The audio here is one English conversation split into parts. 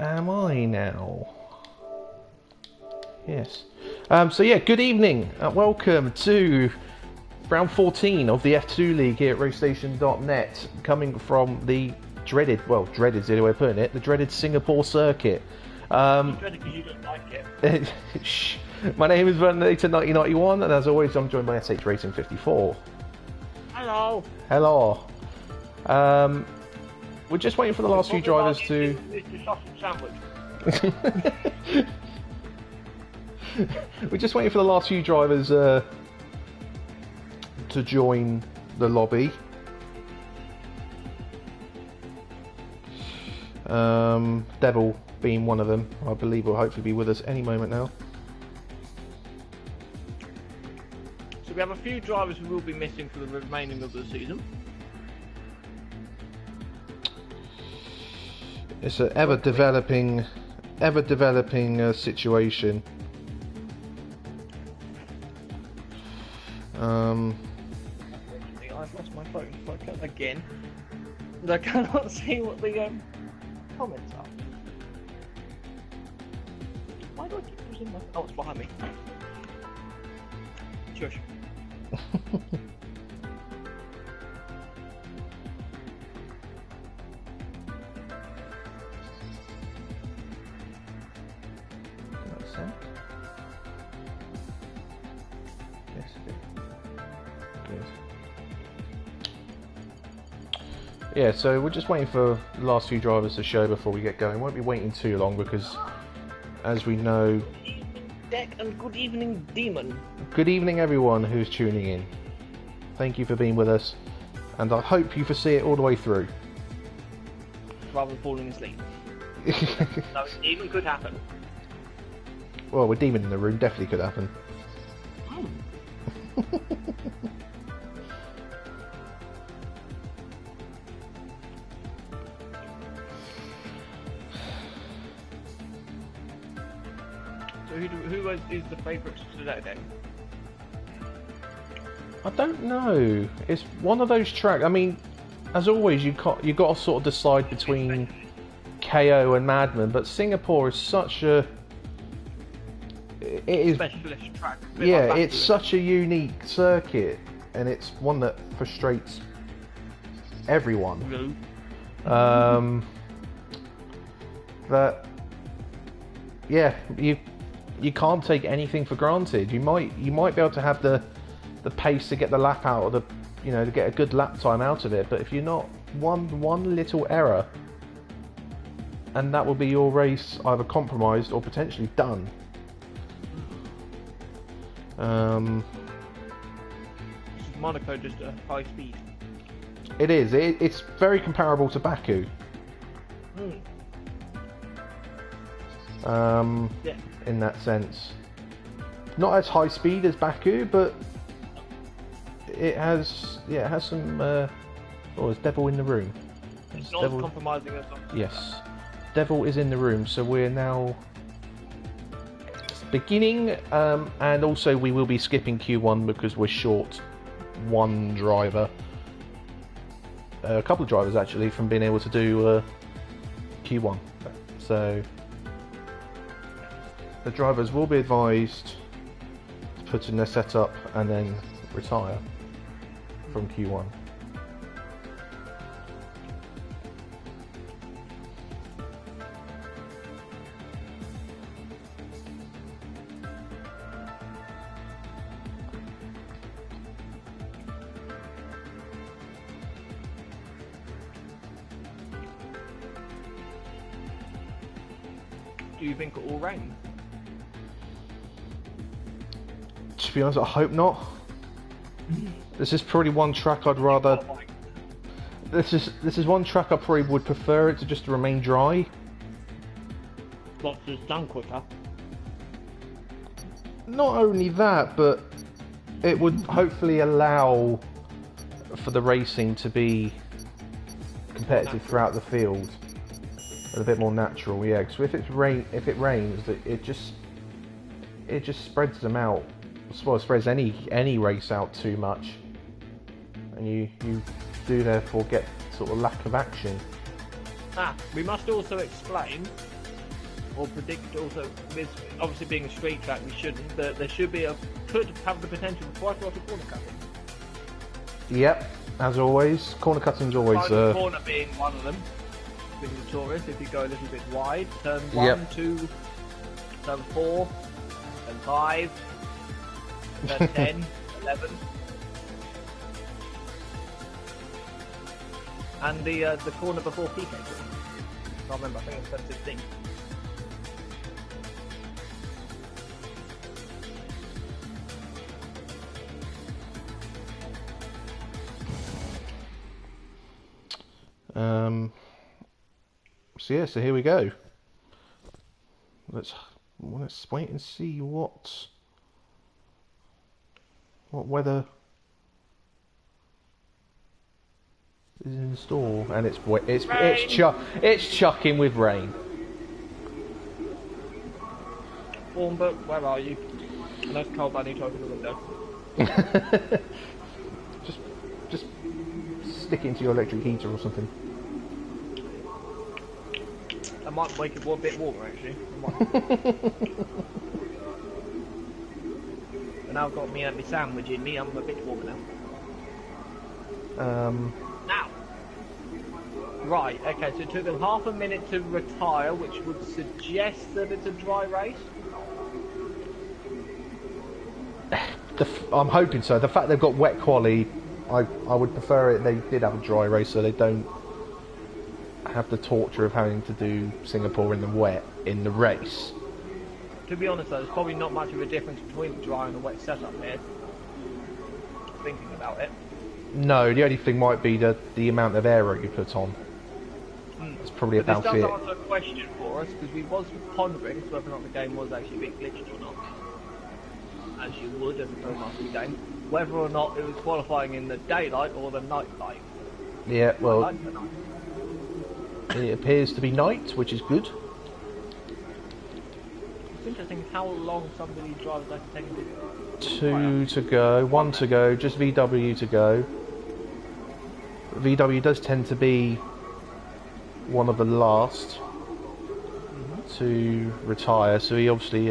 am I now? Yes. So yeah, good evening. Welcome to round 14 of the F2 League here at RaceStation.net, coming from the dreaded, well, dreaded is the only way of putting it, the dreaded Singapore circuit. You dread it because you don't like it. Shh. My name is Vernon 1991, and as always, I'm joined by SH Racing 54. Hello. Hello. We're just waiting for the last few drivers to. We're just waiting for the last few drivers to join the lobby. Devil being one of them, I believe, will hopefully be with us any moment now. So we have a few drivers who will be missing for the remaining of the season. It's an ever developing situation. I've lost my phone again, and I cannot see what the comments are. Why do I keep losing my? Oh, it's behind me. Shush. Yeah, so we're just waiting for the last few drivers to show before we get going. Won't be waiting too long because, as we know... Good evening, Deck, and good evening, Demon. Good evening, everyone who's tuning in. Thank you for being with us, and I hope you foresee it all the way through. Rather than falling asleep. No, Demon could happen. Well, with Demon in the room, definitely could happen. So who is the favourite today then? I don't know. It's one of those tracks. I mean, as always, you've got to sort of decide between KO and Madman, but Singapore is such a... It is Specialist track. Yeah, it's such a unique circuit, and it's one that frustrates everyone. That yeah, you can't take anything for granted. You might be able to have the pace to get the lap out of the, to get a good lap time out of it, but if you're not one little error, and that will be your race either compromised or potentially done. Is Monaco just a high speed? It is. It's very comparable to Baku. Yeah. In that sense, not as high speed as Baku, but it has some. Oh, is Devil in the room? It's not as compromising as. Yes, Devil is in the room. So we're now beginning, and also we will be skipping Q1 because we're short one driver, a couple of drivers actually, from being able to do Q1. So the drivers will be advised to put in their setup and then retire from Q1. Do you think it will rain? To be honest, I hope not. This is probably one track I'd rather. This is one track I probably would prefer it to just remain dry. Lots is done quicker. Not only that, but it would hopefully allow for the racing to be competitive throughout the field, and a bit more natural. Yeah, because if it rains, it just spreads them out. Well, it spreads any race out too much, and you therefore get sort of lack of action. We must also explain or predict also, with obviously being a straight track, we shouldn't, but there should be could have the potential for quite a lot of corner cutting. Yep, as always, corner cutting's always. Corner being one of them, being notorious. If you go a little bit wide, turn 1, 2, turn 4, turn 5, turn 10, 11. And the corner before PK. I can't remember, I think it's turn 16. So yeah, so here we go. Let's wait and see what weather is in store, and it's chucking with rain. Warmbook, where are you? And that's cold, I need to open the window. just stick it into your electric heater or something. That might make it a bit warmer actually. And now I've got me my sandwich in me, I'm a bit warmer now. Now! Right, okay, so it took them half a minute to retire, which would suggest that it's a dry race. I'm hoping so. The fact they've got wet quali, I would prefer it. They did have a dry race, so they don't have the torture of having to do Singapore in the wet in the race. To be honest though, there's probably not much of a difference between the dry and the wet setup here. Thinking about it. No, the only thing might be the amount of aero you put on. It's probably but about it. This does answer a question for us, because we was pondering whether or not the game was actually a bit glitched or not. As you would every time after the game. Whether or not it was qualifying in the daylight or the night light. Yeah, well, it appears to be night, which is good. It's interesting how long somebody drives like a technical. 2 to go, 1 to go, just VW to go. VW does tend to be one of the last to retire, so he obviously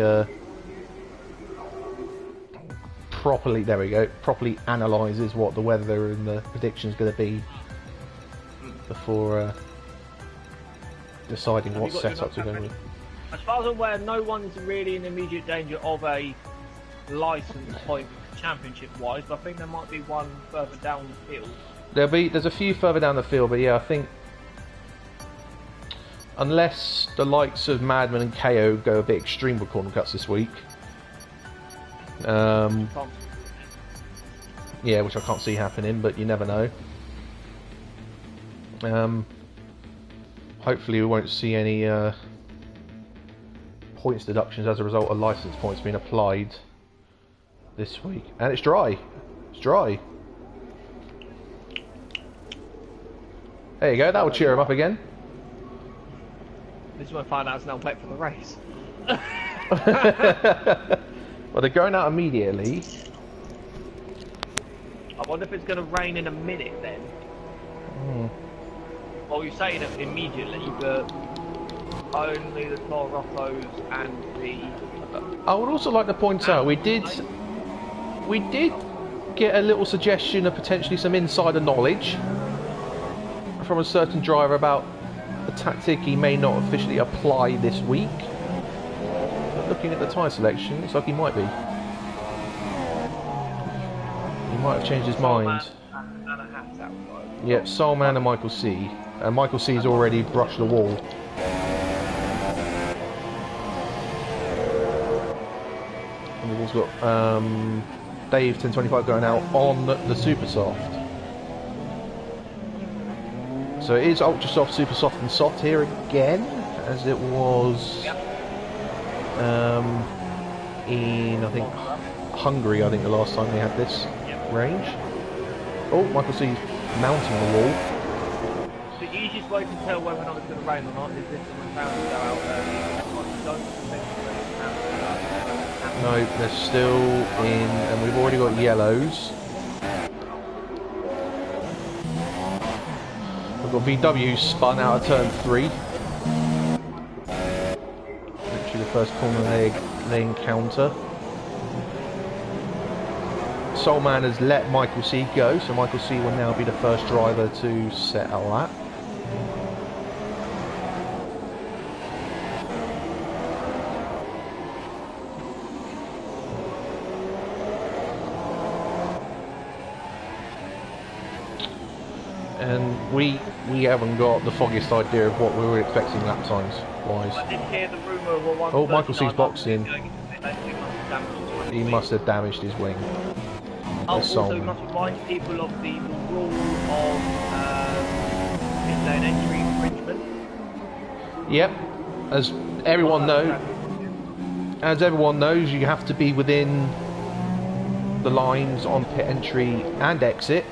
properly analyses what the weather and the prediction is going to be before deciding what setup to go with. As far as I'm aware, no one's really in immediate danger of a license point championship-wise, but I think there might be one further down the field. There's a few further down the field, but yeah, I think unless the likes of Madman and KO go a bit extreme with corner cuts this week, yeah, which I can't see happening, but you never know. Hopefully we won't see any points deductions as a result of license points being applied this week. And it's dry. It's dry. There you go, that will cheer him up again. This is when I find out it's now wet for the race. Well, they're going out immediately. I wonder if it's going to rain in a minute then. Well, you're saying it immediately, but only the Toro Rossos and the... I would also like to point out, we did get a little suggestion of potentially some insider knowledge from a certain driver about a tactic he may not officially apply this week. But looking at the tyre selection, looks like he might be. He might have changed his mind. Yep, Soulman and Michael C. And Michael C's already brushed the wall. And we've also got Dave 1025 going out on the Super Soft. So it is Ultra Soft, Super Soft and Soft here again, as it was in, I think, Hungary, I think the last time they had this range. Oh, Michael C's mounting the wall. The easiest way to tell whether or not it's going to rain or not is if someone found to go out early. No, they're still in, and we've already got yellows. We've got VW spun out of turn 3. first corner they encounter. Soulman has let Michael C go, so Michael C will now be the first driver to set a lap. And we haven't got the foggiest idea of what we were expecting lap times wise. I did hear the rumour of a 139. Oh, Michael C's boxing. He must have damaged his wing. Also, we must remind people of the rule of pit lane entry infringement. Yep, as everyone knows, you have to be within the lines on pit entry and exit.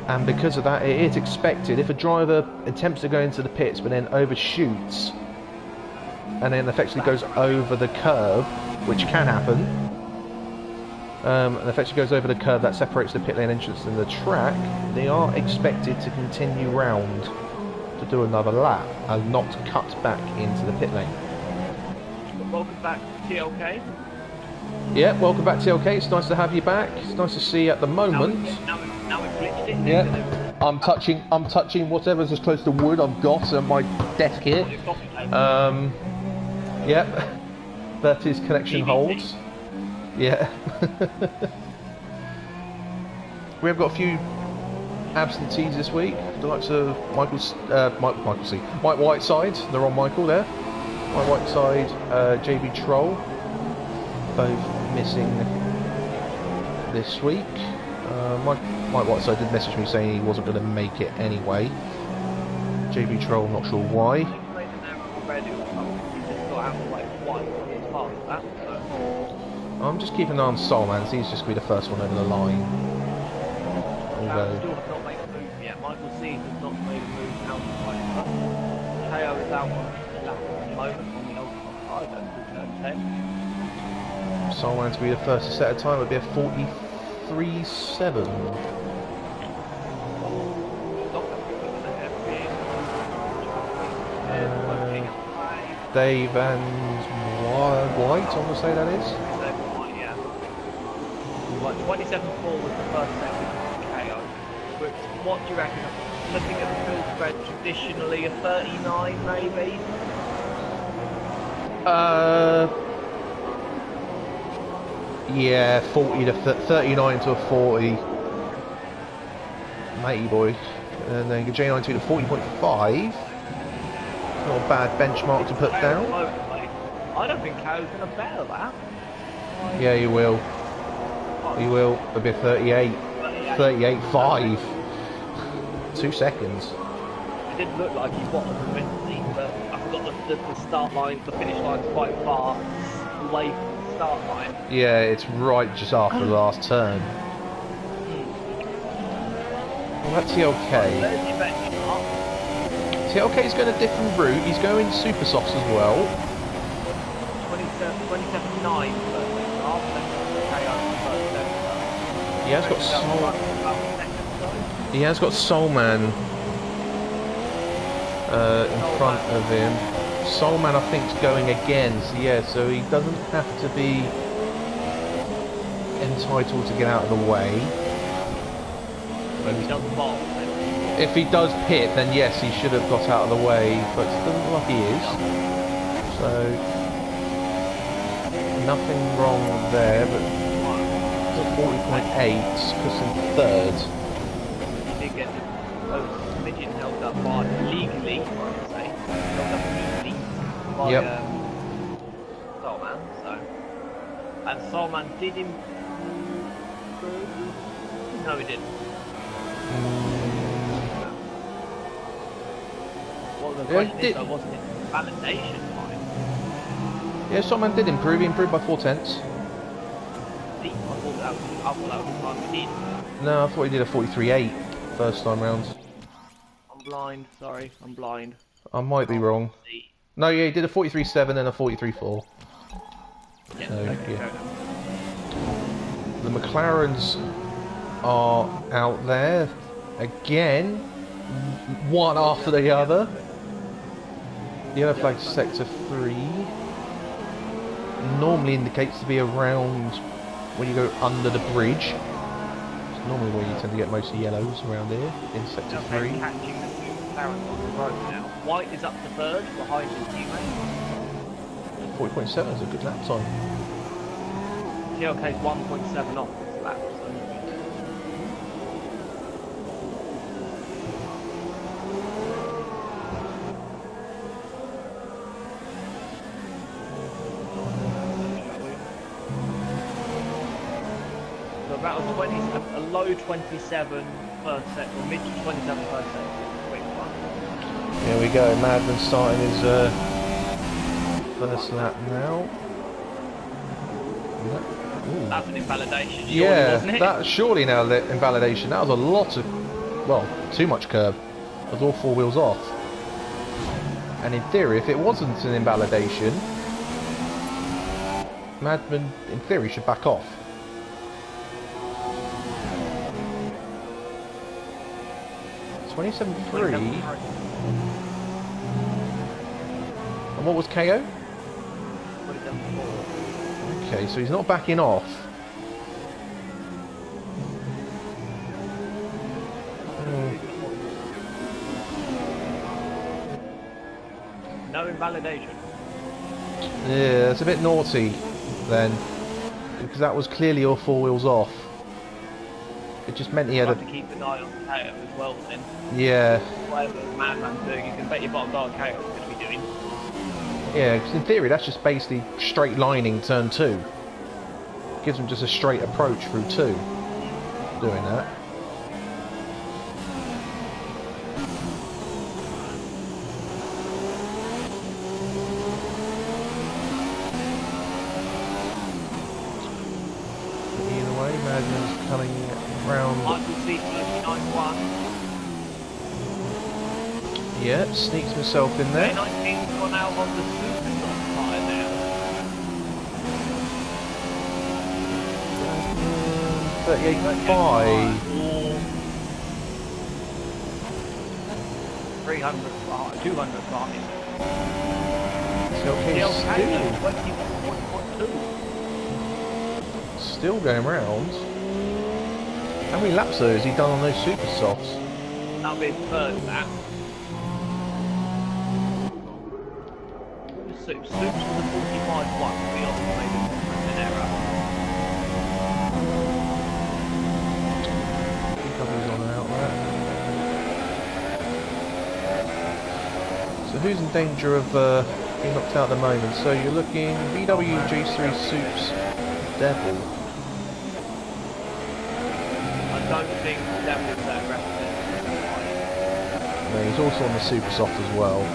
And because of that, it is expected if a driver attempts to go into the pits but then overshoots and then effectively goes over the curb, which can happen, and effectively goes over the curb that separates the pit lane entrance and the track, they are expected to continue round to do another lap and not cut back into the pit lane. Welcome back to TLK. Yeah, welcome back to TLK. It's nice to have you back. It's nice to see you at the moment. Now we've glitched it. Yeah, I'm touching whatever's as close to wood I've got on my desk here. Yep, that is connection holds. Yeah. We have got a few absentees this week. The likes of Mike Whiteside. They're on Michael there. Mike Whiteside, JB Troll, both missing this week. Mike Whiteside did message me saying he wasn't going to make it anyway. JB Troll, not sure why. I'm just keeping an eye on Soulman, so he's just going to be the first one over the line. Although still have not made a move yet. Michael C has not made a move out of the fight. KO is out on the lap at the moment on the outside at turn 10. Soulman to be the first to set a time would be a 43.7. Dave and White, I'm going to say that is. Yeah. Like 27.4 was the first second KO. But what do you reckon? Looking at the field spread, traditionally a 39 maybe? Yeah, 40 to 39 to a 40. Matey boy. And then J92 to 40.5. Not a bad benchmark to put down. I don't think KO's going to better that. Yeah, he will. He will. It'll be a 38. 38.5. 2 seconds. It didn't look like he was eventually, but I forgot the start line, the finish line's quite far away from the start line. Yeah, it's right just after the last turn. Well, that's TLK. TLK's going a different route. He's going super softs as well. 27.9 He has got Soulman in front of him. Soulman, I think, is going again. So yeah, so he doesn't have to be entitled to get out of the way. If he does pit, then yes, he should have got out of the way, but it doesn't look like he is. So nothing wrong there, but 40.8 puts him third. He did get the midget held up by legally, I would say, held up legally by Soulman. So, and Soulman did improve. No, he didn't. Well, the question is, though, wasn't it validation time? Yeah, Soulman did improve. He improved by 4 tenths. I thought that was the time he did. No, I thought he did a 43.8 first time round. I'm blind, sorry, I'm blind. I might be wrong. No, yeah, he did a 43.7 and a 43.4. Yeah, So, okay, yeah. The McLarens are out there again, one after the other. Yellow flag sector 3 normally indicates to be around when you go under the bridge. It's normally where you tend to get most of the yellows around here in sector 3. Catching the two McLarens on the road now. White is up to third, behind his teammate. 40.7 is a good lap time. TLK's 1.7 off this lap. So about a low 27 first set, or mid 27 first set. Quick one. Here we go, Madman starting his first lap now. That's an invalidation, surely, Yeah, wasn't it? that's surely now invalidation. That was a lot of, well, too much curb. That was all four wheels off. And in theory, if it wasn't an invalidation, Madman, in theory, should back off. .27.3. And what was KO? Okay, so he's not backing off. No invalidation. Yeah, it's a bit naughty then, because that was clearly all four wheels off. It just meant he had to keep an eye on KO as well then. Yeah. Whatever Madman's doing, you can bet your bottom dollar KO is going to be doing. Yeah, because in theory that's just basically straight lining turn 2. Gives him just a straight approach through 2. Doing that. Either way, Madman's coming round. Michael C 39.1. Yeah, sneaks himself in there. 19's gone out on the super soft tyre now. 38.5. 305, 205. Still going round. How many laps though has he done on those super softs? That'll be his third lap. Soups was a 45-1, to be honest, maybe an error. Couples on and out there. So who's in danger of being knocked out at the moment? So you're looking VW G3 Soups Devil. I don't think Devil's that aggressive. No, he's also on the super soft as well.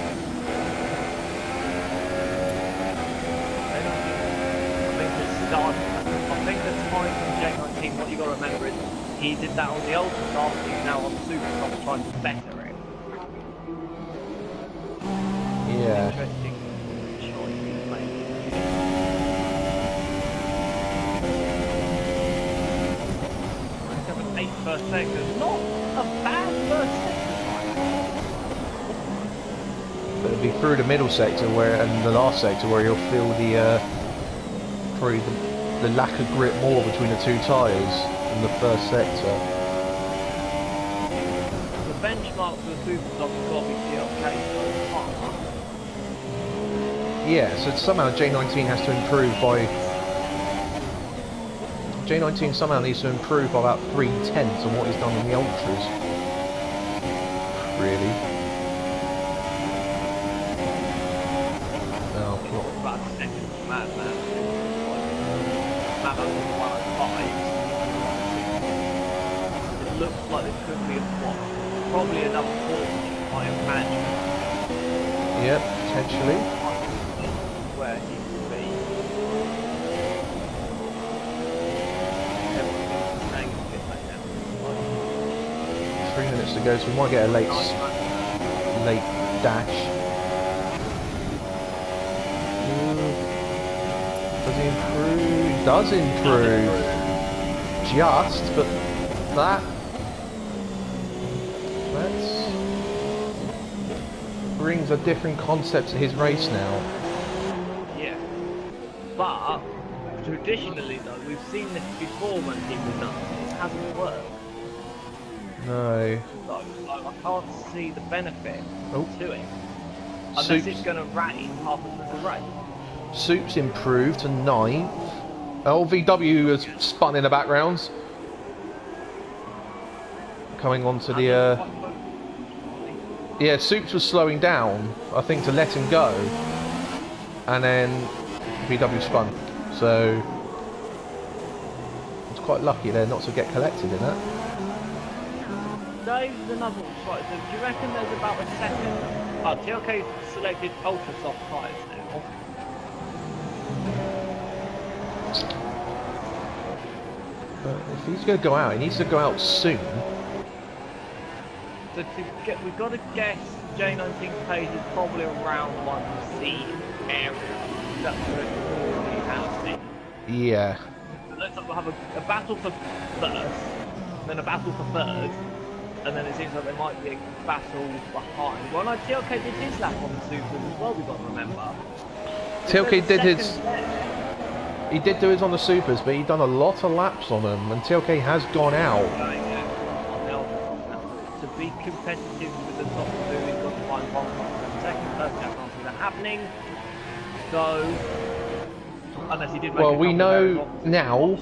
I think the time from J19, what you got to remember is he did that on the ultra soft, he's now on the super soft trying to better it. Yeah. Interesting choice he's made. An 8 first sector, not a bad first sector. But it'll be through the middle sector and the last sector where you'll feel the probably the lack of grip more between the two tyres in the first sector. The benchmark for the super soft has got to be TLK so far. Yeah, so somehow J19 has to improve by... J19 somehow needs to improve by about 3/10 on what he's done in the Ultras. Really. Oh, not... About a second from Madman. Madman was 105. It looks like it could be a swap. Probably another 40, I imagine. Yep, potentially. Where he could be. 3 minutes to go, so we might get a late dash. Does he improve? He does improve. Just, but that's brings a different concept to his race now. Yeah. But traditionally, though, we've seen this before when people have done it. It hasn't worked. No. So I can't see the benefit to it. Unless Soup's, it's going to rain halfway through the race. Soup's improved to 9th. LVW has spun in the background. Coming onto the... Yeah, Soups was slowing down, I think, to let him go. And then VW spun. So... it's quite lucky there not to get collected in that. Dave's another one. Right, so do you reckon there's about a second? Oh, TLK selected ultra soft tyres now. If he's going to go out, he needs to go out soon. So we've got to guess J19 pace is probably around 1C area. That's what we have seen. Yeah. Looks like we'll have a battle for first, then a battle for third, and then it seems like there might be a battle behind. Well, no, TLK did his lap on the Supers as well, we've got to remember. TLK did his... He did do his on the Supers, but he'd done a lot of laps on them, and TLK has gone out. To be competitive with the top two, he's got to find one second, third, I can't see that happening. So, unless he did make well, we know now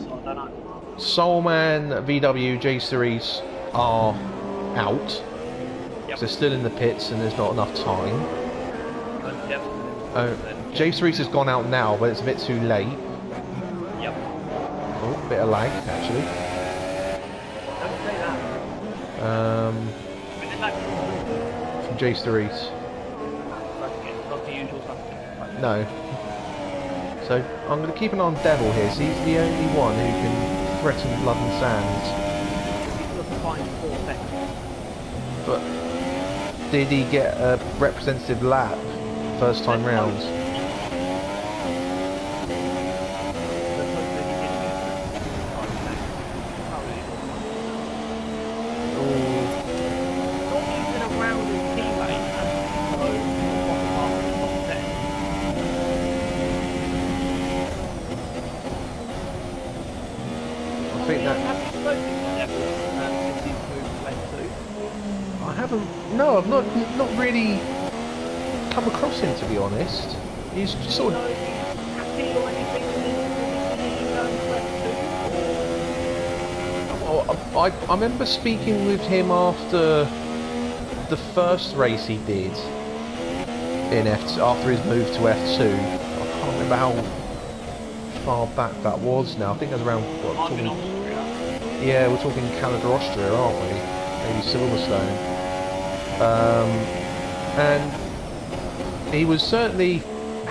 Soulman, VW, J Series are out. Yep. They're still in the pits and there's not enough time. J Series has gone out now, but it's a bit too late. Yep. Oh, bit of lag actually. Don't say that. From J Series. Not the usual suspect. No. So I'm going to keep an eye on Devil here. So he's the only one who can threaten blood and sand. He's got to find 4 seconds. But did he get a representative lap first time round? No, I've not really come across him, to be honest. He's just sort of... I remember speaking with him after the first race he did in F2, after his move to F2. I can't remember how far back that was now. I think that's around, what, talking, yeah, we're talking Canada, Austria, aren't we? Maybe Silverstone. And he was certainly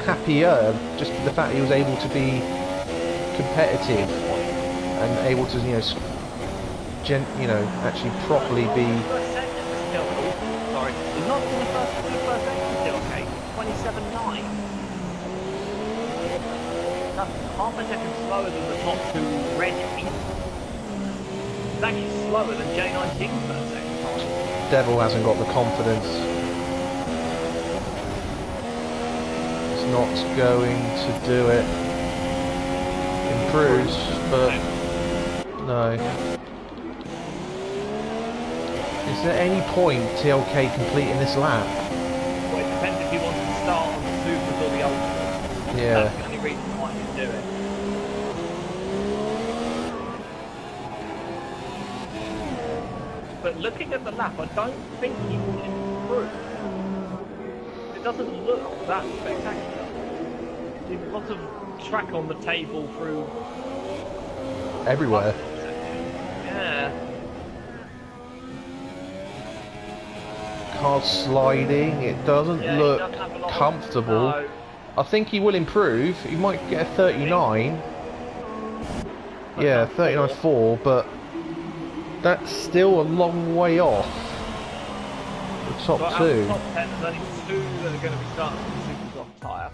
happier just the fact he was able to be competitive and able to, actually properly be. Sorry, he's not in the first section still, okay? 27.9. That's half a second slower than the top two already. It's actually slower than J19's first second time. Devil hasn't got the confidence. It's not going to do it. Improves, but no. Is there any point TLK completing this lap? Well, it depends if he wants to start on the Supers or the Ultras. Yeah. That's the only reason why he'd do it. But looking at the lap, I don't think he will improve. It doesn't look that spectacular. There's a lot of track on the table through... everywhere. Yeah. Car sliding, it doesn't look comfortable. No. I think he will improve. He might get a 39. Yeah, 39.4, but that's still a long way off the top But two. Top 10, there's only 2 that are going to be starting with the super soft tyre.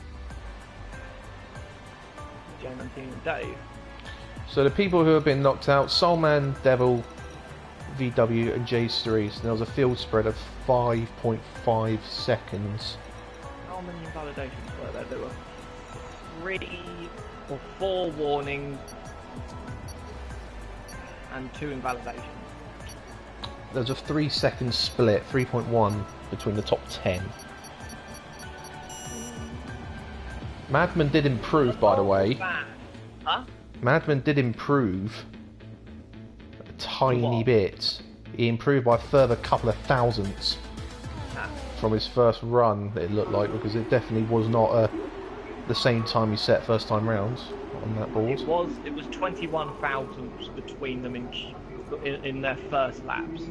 J19 and Dave. So the people who have been knocked out: Soulman, Devil, VW and J3, so there was a field spread of 5.5 seconds. How many invalidations were there? There were 3 or 4 warnings and 2 invalidations. There's a 3-second split, 3.1 between the top 10. Madman did improve, by the way. Huh? Madman did improve a tiny bit. He improved by a further couple of thousandths from his first run, it looked like, because it definitely was not the same time he set first time round on that board. It was 21 thousandths between them in their first laps.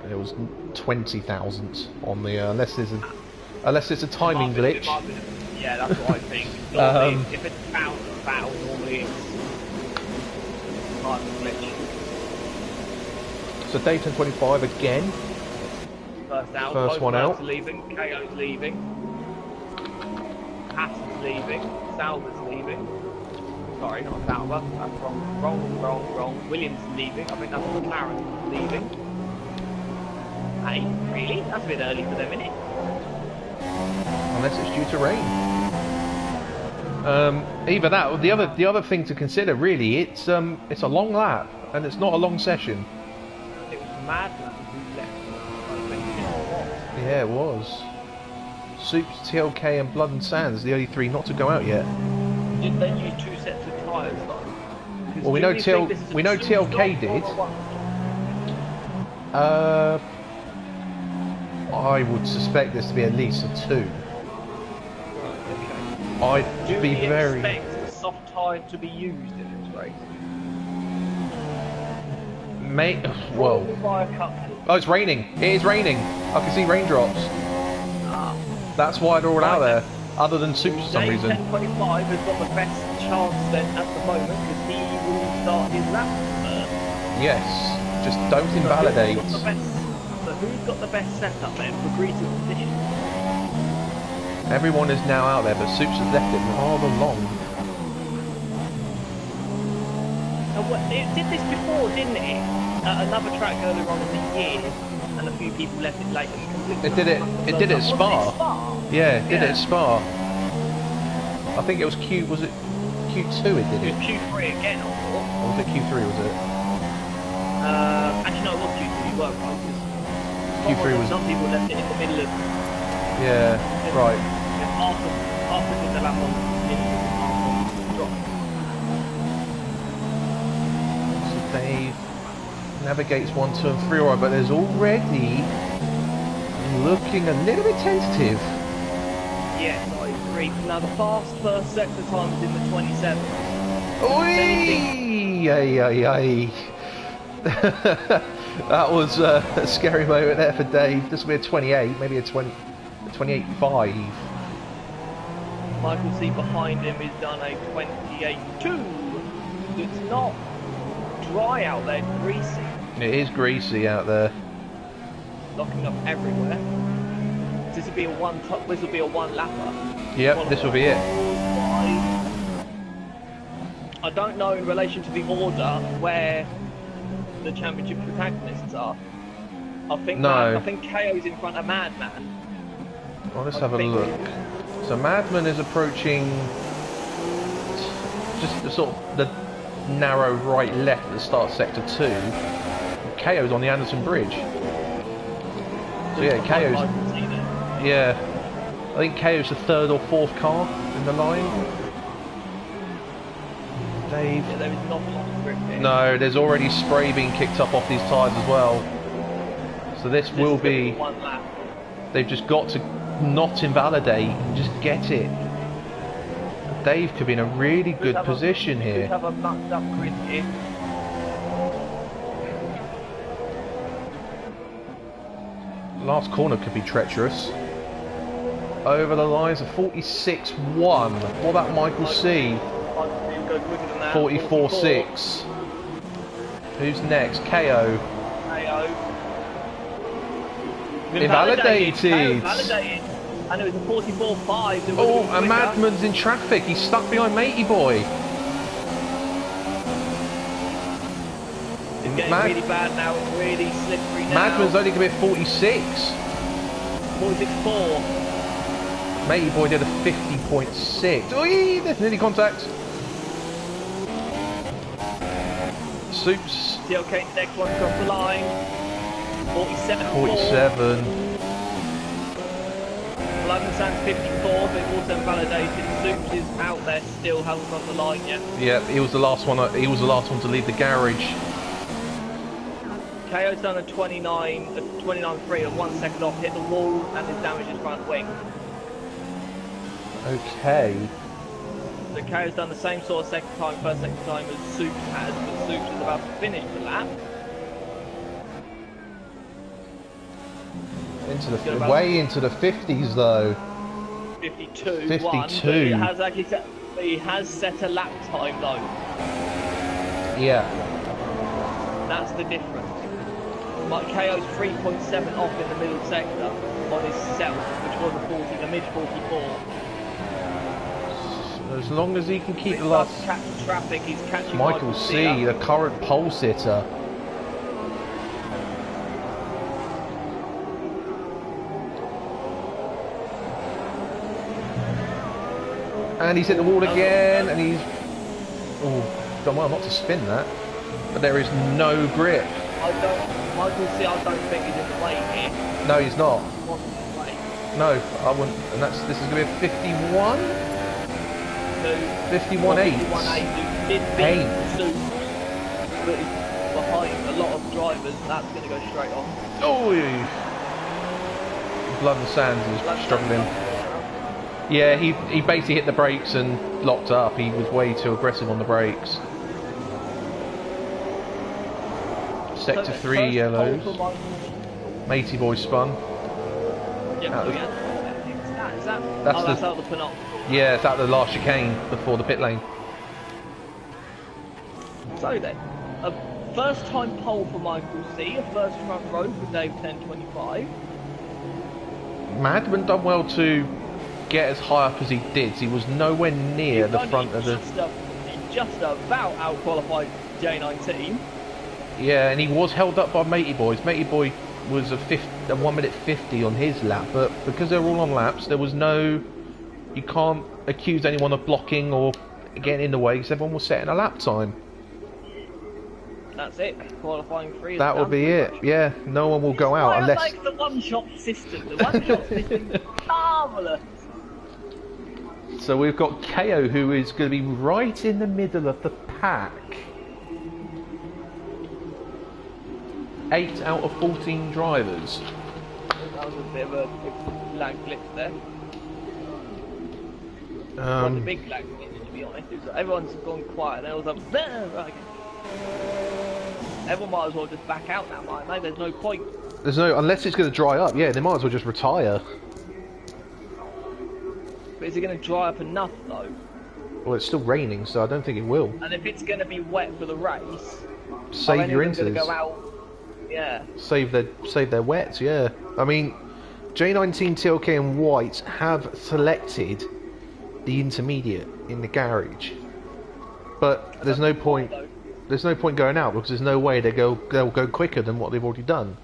It was 20 thousandths on the unless it's a timing glitch. Yeah, that's what I think. Normally, if it's foul, normally it's timing glitch. So Dayton 25 again. First out. First one out. Leaving. KO's leaving. Haas is leaving. Sauber's leaving. Sorry, not Sauber. That's wrong. Williams is leaving. I think that's McLaren leaving. Hey, really? That's a bit early for them, isn't it? Unless it's due to rain. Either that or the other thing to consider, really, it's a long lap and it's not a long session. It was Madman who left. Yeah, it was. Soups, TLK, and Blood and Sands, the only 3 not to go out yet. Did they use 2 sets of tyres though? Well, we know TLK did. I would suspect this to be at least a 2. I'd be very. Do you expect the soft tyre to be used in this race? Mate, well. Oh, it's raining. It is raining. I can see raindrops. That's why they're all out there. Other than Soups for some reason. 10.25 has got the best chance then at the moment because he will start his lap first. Yes, just don't invalidate. Who's got the best setup then for greasy position? Everyone is now out there, but Soups has left it rather long. It did this before, didn't it? At another track earlier on in the year, and a few people left it late and completely. It did it at Spa. Yeah, it did it at Spa. I think it was Q2 it did it? It was Q3 again, I thought. Or was it Q3, was it? Actually no, it was Q2, you were right. Q3 was... Some people left it in the middle of... Yeah, right. After the lap on the drop. So Dave navigates 1, 2 and 3 right, but there's already looking a little bit tentative. Yes, I agree. Now the fast first sector time is in the 27. Oi! That was a scary moment there for Dave. This will be a 28, maybe a 28.5. Michael C behind him is done a 28.2. It's not dry out there, it's greasy. It is greasy out there. Locking up everywhere. This will be a one lapper. Yep, this will be it. I don't know in relation to the order where the championship protagonists are. I think KO's in front of Madman. Well, let's have a look. So Madman is approaching just the sort of the narrow right-left at the start of sector 2. KO's on the Anderson Bridge. So yeah, KO's... Yeah. I think KO's the 3rd or 4th car in the line. Dave... Yeah, there is not a lot of grip here. No, there's already spray being kicked up off these tyres as well. So this will be... one lap. They've just got to not invalidate and just get it. Dave could be in a really good position here. Have a mucked up grid here. Last corner could be treacherous. Over the lines of 46.1. What about Michael C? 44.6. Who's next? KO. Invalidated. And it was a 44.5. Oh, and Madman's in traffic. He's stuck behind Matey Boy. getting really bad now. It's really slippery now. Madman's only going to be 46. 46.4. Matey Boy did a 50.6. Oh, there's nearly contact. Soups. TLK next one across the line. 47. 47. London Sands 54, but also validated. Soups is out there still, hasn't got the line yet. Yeah, he was the last one. He was the last one to leave the garage. KO's done a 29.3 and 1 second off, hit the wall, and his damage his front wing. Okay. So KO's done the same sort of first second time as Soups has, but Soups is about to finish the lap. Way into the 50s though. 52. 52. But he has set a lap time though. Yeah. That's the difference. Like KO's 3.7 off in the middle sector on his self, which was a mid 44. As long as he can keep the last. Catching traffic, he's catching Michael C, the current pole sitter. And he's hit the wall again, and he's done well not to spin that, but there is no grip. Michael C, I don't think he's in the way here. No, he's not. No, I wouldn't. And this is going to be a 51. 51.8. 8. But he's behind a lot of drivers. That's going to go straight off. Oh, Blood and Sands is struggling. Yeah, he basically hit the brakes and locked up. He was way too aggressive on the brakes. Sector 3 yellows. Matey Boy spun. That's out the penultimate. Yeah, it's out the last chicane before the pit lane. So then, a first time pole for Michael C, a first front row for Dave 1025. Madman done well to get as high up as he did. He was nowhere near the front of the... He just about out-qualified J19. Yeah, and he was held up by Matey Boys. Matey Boy was a 1 minute 50 on his lap, but because they're all on laps, there was no... You can't accuse anyone of blocking or getting in the way, because everyone was setting a lap time. That's it. Qualifying 3 is that will be it. Yeah, no one will go out unless... I like the one-shot system. The one-shot system is marvellous. So we've got KO, who is going to be right in the middle of the pack. 8 out of 14 drivers. That was a bit of a lag glitch there. It was a big lag glitch, to be honest. Everyone's gone quiet. There was a everyone might as well just back out now, might they? There's no point. There's no, unless it's going to dry up. Yeah, they might as well just retire. But is it going to dry up enough though? Well, it's still raining, so I don't think it will. And if it's going to be wet for the race, save your inters. Go out, yeah. Save their wets. Yeah. I mean, J19, TLK, and White have selected the intermediate in the garage, but there's no point. There's no point going out because there's no way they'll go quicker than what they've already done.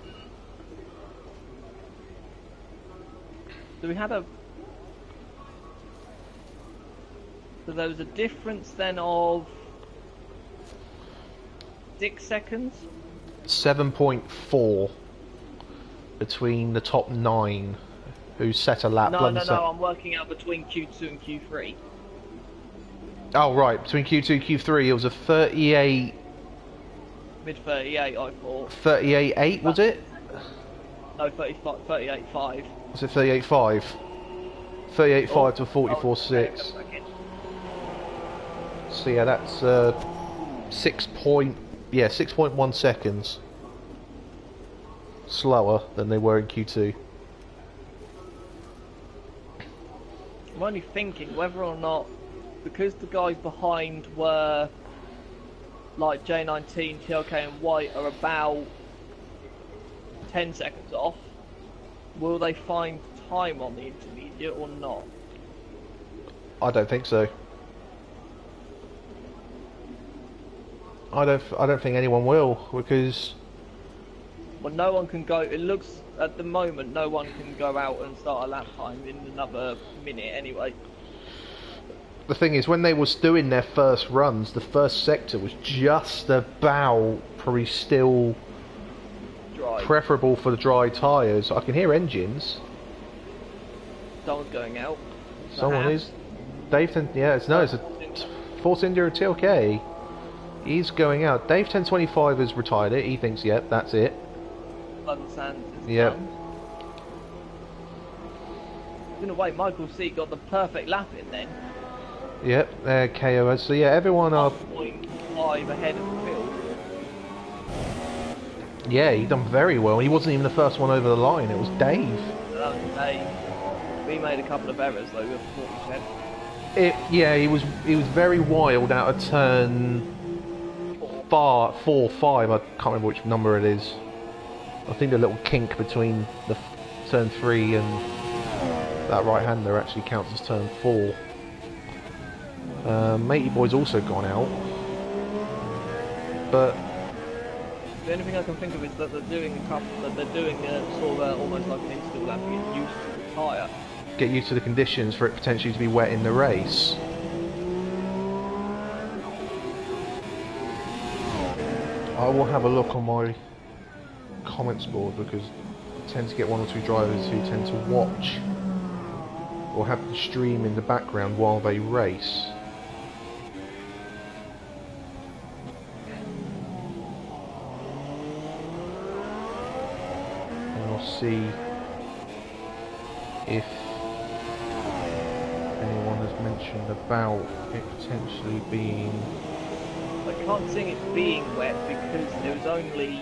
So we had a. So there was a difference then of 6 seconds. 7.4 between the top 9 who set a lap. No, I'm working out between Q2 and Q3. Oh right, between Q2 and Q3 it was a 38... Mid 38 I thought. 38.8 was it? No, 38.5. Was it 38.5? 38.5 to 44.6. So yeah, that's 6.1 seconds slower than they were in Q2. I'm only thinking whether or not, because the guys behind were like J19, TLK and White are about 10 seconds off, will they find time on the intermediate or not? I don't think so. I don't think anyone will, because Well, no one can go. It looks at the moment no one can go out and start a lap time in another minute anyway. the thing is, when they was doing their first runs, the first sector was just about probably still Dry. preferable for the dry tyres. I can hear engines. Someone's going out. Someone Perhaps. is. Dave 10, yeah, it's a Force India TLK. He's going out. Dave 1025 has retired it. He thinks, yep, that's it. Understand. Yep. In a way, Michael C got the perfect lap in then. Yep, KO. So yeah, everyone are. 1.5 ahead of the field. Yeah, he done very well. He wasn't even the first one over the line. It was Dave. That was Dave. We made a couple of errors though. We were 40%. Yeah, he was very wild out of turn 4, 5. I can't remember which number it is. I think the little kink between the turn 3 and that right hander actually counts as turn 4. Matey Boy's also gone out, but the only thing I can think of is that they're doing a sort of almost like an install lap to get used to the tyre. get used to the conditions for it potentially to be wet in the race. I will have a look on my comments board because I tend to get one or two drivers who tend to watch or have the stream in the background while they race. And I'll see if anyone has mentioned about it potentially being... I can't see it being wet because it was only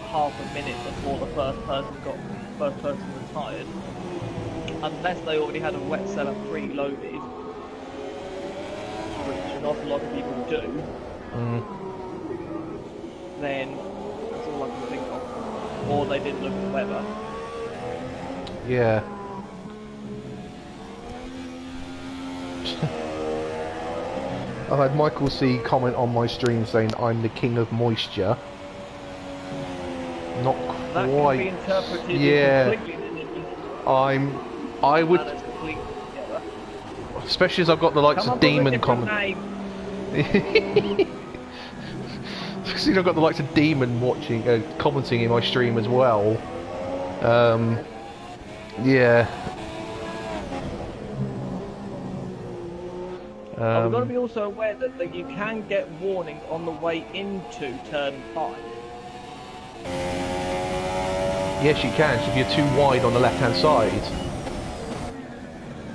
half a minute before the first person retired. Unless they already had a wet cellar preloaded, which an awful lot of people do, then that's all I can think of. Or they didn't look at the weather. Yeah. I had Michael C comment on my stream saying I'm the king of moisture. Not That quite. can be interpreted Yeah. completely. I would, That's completely together. especially as I've got the likes Come of up with a Demon different comment. name. Especially I've got the likes of Demon watching, commenting in my stream as well. Yeah. We've got to be also aware that you can get warnings on the way into turn 5. Yes, you can. So if you're too wide on the left-hand side,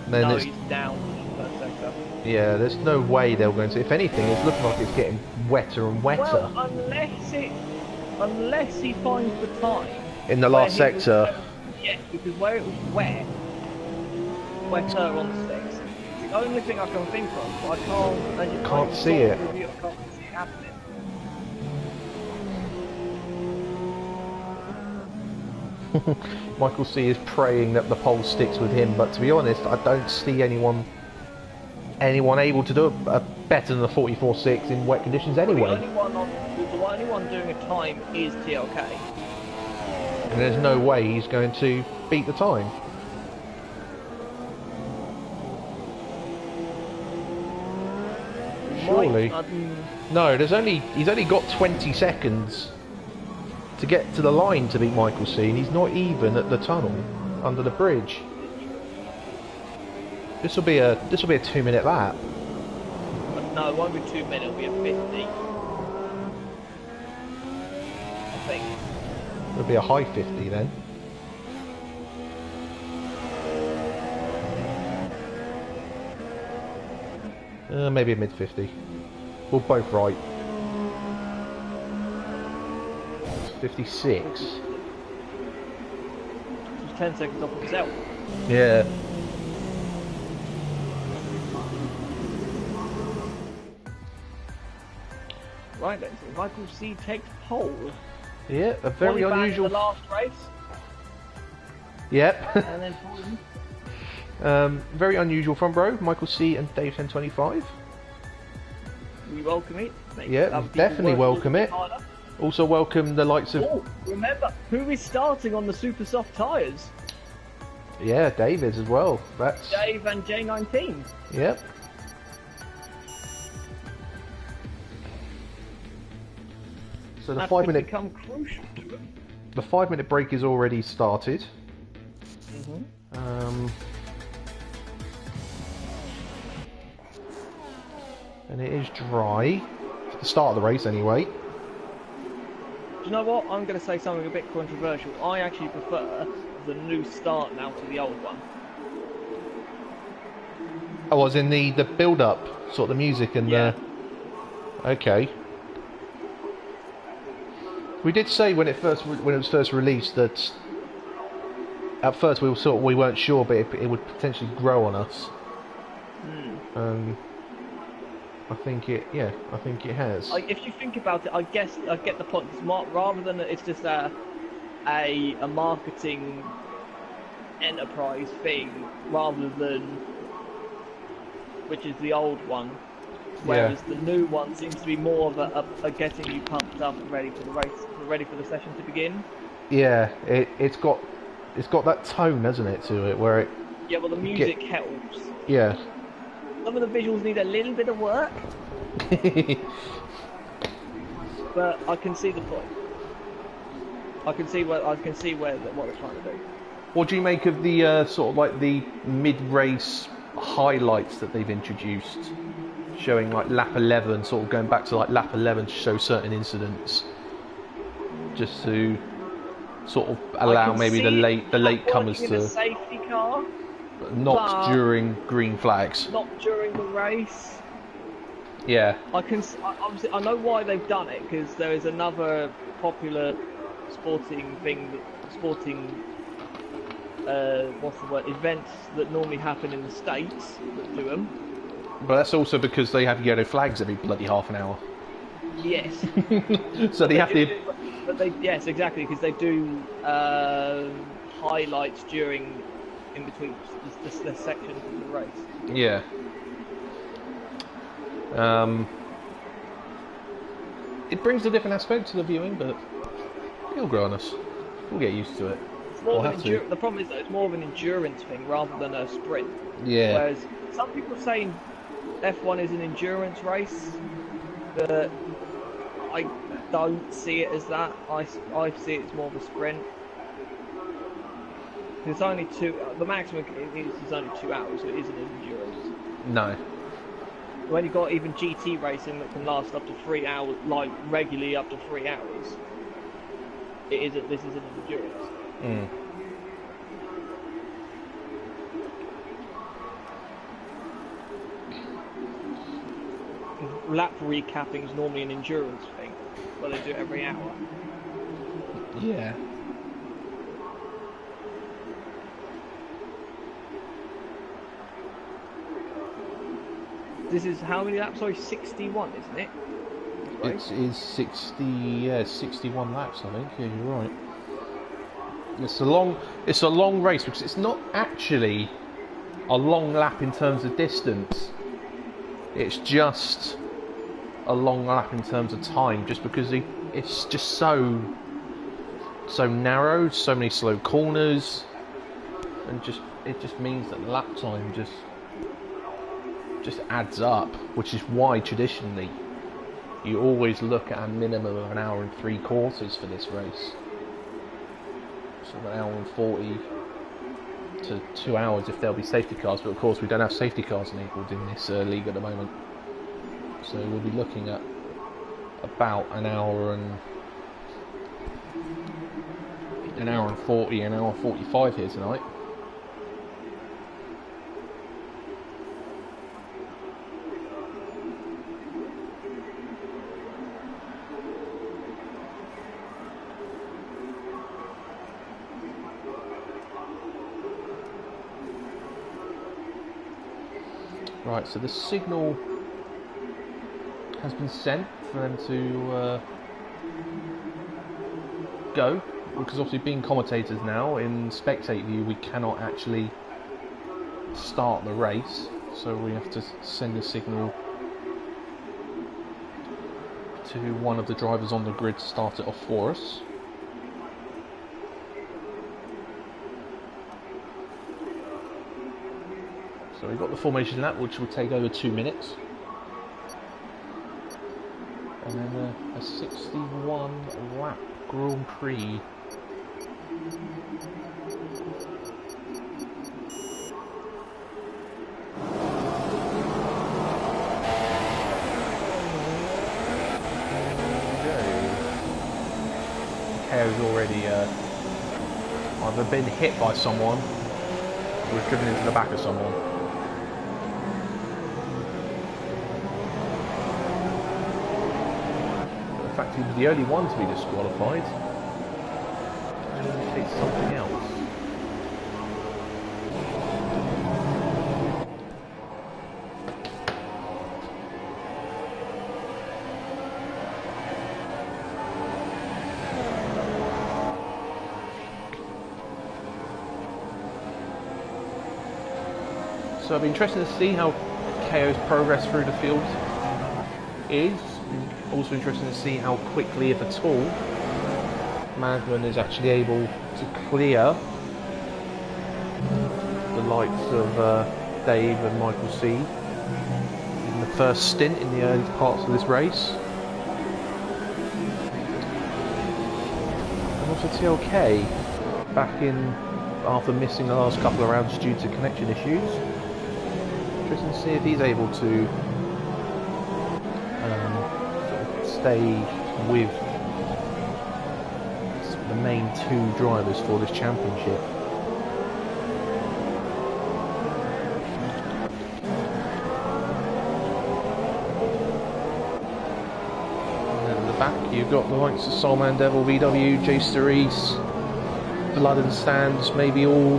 then No, it's, he's down in that sector. yeah, there's no way they're going to. If anything, it's looking like it's getting wetter and wetter Well, unless he finds the time in the last where he sector. Yes, because where it was wetter on 6. It's the only thing I can think of, but I can't. As you Can't saw see in it. the review, I can't see it happening. Michael C is praying that the pole sticks with him, but to be honest, I don't see anyone able to do a better than the 44.6 in wet conditions anyway. The only one doing a time is TLK. And there's no way he's going to beat the time. Surely. No, he's only got 20 seconds to get to the line to beat Michael C, and he's not even at the tunnel under the bridge. This will be a 2-minute lap. No, it won't be 2 minutes, it'll be a 50. I think. It'll be a high 50 then. Maybe a mid 50. We're both right. 56. He's 10 seconds off himself. Yeah. Right then, so Michael C takes pole. Yeah, a very Qualified in unusual. the last race, Yep. and then pole. Very unusual front row. Michael C and Dave 1025. We welcome it. Makes Yeah, other people definitely work a little welcome bit it. harder. Also welcome the likes of... Oh, remember, who is starting on the super soft tyres? Yeah, David as well. That's... Dave and J19. Yep. So the That 5 could minute... become crucial to them. The 5 minute break is already started. Mm-hmm. And it is dry. For the start of the race anyway. Do you know what? I'm going to say something a bit controversial. I actually prefer the new start now to the old one. Oh, as in the build up, sort of the music and Yeah. the... Okay. We did say when it was first released that at first we weren't sure, but it would potentially grow on us. I think it has. Like, if you think about it, I guess I get the point. Smart, rather than it's just a marketing enterprise thing, rather than which is the old one. Whereas the new one seems to be more of a getting you pumped up and ready for the race, ready for the session to begin. Yeah, it's got that tone, hasn't it, to it, where it... Yeah, well, the music helps. Yeah. Some of the visuals need a little bit of work, but I can see the point. I can see what they're trying to do. What do you make of the sort of like the mid-race highlights that they've introduced, showing like lap 11, sort of going back to like lap 11 to show certain incidents, just to sort of allow maybe the late comers in to a safety car, not during green flags. not during the race. Yeah. Obviously I know why they've done it, because there is another popular sporting events that normally happen in the States that do them. But that's also because they have yellow flags every bloody half an hour. Yes. So they have to... Yes, exactly, because they do highlights in between the sections of the race. Yeah. It brings a different aspect to the viewing, but it'll grow on us. We'll get used to it. The problem is that it's more of an endurance thing rather than a sprint. Yeah. Whereas some people are saying F1 is an endurance race, but I don't see it as that. I see it as more of a sprint. It's only the maximum is only 2 hours, so it isn't an endurance. No. When you've got even GT racing that can last up to 3 hours, like regularly up to 3 hours, this isn't an endurance. Mm. Lap recapping is normally an endurance thing, where they do it every hour. Yeah. This is how many laps? Sorry, 61, isn't it? Right. It is 61 laps, I think. Yeah, you're right. It's a long race because it's not actually a long lap in terms of distance. It's just a long lap in terms of time, just because it's just so narrow, so many slow corners, and it just means that lap time just adds up, which is why traditionally you always look at a minimum of 1 hour and 3/4 for this race. So 1 hour and 40 to 2 hours if there'll be safety cars, but of course we don't have safety cars enabled in this league at the moment. So we'll be looking at about 1 hour and 40, 1 hour 45 here tonight. Right, so the signal has been sent for them to go, because obviously being commentators now, in spectate view we cannot actually start the race, so we have to send a signal to one of the drivers on the grid to start it off for us. So we've got the formation lap, which will take over 2 minutes. And then a 61 lap Grand Prix. KO's already either been hit by someone or has driven into the back of someone. In fact, he was the only one to be disqualified. It's something else. So it'll be interesting to see how KO's progress through the field is. Also interesting to see how quickly, if at all, Madman is actually able to clear the likes of Dave and Michael C in the first stint in the early parts of this race. And also TLK back in after missing the last couple of rounds due to connection issues. Interesting to see if he's able to stay with the main two drivers for this championship. And then in the back you've got the likes of Soulman Devil, VW, Jay Cerise, Blood and Stands, maybe all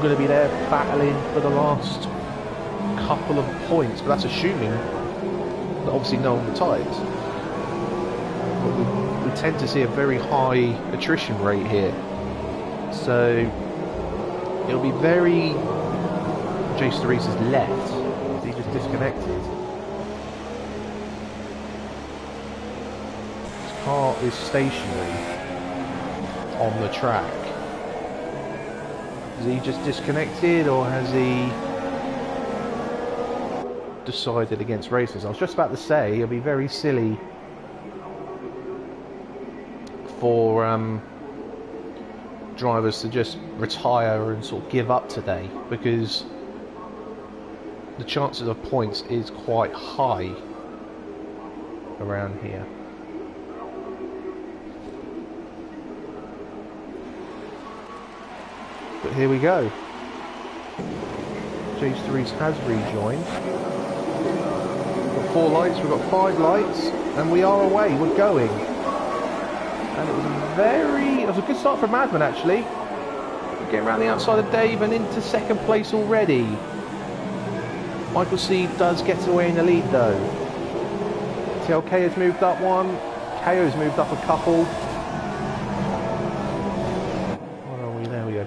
going to be there battling for the last couple of points, but that's assuming that obviously no one retires. We tend to see a very high attrition rate here, so it'll be very Jay Cerise has left, he just disconnected. His car is stationary on the track. Has he just disconnected, or has he decided against races? I was just about to say it'll be very silly for drivers to just retire and sort of give up today, because the chances of points is quite high around here. But here we go. Jay Cerise has rejoined. We've got 4 lights, we've got 5 lights, and we are away, we're going. And it was a good start for Madman actually. We're getting around the outside of Dave and into second place already. Michael C does get away in the lead though. TLK has moved up one, KO has moved up a couple.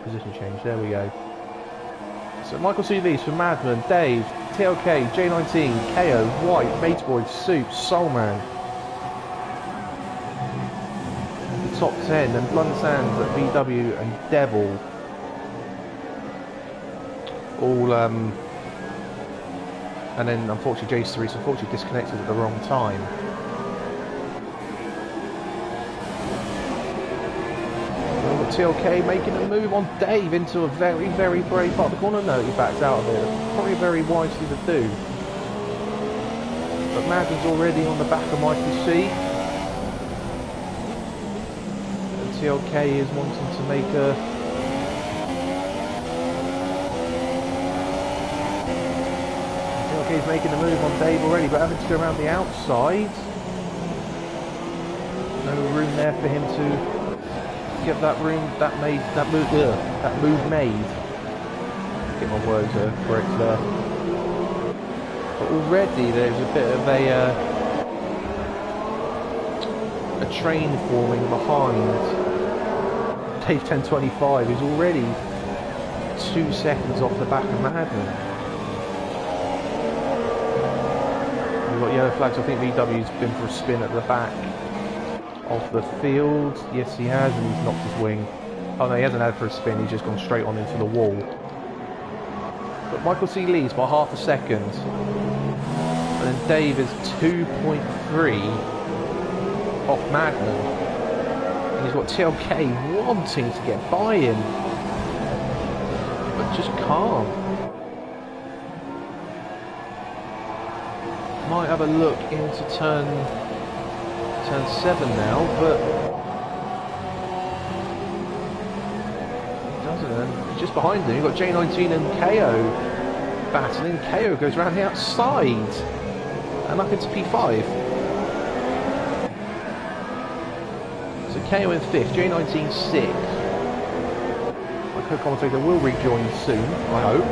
Position change, there we go. So Michael CV's for Madman, Dave, TLK, J19, KO, White, Mateboy, Soup, Soulman. The top 10, and Blunt Sands at VW and Devil. All and then unfortunately Jay Cerise disconnected at the wrong time. TLK making a move on Dave into a very, very brave part of the corner. No, he backs out of it. Probably very wisely to do. But Madden's already on the back of Michael C. And TLK is wanting to make a... TLK is making a move on Dave already, but having to go around the outside. No room there for him to get that move made. Get my words correct there. But already there's a bit of a train forming behind Dave 1025, who's already 2 seconds off the back of Madman. We've got yellow flags. I think VW's been for a spin at the back of the field. Yes, he has, and he's knocked his wing. Oh no, he hasn't had for a spin. He's just gone straight on into the wall. But Michael C leads by half a second, and then Dave is 2.3 off Madman. And he's got TLK wanting to get by him, but just can't. Might have a look into turn 7 now, but he doesn't. And just behind him, you've got J19 and KO battling. KO goes around the outside and up into P5. So KO in 5th, J19 6th. My co-commentator will rejoin soon, I hope.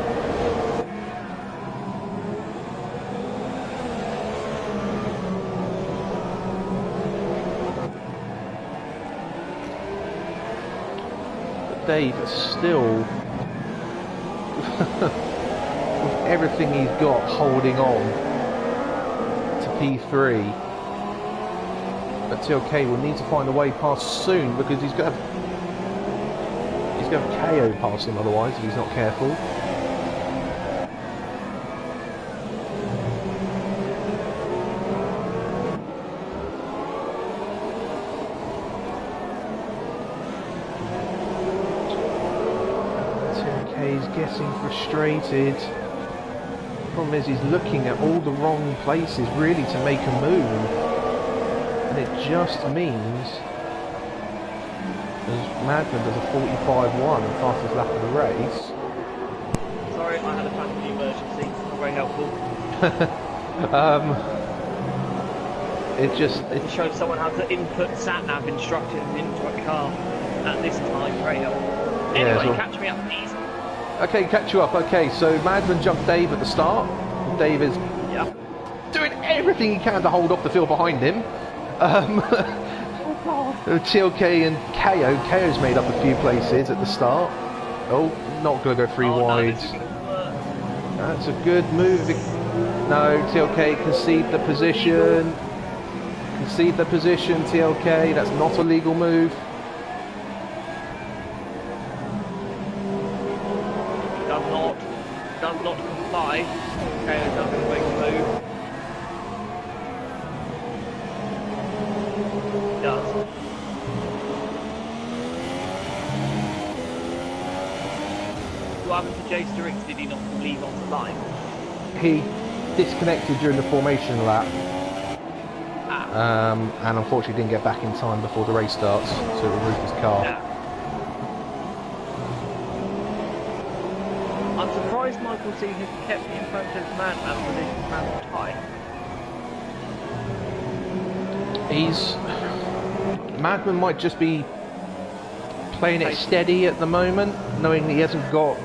Dave is still, with everything he's got, holding on to P3. But TLK will need to find a way past soon, because he's going to have KO past him otherwise if he's not careful. He's getting frustrated. The problem is he's looking at all the wrong places really to make a move, and it just means as Madman does a 45-1, the fastest lap of the race. Sorry, I had a family emergency. Not very helpful. It shows someone how to input sat-nav instructions into a car at this time. Very helpful. Anyway, so catch me up, please. Okay, catch you up. Okay, so Madman jumped Dave at the start. Dave is doing everything he can to hold off the field behind him. TLK and KO. KO's made up a few places at the start. Oh, not going to go three wide. That's a good move. No, TLK concede the position. Concede the position, TLK. That's not a legal move. Does not comply. KO doesn't make a move. Does. What happened to Jay Sturix? Did he not leave on the line? He disconnected during the formation lap. And unfortunately didn't get back in time before the race starts, so removed his car. Yeah. I'm surprised Michael C has kept the info of Madman for this round tie. Madman might just be playing it steady at the moment, knowing that he hasn't got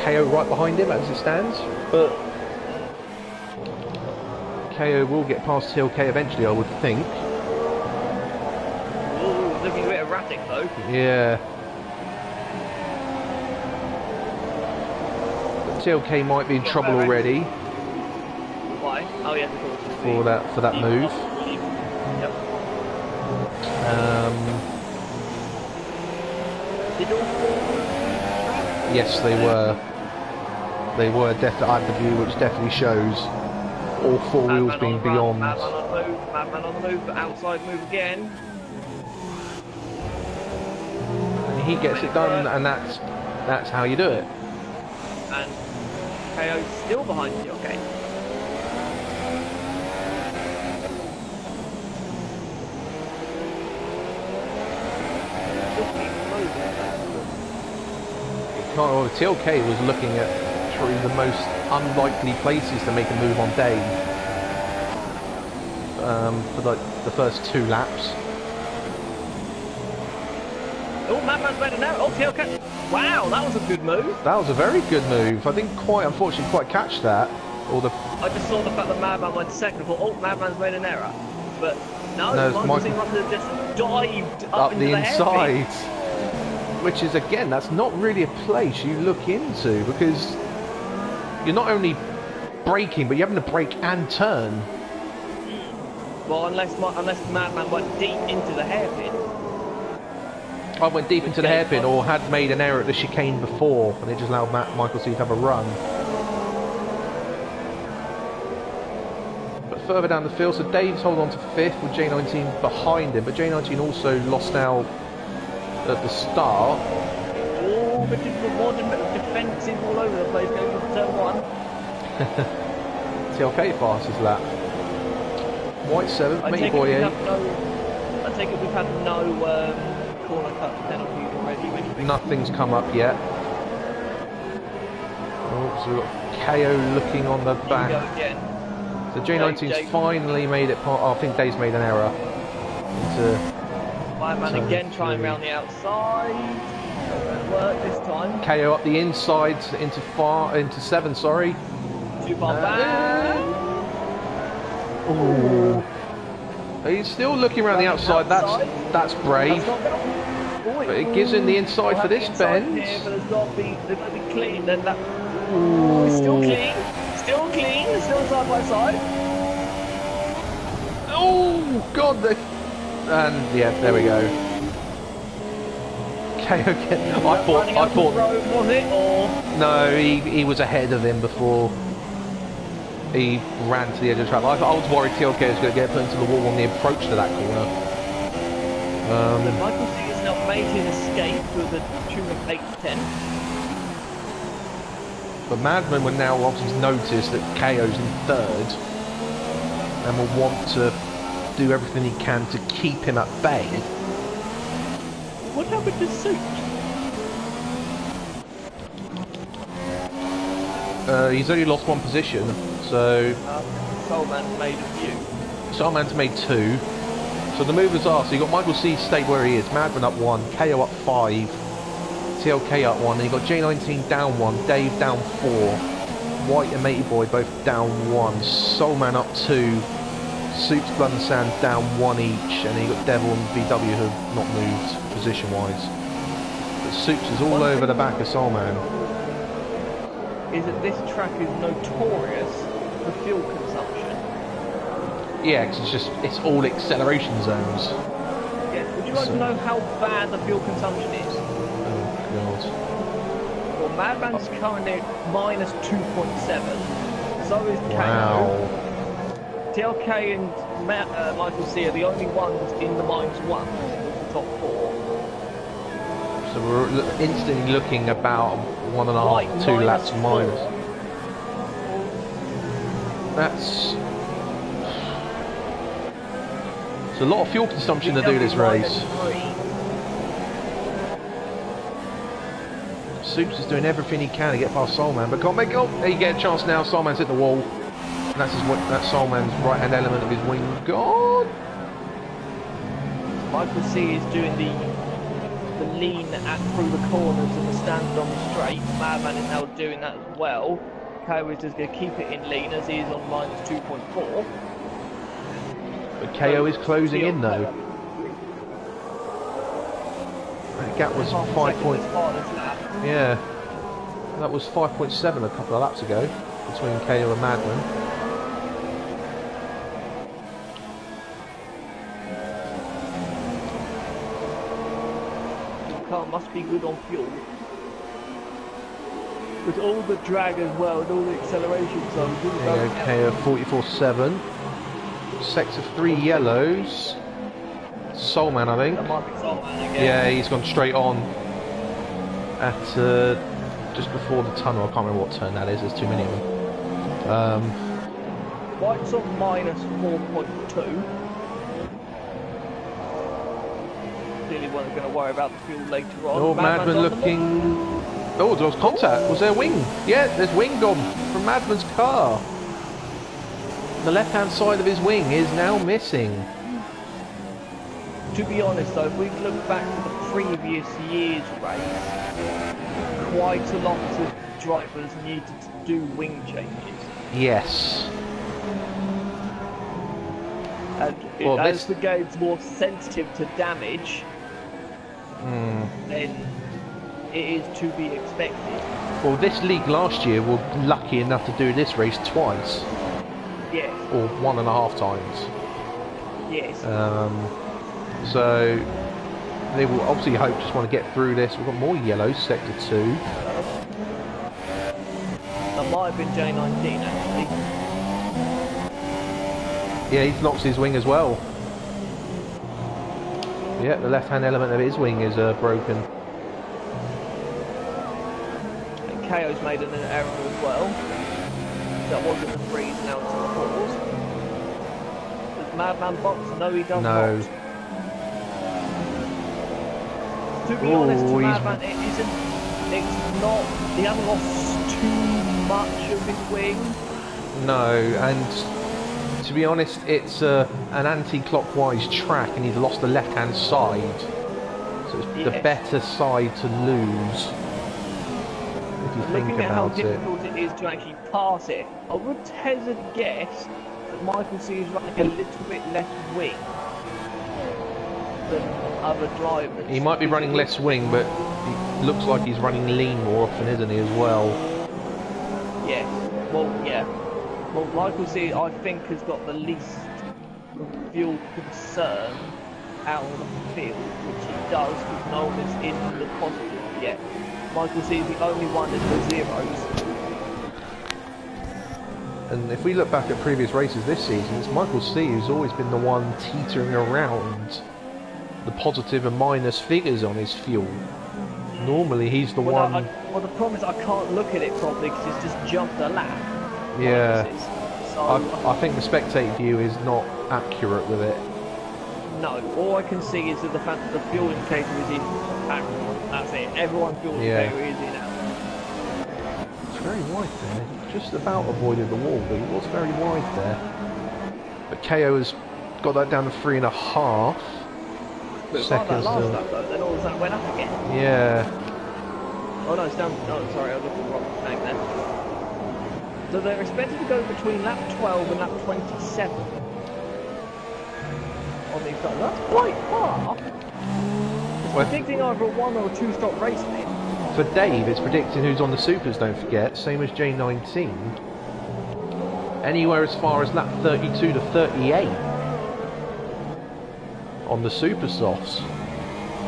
KO right behind him as it stands, but KO will get past TLK eventually, I would think. Ooh, looking a bit erratic though. Yeah. TLK might be in trouble already. Why? Oh yeah, of course. For that move. Yep. Did all four? Yes, they were. They were definitely. I have the view, which definitely shows all four wheels being beyond. Madman on the move. Madman on the move, but outside move again. And he gets it done, and that's how you do it. And KO's still behind TLK. TLK was looking at through the most unlikely places to make a move on Dave for like the first 2 laps. Oh, Madman's made a narrow. Oh, TLK. Wow, that was a good move. That was a very good move. I didn't unfortunately quite catch that. I just saw the fact that Madman went second. I thought, oh, Madman's made an error. But no, Michael seemed like to just dived up into the inside. Which is, again, that's not really a place you look into, because you're not only braking, but you're having to brake and turn. Well, unless Madman went deep into the hairpin. I went deep into the hairpin, or had made an error at the chicane before, and it just allowed Michael C to have a run. But further down the field, so Dave's holding on to 5th with J19 behind him, but J19 also lost out at the start. Oh, but it's a modern bit of defensive all over the place going into turn 1. TLK fastest lap. White 7th, Matey Boy 8. I take it we've had no corner cut penalties already. Nothing's come up yet. Oh, so we've got KO looking on the back. So J19's finally made it part. Oh, I think Dave's made an error. My man again trying round the outside. Doesn't work this time. KO up the inside into 7, sorry. Too far back. Oh. He's still looking around the outside. That's brave. But it gives him the inside for this bend. Here, but they've got to be clean. Then that. Ooh. Still clean. Still clean. Still side by side. Oh God! And yeah, there we go. KO. I thought. Was it or? No, he was ahead of him before he ran to the edge of the track. I was worried TLK was going to get put into the wall on the approach to that corner. Michael C has now made his escape with a tune of 8-10. But Madman would now obviously notice that KO's in 3rd and will want to do everything he can to keep him at bay. What happened to Suit? He's only lost 1 position, so... Soulman's made a few. Soulman's made 2. So the movers are, so you've got Michael C stayed where he is, Madman up 1, KO up 5, TLK up 1, and you've got J19 down 1, Dave down 4, White and Matey Boy both down 1, Soulman up 2, Soups, Blood and Sand down 1 each, and then you've got Devil and VW who have not moved position-wise. But Soups is all over the back of Soulman. Is that this track is notorious for fuel consumption. Yeah, because it's all acceleration zones. Yeah, would you like to know how bad the fuel consumption is? Oh God. Well, Madman's currently at minus 2.7. So is KO. Wow. TLK and Michael C are the only ones in the -1 of the top 4. So we're instantly looking about 1.5, 2 laps minus. That's... It's a lot of fuel consumption to do this race. Soups is doing everything he can to get past Soulman, but can't make it. Oh, there you get a chance now. Soulman's hit the wall. And that's Soulman's right-hand element of his wing. God! Michael C is doing the lean through the corners and the stand on the straight. Madman is now doing that as well. KO is just going to keep it in lean as he is on minus 2.4. But KO is closing in though. That gap was 5 point. Yeah, that was 5.7 a couple of laps ago between KO and Madman. The car must be good on fuel. With all the drag as well and all the acceleration zones. KO 44.7. Sector 3 yellows. Soulman, I think. That might be Soulman again. Yeah, he's gone straight on at just before the tunnel. I can't remember what turn that is. There's too many of them. White's on minus 4.2. Clearly, we're going to worry about the fuel later on. Oh, Madman looking. Oh, there was contact. Was there a wing? Yeah, there's wing gone from Madman's car. The left-hand side of his wing is now missing. To be honest though, if we look back to the previous year's race, quite a lot of drivers needed to do wing changes. Yes. And well, as the game's more sensitive to damage, then it is to be expected. Well, this league last year were lucky enough to do this race twice. Yes. Or 1.5 times. Yes. So they will obviously just want to get through this. We've got more yellows, sector 2. That might have been J19 actually. Yeah, he's lost his wing as well. Yeah, the left-hand element of his wing is broken. And KO's made an error as well. That wasn't the freeze, now it's the pause. Does Madman box? No, he does No. not. To be honest, to Madman, it's not, he hasn't lost too much of his wing. No, and to be honest, it's an anti-clockwise track and he's lost the left-hand side. So it's the better side to lose, if you think looking at how about it. difficult it is to actually pass it, I would hazard a guess that Michael C is running a little bit less wing than other drivers. He might be running less wing, but it looks like he's running lean more often, isn't he, as well? Yes. Well, yeah. Well, Michael C, I think, has got the least fuel concern out of the field, which he does, because no one is in the positive yet. Michael C is the only one in the zeros. And if we look back at previous races this season, it's Michael C who's always been the one teetering around the positive and minus figures on his fuel. Normally he's the one... Well, the problem is I can't look at it properly because he's just jumped a lap. Yeah. So I think the spectate view is not accurate with it. No, all I can see is that the fact that the fuel indicator is in accurate. That's it. Everyone's fuel indicator is in accurate. It's very wide there. Just about avoided the wall, but he was very wide there. But KO has got that down to 3.5 seconds. Like that last lap though, then all of a sudden went up again. Yeah. Oh no, it's down. Oh, sorry, I looked at the wrong thing there. So they're expected to go between lap 12 and lap 27 on these guys. That's quite far. It's predicting either a 1 or a 2 stop race then. For Dave, it's predicting who's on the supers, don't forget, same as J19. Anywhere as far as lap 32 to 38 on the super softs.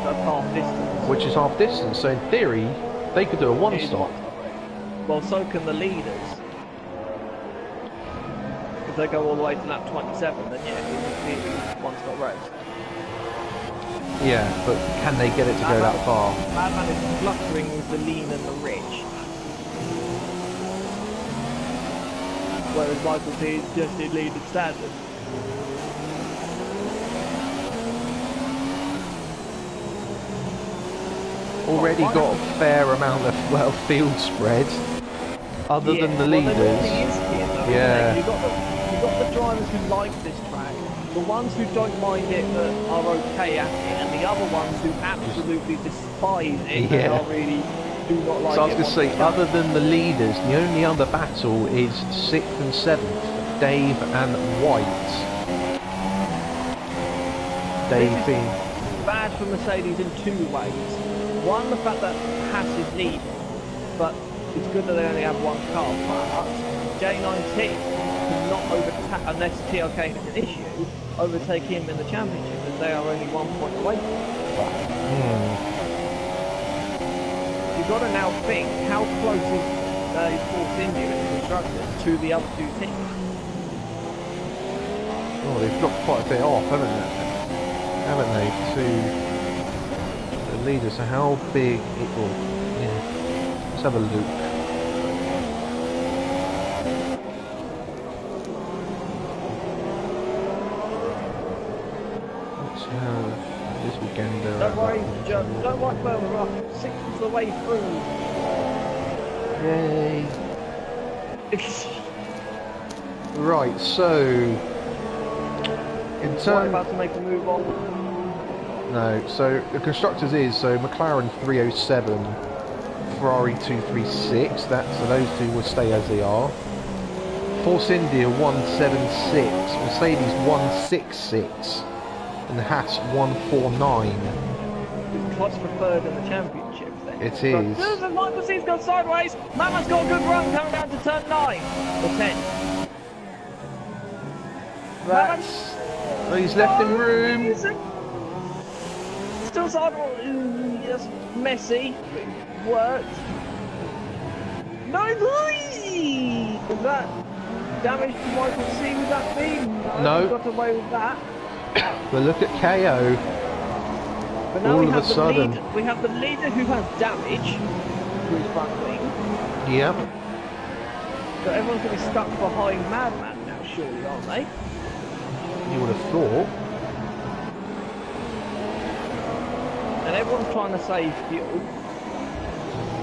That's half distance. Which is half distance, so in theory, they could do a 1 stop. Well, so can the leaders. If they go all the way to lap 27, then yeah, it's a 1 stop race. Yeah, but can they get it to go that far? Madman is fluttering with the lean and the rich. Whereas Michael C is just in lead and standard. Already got a fair amount of, well, field spread. Other than the leaders. Yeah. You've got the drivers who like this track. The ones who don't mind it that are okay at it, and the other ones who absolutely despise it and are really do not like it. So I was going to say, other than the leaders, the only other battle is 6th and 7th, Dave and White. Dave being bad for Mercedes in 2 ways. One, the fact that Haas is leading, but it's good that they only have 1 car. But J19 cannot overtake, unless TLK has an issue, overtake him in the championship, as they are only 1 point away from him. You've got to now think, how close is Force India and the constructors to the other 2 teams? Oh, they've dropped quite a bit off, haven't they? To the leaders. So how big it will... Yeah. Let's have a look. This weekend. Don't worry, don't worry, well, we're up 6th of the way through. Yay! Right, so in terms, about to make a move on. No, so the constructors is McLaren 307, Ferrari 236. So those 2 will stay as they are. Force India 176, Mercedes 166. And Haas 149. It's close for 3rd in the championship then. It is. Michael C's gone sideways. Mama's got a good run coming down to turn 9 or 10. That's... Oh, he's left him room. Still sideways. Just messy. But it worked. No, was that damage to Michael C? Was that beam? No. Got away with that. But look at KO. But now All we of have a the sudden. leader. We have the leader who has damage to his front wing. Yep. So everyone's going to be stuck behind Madman now, surely, aren't they? You would have thought. And everyone's trying to save fuel.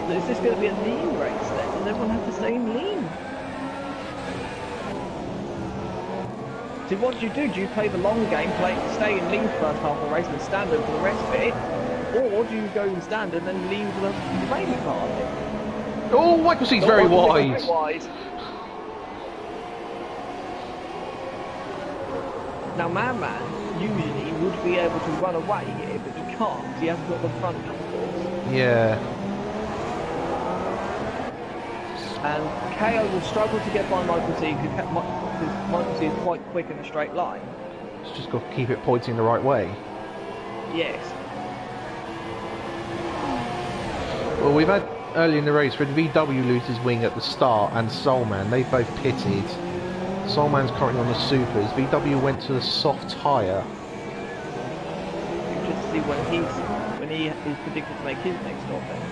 So is this going to be a lean race then? Does everyone have to stay in lean? See, what do? Do you play the long game, stay in lean first half of the race and standard for the rest of it? Or do you go in standard and then lean for the remaining part of it? Oh, Michael C's very wide. Now, Man usually would be able to run away here, but he can't. He hasn't got the front force. Yeah. And KO will struggle to get by Michael C because Michael C is quite quick in a straight line. It's just got to keep it pointing the right way. Yes. Well, we've had early in the race with VW lose his wing at the start and Soulman. They both pitted. Soulman's currently on the supers. VW went to the soft tyre. You just see when he is predicted to make his next stop then.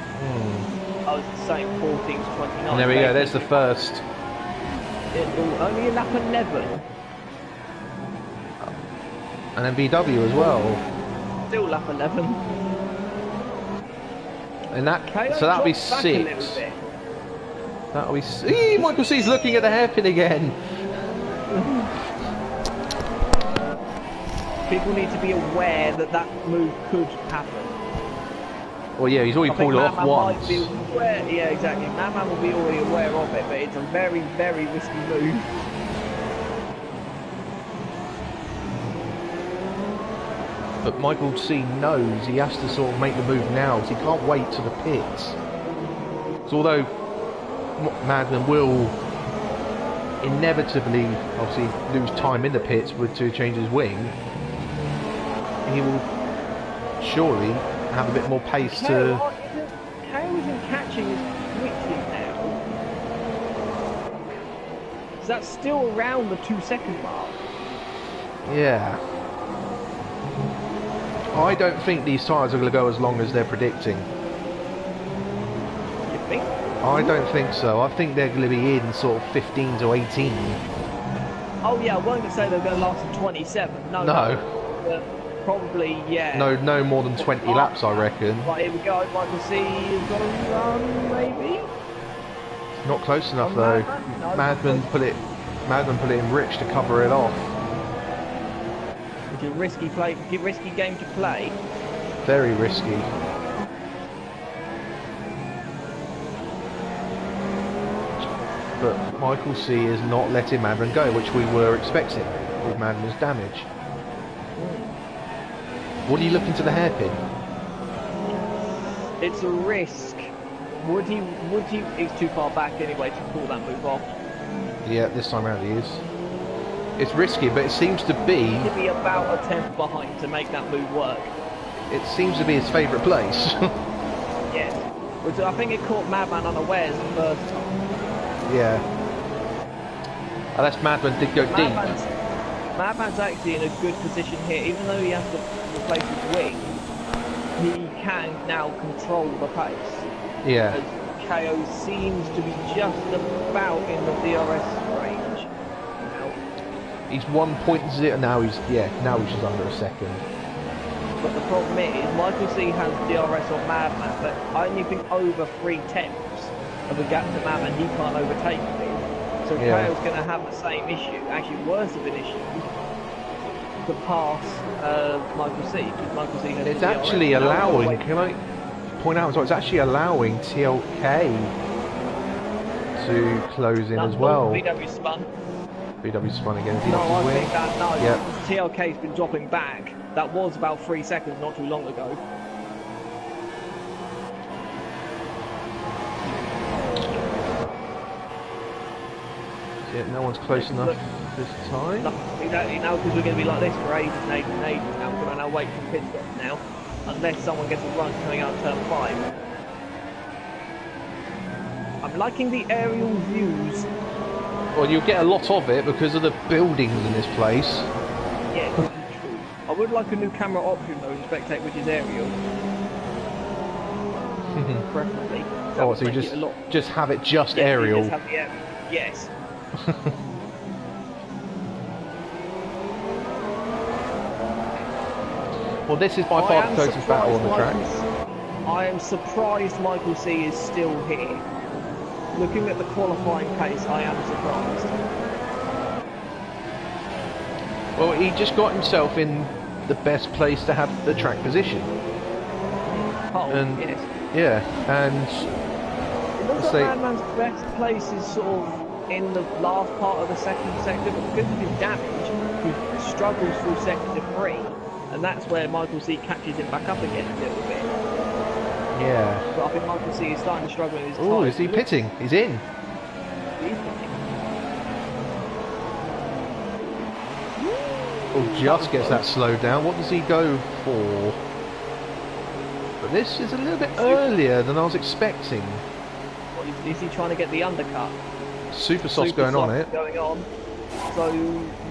I was the same 14 to 29. And there we go, there's the first. Only in lap 11. And then VW as well. Still lap 11. And that, KO so that'll be drops back a little 6. bit. That'll be... Michael C's looking at the hairpin again. People need to be aware that that move could happen. Well, yeah, he's already pulled it off once. Yeah, exactly. Man will be already aware of it, but it's a very, very risky move. But Michael C knows he has to sort of make the move now, so he can't wait to the pits. So although Madman will inevitably, obviously, lose time in the pits to change his wing, he will surely have a bit more pace to... KO isn't catching as quickly now. So that's still around the 2-second mark. Yeah. I don't think these tyres are going to go as long as they're predicting. You think? I don't think so. I think they're going to be in sort of 15 to 18. Oh yeah, I wasn't going to say they're going to last at 27. No. Probably, yeah. No more than 20 laps, I reckon. Right, here we go. Michael C is going to run, maybe? Not close enough though. No, Madman put it in rich to cover it off. It's a risky game to play. Very risky. But Michael C is not letting Madman go, which we were expecting with Madman's damage. What are you looking to the hairpin? It's a risk. Would he, he's too far back anyway to pull that move off. Yeah, this time around he is. It's risky, but it seems to be... He'd be about a tenth behind to make that move work. It seems to be his favourite place. Yes. Which I think it caught Madman unawares the first time. Yeah. Unless Madman did go deep. Madman's actually in a good position here, even though he has to replace his wing. He can now control the pace. Yeah. As KO seems to be just about in the DRS range. Now. He's 1.0 now. He's just under a second. But the problem is, Michael C has DRS on Madman, but anything over 3 tenths of a gap to Madman, he can't overtake him. So Yeah. KO's going to have the same issue, actually worse of an issue, to pass Michael C. Because Michael C has It's the actually DRS. allowing, can I point out as well, it's actually allowing TLK to close in as well. VW spun. VW spun again. No, I think that, no. Yep. TLK's been dropping back. That was about 3 seconds not too long ago. Yeah, no one's close enough Look, this time. no, exactly, now because we're going to be like this for ages and ages and ages now. We're going to now wait for pit stops now, unless someone gets a run coming out of turn 5. I'm liking the aerial views. Well, you'll get a lot of it because of the buildings in this place. Yeah, this is true. I would like a new camera option though in Spectate, which is aerial. Preferably. That Oh, would so you make it a lot. just have it just Yeah, aerial. Just have the aerial. Yes. Well, this is by far the closest battle on the track. I am surprised Michael C is still here. Looking at the qualifying pace, I am surprised. Well, he just got himself in the best place to have the track position. Oh, And yes. yeah, and It looks like Madman's best place is sort of in the last part of the second sector, but because of his damage, he struggles through sector 3, and that's where Michael C catches him back up again a little bit. yeah. But I think Michael C is starting to struggle in his time. Oh, is he pitting? He's in. Oh, just gets that slowed down. What does he go for? But this is a little bit earlier than I was expecting. What, is he trying to get the undercut? Super soft's going on it. Going on. So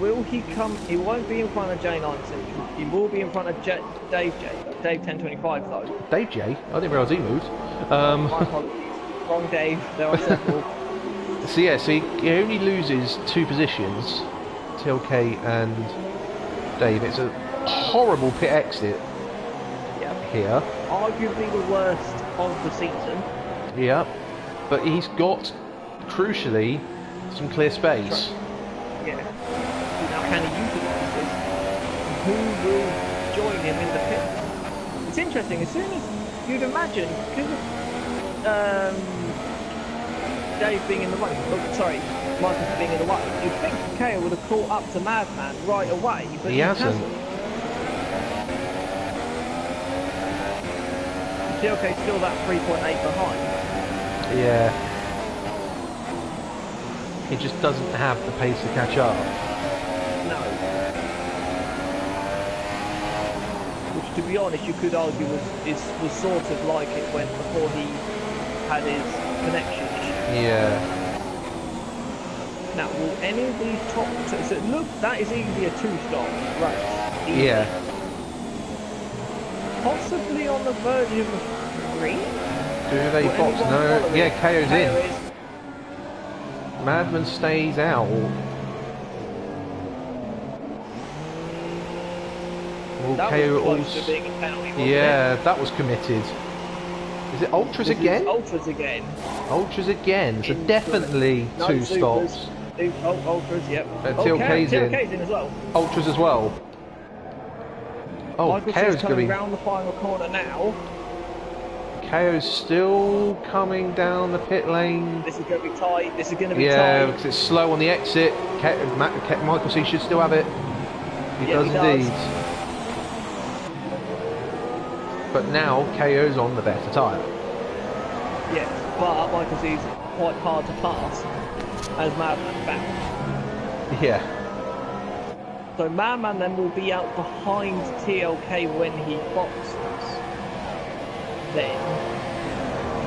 will he come? He won't be in front of J9 Central. He will be in front of Dave 1025 though. Dave J? I didn't realise he moved. My apologies. Wrong Dave. There are several. So yeah, so he only loses 2 positions, TLK and Dave. It's a horrible pit exit here. Arguably the worst of the season. Yeah, but he's got, crucially, some clear space. Yeah. Now can he utilise this? Who will join him in the pit? It's interesting, as soon as you'd imagine, because of Dave being in the way, Michael being in the way, you'd think KO would have caught up to Madman right away, but he hasn't. TLK's still that 3.8 behind. Yeah. He just doesn't have the pace to catch up. No. Which, to be honest, you could argue was sort of like it when before he had his connection issue. Yeah. Now, will any of these top... So look, that is easily a 2-stop race. Easily. Yeah. Possibly on the verge of a 3? Do they box? No. Yeah, KO's in. Madman stays out. Will KO also... Yeah, that was committed. Is it Ultras again? Ultras again. Ultras again. So definitely 2 stops. Ultras, yep. TLK's in. TLK's in as well. Ultras as well. Oh, Michael KO's coming round the final corner now. KO's still coming down the pit lane. This is going to be tight. This is going to be tight. Yeah, because it's slow on the exit. Michael C should still have it. He does indeed. But now KO's on the better tyre. Yes, but Michael C's quite hard to pass as Madman back. Yeah. So Madman then will be out behind TLK when he boxes. Then.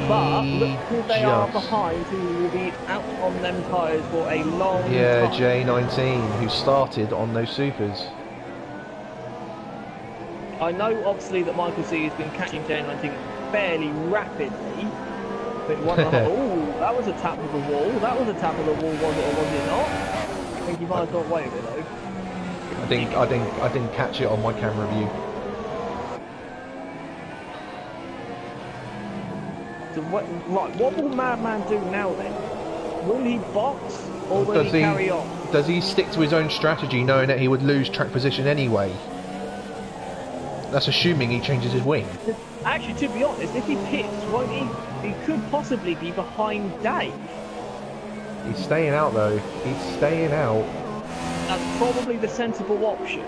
But look who they are behind, who will be out on them tyres for a long time. Yeah, J19, who started on those supers. I know obviously that Michael C has been catching J19 fairly rapidly. But oh, that was a tap of the wall. That was a tap of the wall, was it or was it not? I think he might have got away with it though. I didn't catch it on my camera view. So what will Madman do now then? Will he box or will he carry on? Does he stick to his own strategy knowing that he would lose track position anyway? That's assuming he changes his wing. Actually, to be honest, if he pits, won't he? He could possibly be behind Dave. He's staying out though. He's staying out. That's probably the sensible option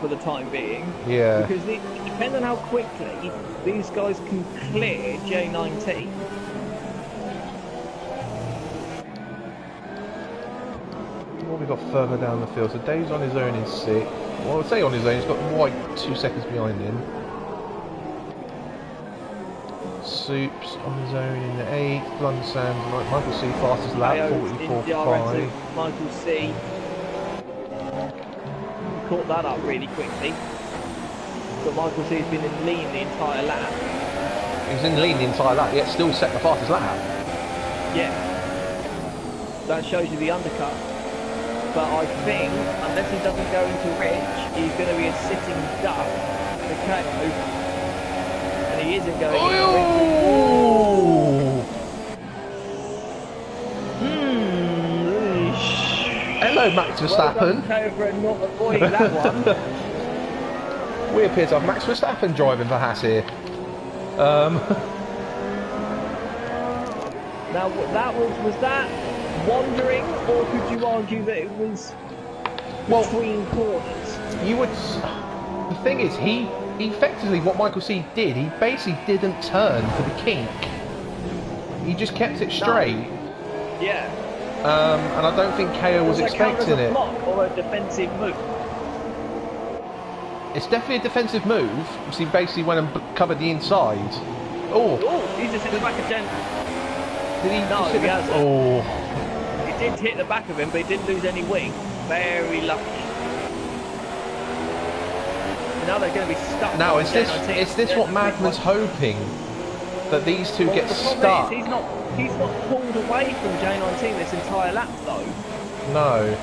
for the time being. Yeah. Because depending on how quickly these guys can clear J19. what we got further down the field? So Dave's on his own in 6th. Well, I'd say on his own. He's got White 2 seconds behind him. Soup's on his own in the 8th. Blundsand's like Michael C. fastest lap, 44.5. Michael C. Caught that up really quickly. But Michael C's been in lean the entire lap. He was in lean the entire lap, yet still set the fastest lap. Yeah. That shows you the undercut. But I think, unless he doesn't go into Rich, he's going to be a sitting duck for KO. And he isn't going into Rich. Hello, Max Verstappen. Well for not avoiding that one. We appear to have Max Verstappen driving for Haas here. Now, was that wandering, or could you argue that it was between corners? You would. The thing is, he effectively what Michael C did. He basically didn't turn for the kink. He just kept it straight. No. Yeah. And I don't think KO was expecting it. Block or a defensive move? It's definitely a defensive move. So he basically went and covered the inside. Oh, he just hit the back of Jen. Did he? No, he hasn't. Oh. He did hit the back of him, but he didn't lose any wing. Very lucky. Now they're going to be stuck. Now is this what Madman's hoping? That these two get stuck? He's not pulled away from J19 this entire lap though. No.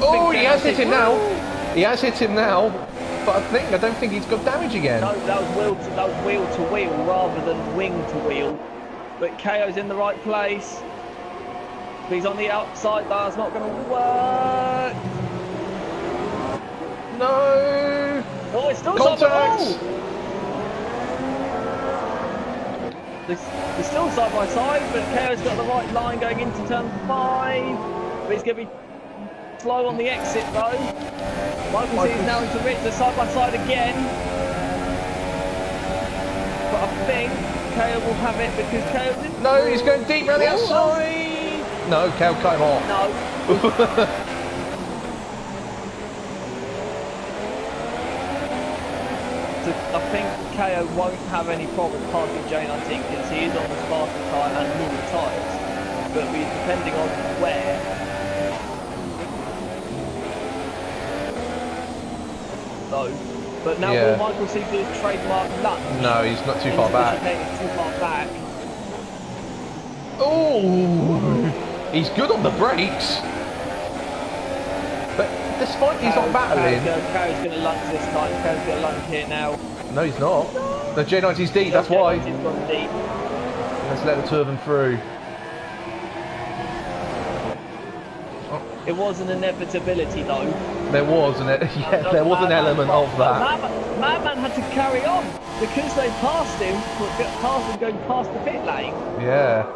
Oh, he has hit him now. He has hit him now. But I don't think he's got damage again. No, that was wheel to wheel rather than wing to wheel. But KO's in the right place. But he's on the outside. That's not going to work. No. Oh, it's still Contact. They're still side by side, but KO's got the right line going into turn 5. But he's going to be slow on the exit though. Michael C is now into Rich, they're side by side again. But I think KO will have it because KO's in. No, he's going deep round the outside. No, KO cut him off. No. So I think KO won't have any problem passing J19 because he is on the Spartan tyre and normal tyres. But depending on where. Though. But now will Michael C do his trademark lunge? No, he's not too far back. He's too far back. Oh, he's good on the brakes. But despite he's not battling... KO's going to lunge this time. KO's going to lunge here now. No, he's not. The J90's deep, that's why. J90's gone deep. Let's let the two of them through. It was an inevitability though. There was an element of that. Madman had to carry on because they passed him going past the pit lane. Yeah.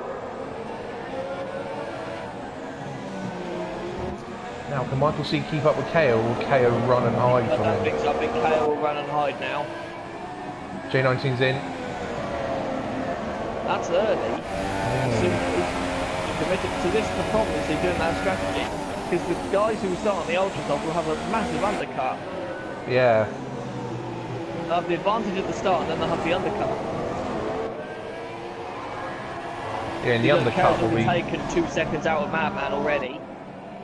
Now can Michael C keep up with KO or will KO run and hide from him? I think KO will run and hide now. J19's in. That's early. So he's committed to this. The problem is they're doing that strategy. Because the guys who start on the ultra top will have a massive undercut. Yeah. They'll have the advantage at the start and then they'll have the undercut. Yeah, and the undercut will be taken 2 seconds out of Madman already.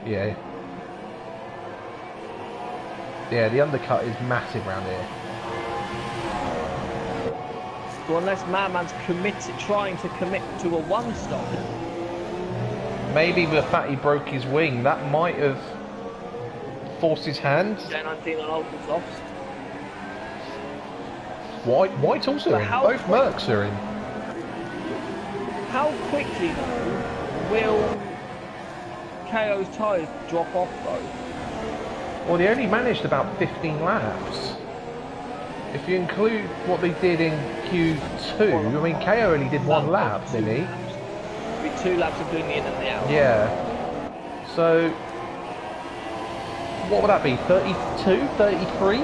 Yeah. Yeah, the undercut is massive around here. So unless Madman's trying to commit to a one stop. Maybe the fact he broke his wing, that might have forced his hand. J19 on ultra softs. White also in. Both Mercs are in. How quickly though will KO's tyres drop off though? Well, they only managed about 15 laps. If you include what they did in Q2, I mean, KO only did 1 lap, didn't he? It'd be 2 laps of doing the in and the out. Yeah. So, what would that be? 32, 33?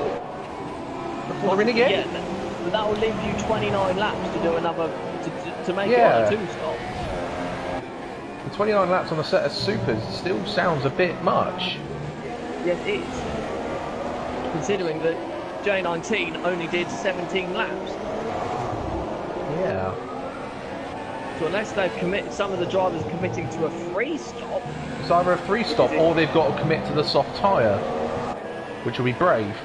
Before they're in again? Yeah, that will leave you 29 laps to do another, to make it on a 2 stop. The 29 laps on a set of supers still sounds a bit much. Yes, it is. Considering that J19 only did 17 laps. Yeah. So unless they've committed, some of the drivers are committing to a free stop. It's either a free stop or they've got to commit to the soft tyre, which will be brave.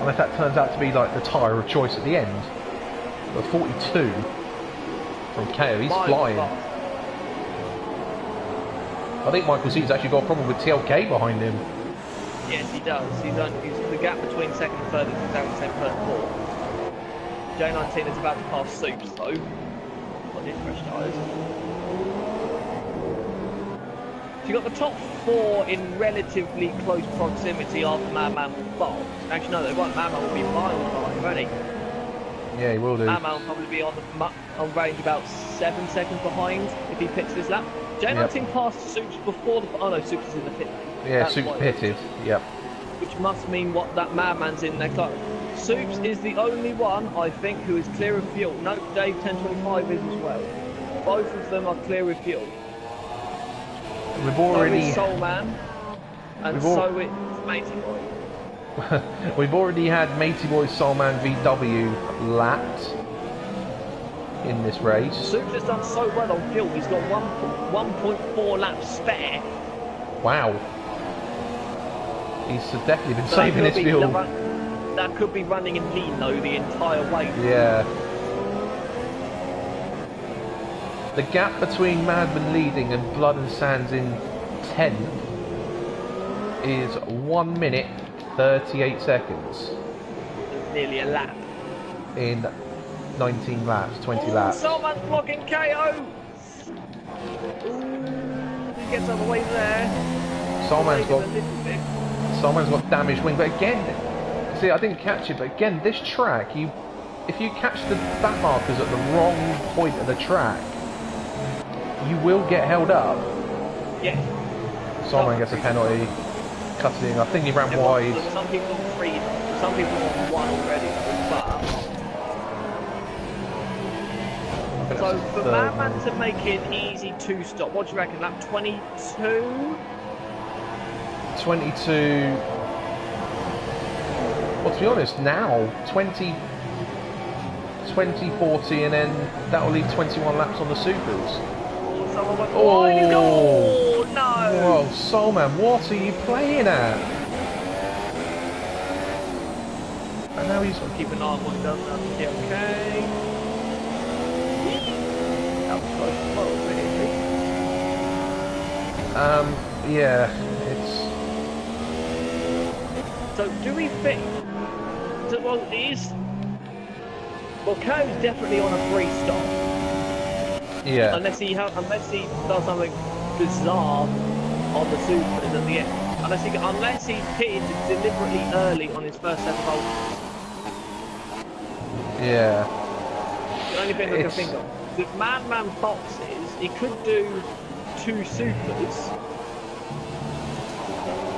And if that turns out to be like the tyre of choice at the end, the 42 from KO, he's flying. I think Michael C's actually got a problem with TLK behind him. Yes, he does. He's the gap between second and third is exactly the same third and fourth. J19 is about to pass Soups though. On his fresh tyres. So you've got the top four in relatively close proximity after Madman will box. Actually, no, Madman will be miles behind already. Yeah, he will do. Madman will probably be on range about 7 seconds behind if he pits this lap. J19 passed Soups before the. Oh no, Soups is in the pit. Yeah, Soups pitted. Yep. Which must mean what that Madman's in next time. Soups is the only one, I think, who is clear of fuel. No, Dave 1025 is as well. Both of them are clear of fuel. We've already. So is Soulman, and so it's Matey Boy. We've already had Matey Boy Soulman VW lapped in this race. Soups has done so well on fuel. He's got 1.4 laps spare. Wow. He's definitely been saving his fuel. That could be running in lean though the entire way. Yeah. The gap between Madman leading and Blood and Sands in 10th is 1 minute 38 seconds. Nearly a lap. In 19 laps, 20 laps. Someone's blocking KO! Ooh, he gets out of the way there. Soulman's got damaged wing, but again, see, I didn't catch it, but again, this track, if you catch the back markers at the wrong point of the track, you will get held up. Yeah. Soulman gets a penalty, cutting. I think he ran wide. Some people on 3, some people on 1 already, but... So for Madman to make it easy 2-stop, what do you reckon, lap 22? 22. Well, to be honest, now 20, 40, and then that will leave 21 laps on the supers. Oh no! Whoa, Soulman, what are you playing at? And now he's keep an eye on what he does now. Okay. That was close as well, really. Yeah, it's. So do we think? Well, it is. Well, Co's definitely on a free stop. Yeah. Unless he does something bizarre on the supers at the end. Unless he pitted deliberately early on his first set of volts. Yeah. The only thing I can think of. If Madman boxes, he could do 2 supers.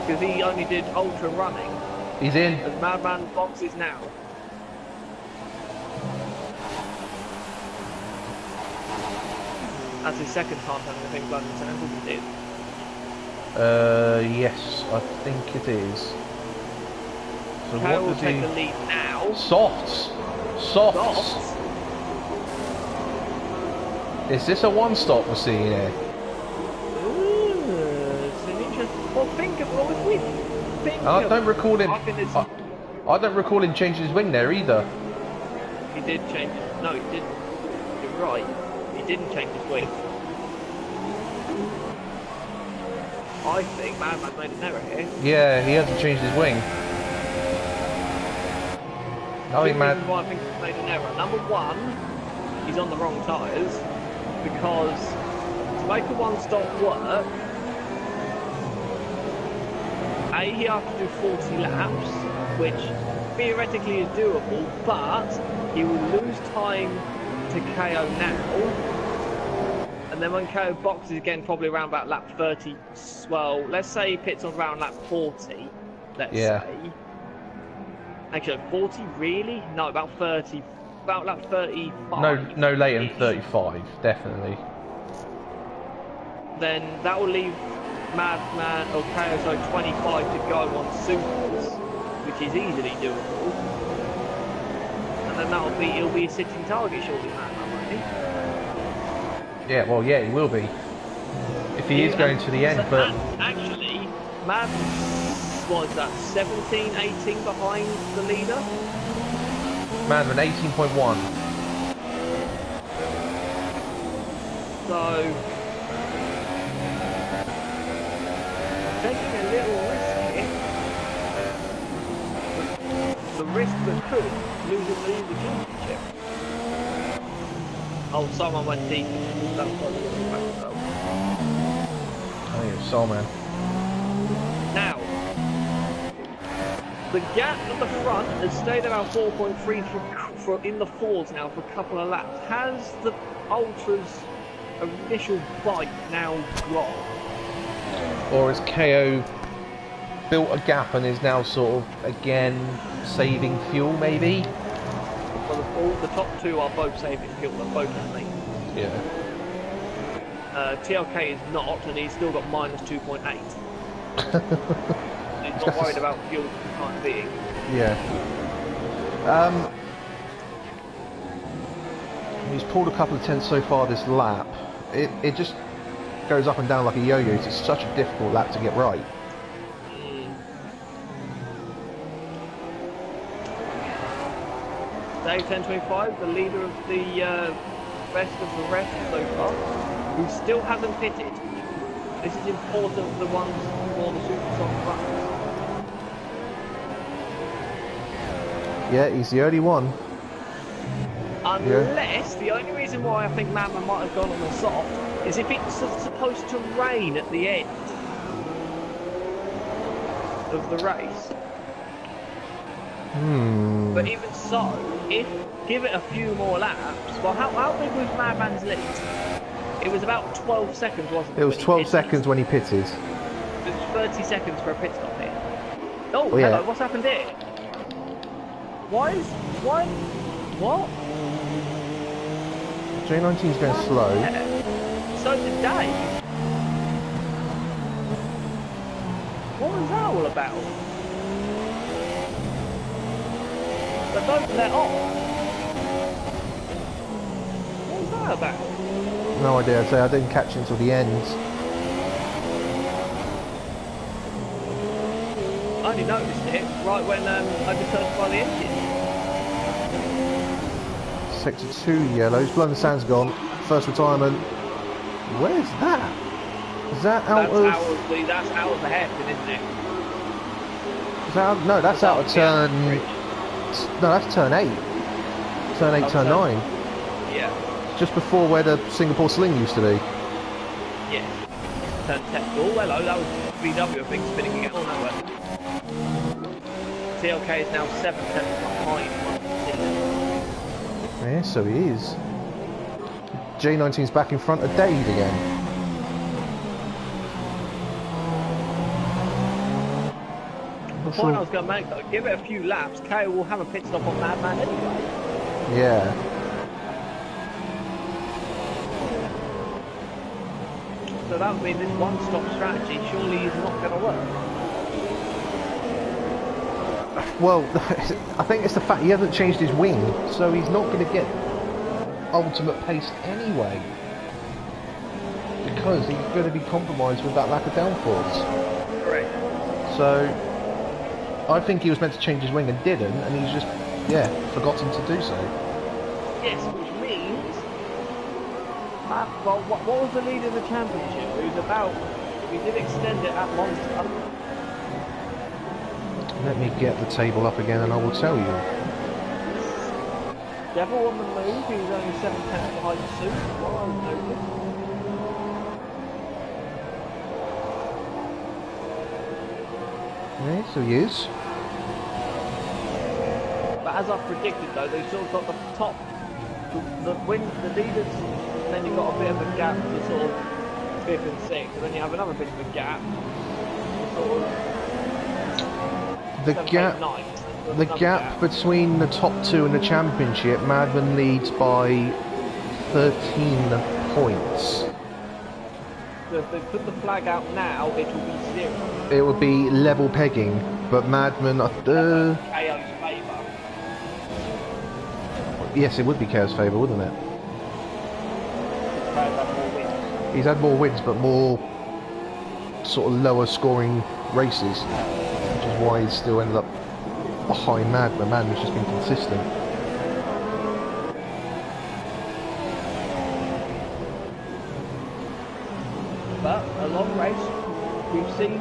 Because he only did ultra running. He's in. As Madman boxes now. That's his second time having a big blood and Sands, isn't it? Yes, I think it is. So Kyle what will does take he... the lead now. Softs! Is this a one-stop we're seeing here? It's an interesting... Well, think of... Well, if we think I don't recall him... I don't recall him changing his wing there either. He did change... No, he didn't. You're right. He didn't change his wing. I think Madman made an error here. Yeah, he hasn't changed his wing. I think I think he's made an error. Number one, he's on the wrong tyres because to make a one-stop work, A, he has to do 40 laps, which theoretically is doable, but he will lose time to KO now, and then when KO boxes again, probably around about lap 30. Well, let's say he pits on around lap 40. Let's say. Actually, 40 really? No, about 30. about like 35. No later than 35, definitely. Then that will leave Madman or KSO 25 to go on supers, which is easily doable. And then he'll be a sitting target shortly, Madman, won't he? Yeah, well, yeah, he will be. If he is going to the end, but... Actually, Madman was that 17, 18 behind the leader? Madman, 18.1. So... taking a little risk here. The risk that could lose the championship. Oh, someone went deep. That was I think it's Soulman. now, the gap at the front has stayed around 4.3 for in the fours now for a couple of laps. Has the Ultra's initial bite now dropped? Or has KO built a gap and is now sort of, again, saving fuel, maybe? Well, the top two are both saving fuel, they're both in the lead. Yeah. TLK is not, and he's still got minus 2.8. He's not worried about fuel for the time being. Yeah. He's pulled a couple of tenths so far this lap. It just goes up and down like a yo-yo. It's such a difficult lap to get right. Day 10.25, the leader of the rest of the rest so far, who still hasn't pitted. This is important for the ones for the supersonic runs. Yeah, he's the only one. Unless, the only reason why I think Mama might have gone on the soft is if it's supposed to rain at the end of the race. But even so, give it a few more laps. Well, how big was Madman's lead? It was about 12 seconds, wasn't it? It was 12 seconds when he pitted. It was 30 seconds for a pit stop here. Oh, yeah. Hello, what's happened here? What? J19's going slow. So did Dave. What was that all about? But don't let off. What was that about? No idea. I'd say I didn't catch it until the end. I only noticed it right when I returned by the engine. Sector 2 yellows. Blown the Sand's gone. First retirement. Where's that? Is that out of... That's out of the hairpin, isn't it? Is that out... No, that's out of turn... No, that's turn 8. Turn 8, turn 9. Yeah. Just before where the Singapore Sling used to be. Yeah. Turn 10. Oh, hello, that was VW, I think, spinning again. Oh, no, way. TLK is now 7 tenths behind. Yeah, so he is. J19's back in front of Dade again. The point I was going to make though, give it a few laps, KO will have a pit stop on Madman anyway. Yeah. So that would mean this one-stop strategy surely is not going to work. Well, I think it's the fact he hasn't changed his wing, so he's not going to get ultimate pace anyway. Because he's going to be compromised with that lack of downforce. Correct. So, I think he was meant to change his wing and didn't, and he's just, yeah, forgotten to do so. Yes, which means... well, what was the lead of the championship? It was about... We did extend it at Monster. Let me get the table up again and I will tell you. Devil on the move, he was only 7 tenths behind the suit, what I was noticing. Yeah, so he is. But as I predicted though, they sort of got the top, the leaders, and then you've got a bit of a gap to sort of 5th and 6th, and then you have another bit of a gap to sort of The 7th, gap, 8th, 9th. the gap between the top two in the championship, Madman leads by 13 points. So if they put the flag out now, it will be 0. It would be level pegging, but Madman... KO's favour. yes, it would be KO's favour, wouldn't it? KO's had more wins. He's had more wins, but more sort of lower scoring races, which is why he's still ended up behind Madman. Madman's just been consistent. But a long race, we've seen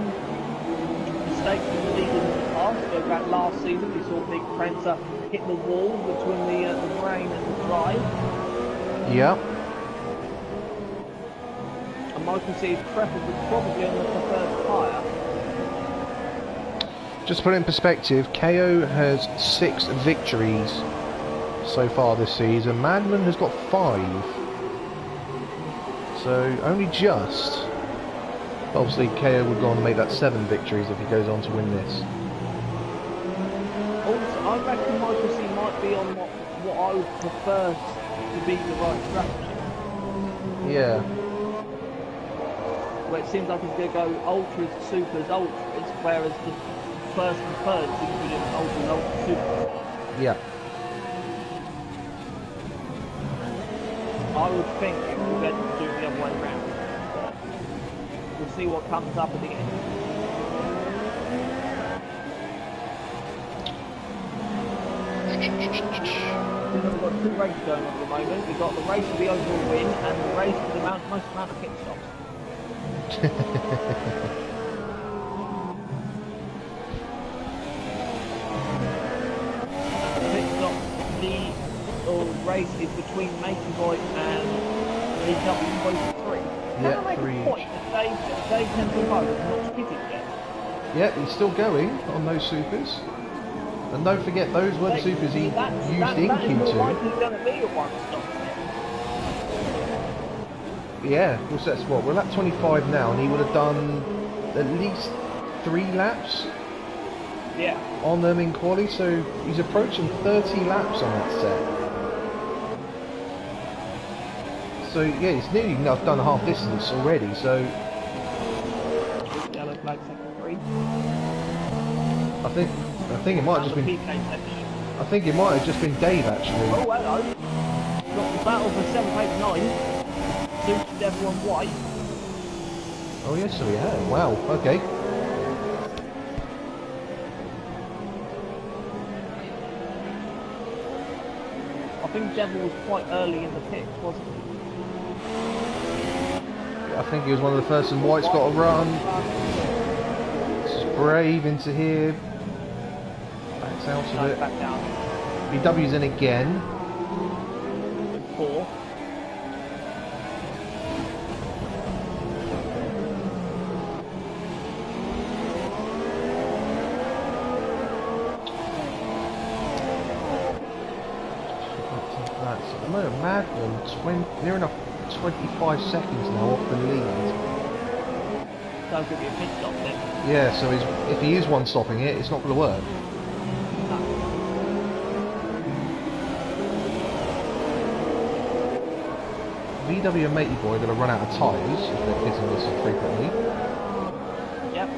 mistakes in the leaders in the past. Go back last season, we saw Big Prancer hit the wall between the rain and the dry. Yeah. And Michael sees preferably probably on the preferred tyre. Just to put it in perspective, KO has 6 victories so far this season. Madman has got 5. So only just. Obviously, KO would go on to make that 7 victories if he goes on to win this. Also, I reckon Michael C might be on what I would prefer to be the right strategy. Yeah. Where it seems like he's going to go ultras, supers, ultras, whereas the first and third seem to be doing ultras, ultras, supers. Yeah. I would think it would be better to do it the other way around. We'll see what comes up at the end. We've got 2 races going on at the moment. We've got the race for the overall win and the race for the most amount of pit stops. Pit stop, the race is between Mason Boy and the W23. Yeah, Can I make 3 a point that Dave Temple Road has not pitted yet? Yep, he's still going on those supers. And don't forget, those were the supers he used in That is more Q2. likely going to be a one-stop. Yeah, well, so that's what, we're at 25 now, and he would have done at least 3 laps Yeah. on them in quali, so he's approaching 30 laps on that set. So yeah, he's nearly enough done half distance already, so Yellow flag second 3. I think it might have just been PK section. I think it might have just been Dave actually. Oh, hello. Got the battle for 7, 8, 9. Suits Devil and White. Oh yes, so we have. Wow, okay. I think Devil was quite early in the pits, wasn't he? I think he was one of the first, and White's got a run. This is Brave into here. Backs out of it. Back down. BW's in again. 4. That's at the moment, Madman, near enough 25 seconds now off the lead. So it could be a pit stop then. Yeah, so if he is one stopping it, it's not going to work. VW and Matey Boy are going to run out of tyres if they're pitting this so frequently. Yep.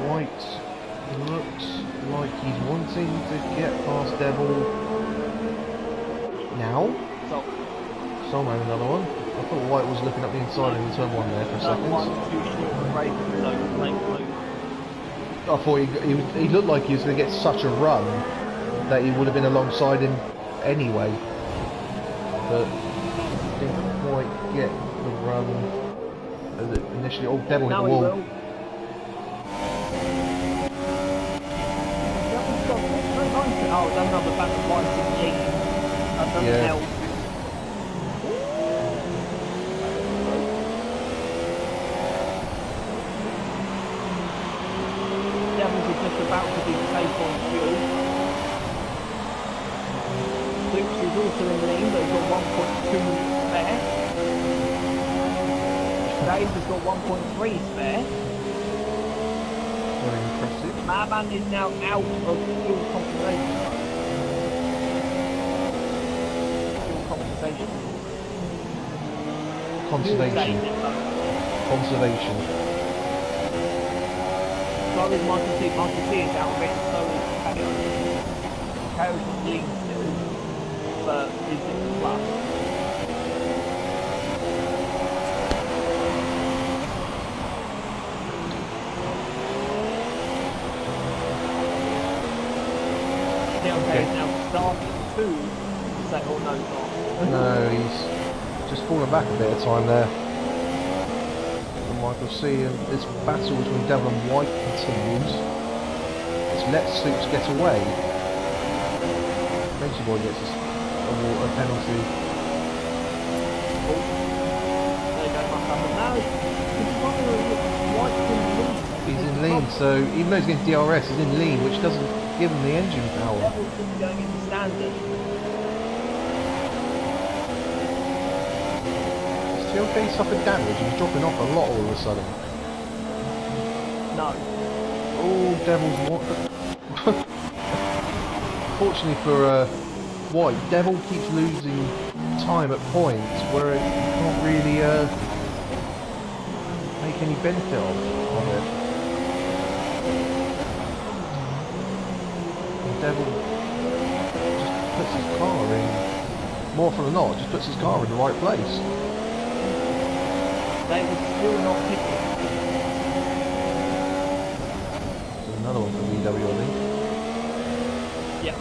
White looks like he's wanting to get past Devil now. So made another one. I thought White was looking up the inside in turn 1 there for a second. I thought he looked like he was going to get such a run that he would have been alongside him anyway. But didn't quite get the run as it initially. Oh, Devil hit the wall. Oh, that's another back of White in That doesn't help. Devils is just about to be safe on fuel. Luke's is also in the lead, but he's got 1.2 minutes spare. Dave has got 1.3 spare. Very impressive. Madman is now out of fuel compensation. Fuel compensation. Conservation. Conservation. So is Michael C. Michael C is out of it, so is KO. KO's not lean still, but is it plus? Okay, now starting to say, oh no, not. No, he's just fallen back a bit of time there. And Michael C. And this battle between Devil and White continues. It's let Soups get away. Nature Boy gets a penalty. Oh, there you go, must happen now. White can lead. He's in lean, so even though he's getting DRS, he's in lean, which doesn't give him the engine power. Devil's going to be going into standard. TLK suffered damage, he's dropping off a lot all of a sudden. No. Oh, Devil's what? Fortunately for White, Devil keeps losing time at points where it can't really make any benefit of it. Devil just puts his car in, more often than not, just puts his car in the right place. They were still not hitting. So another one for VW, I think. Yeah.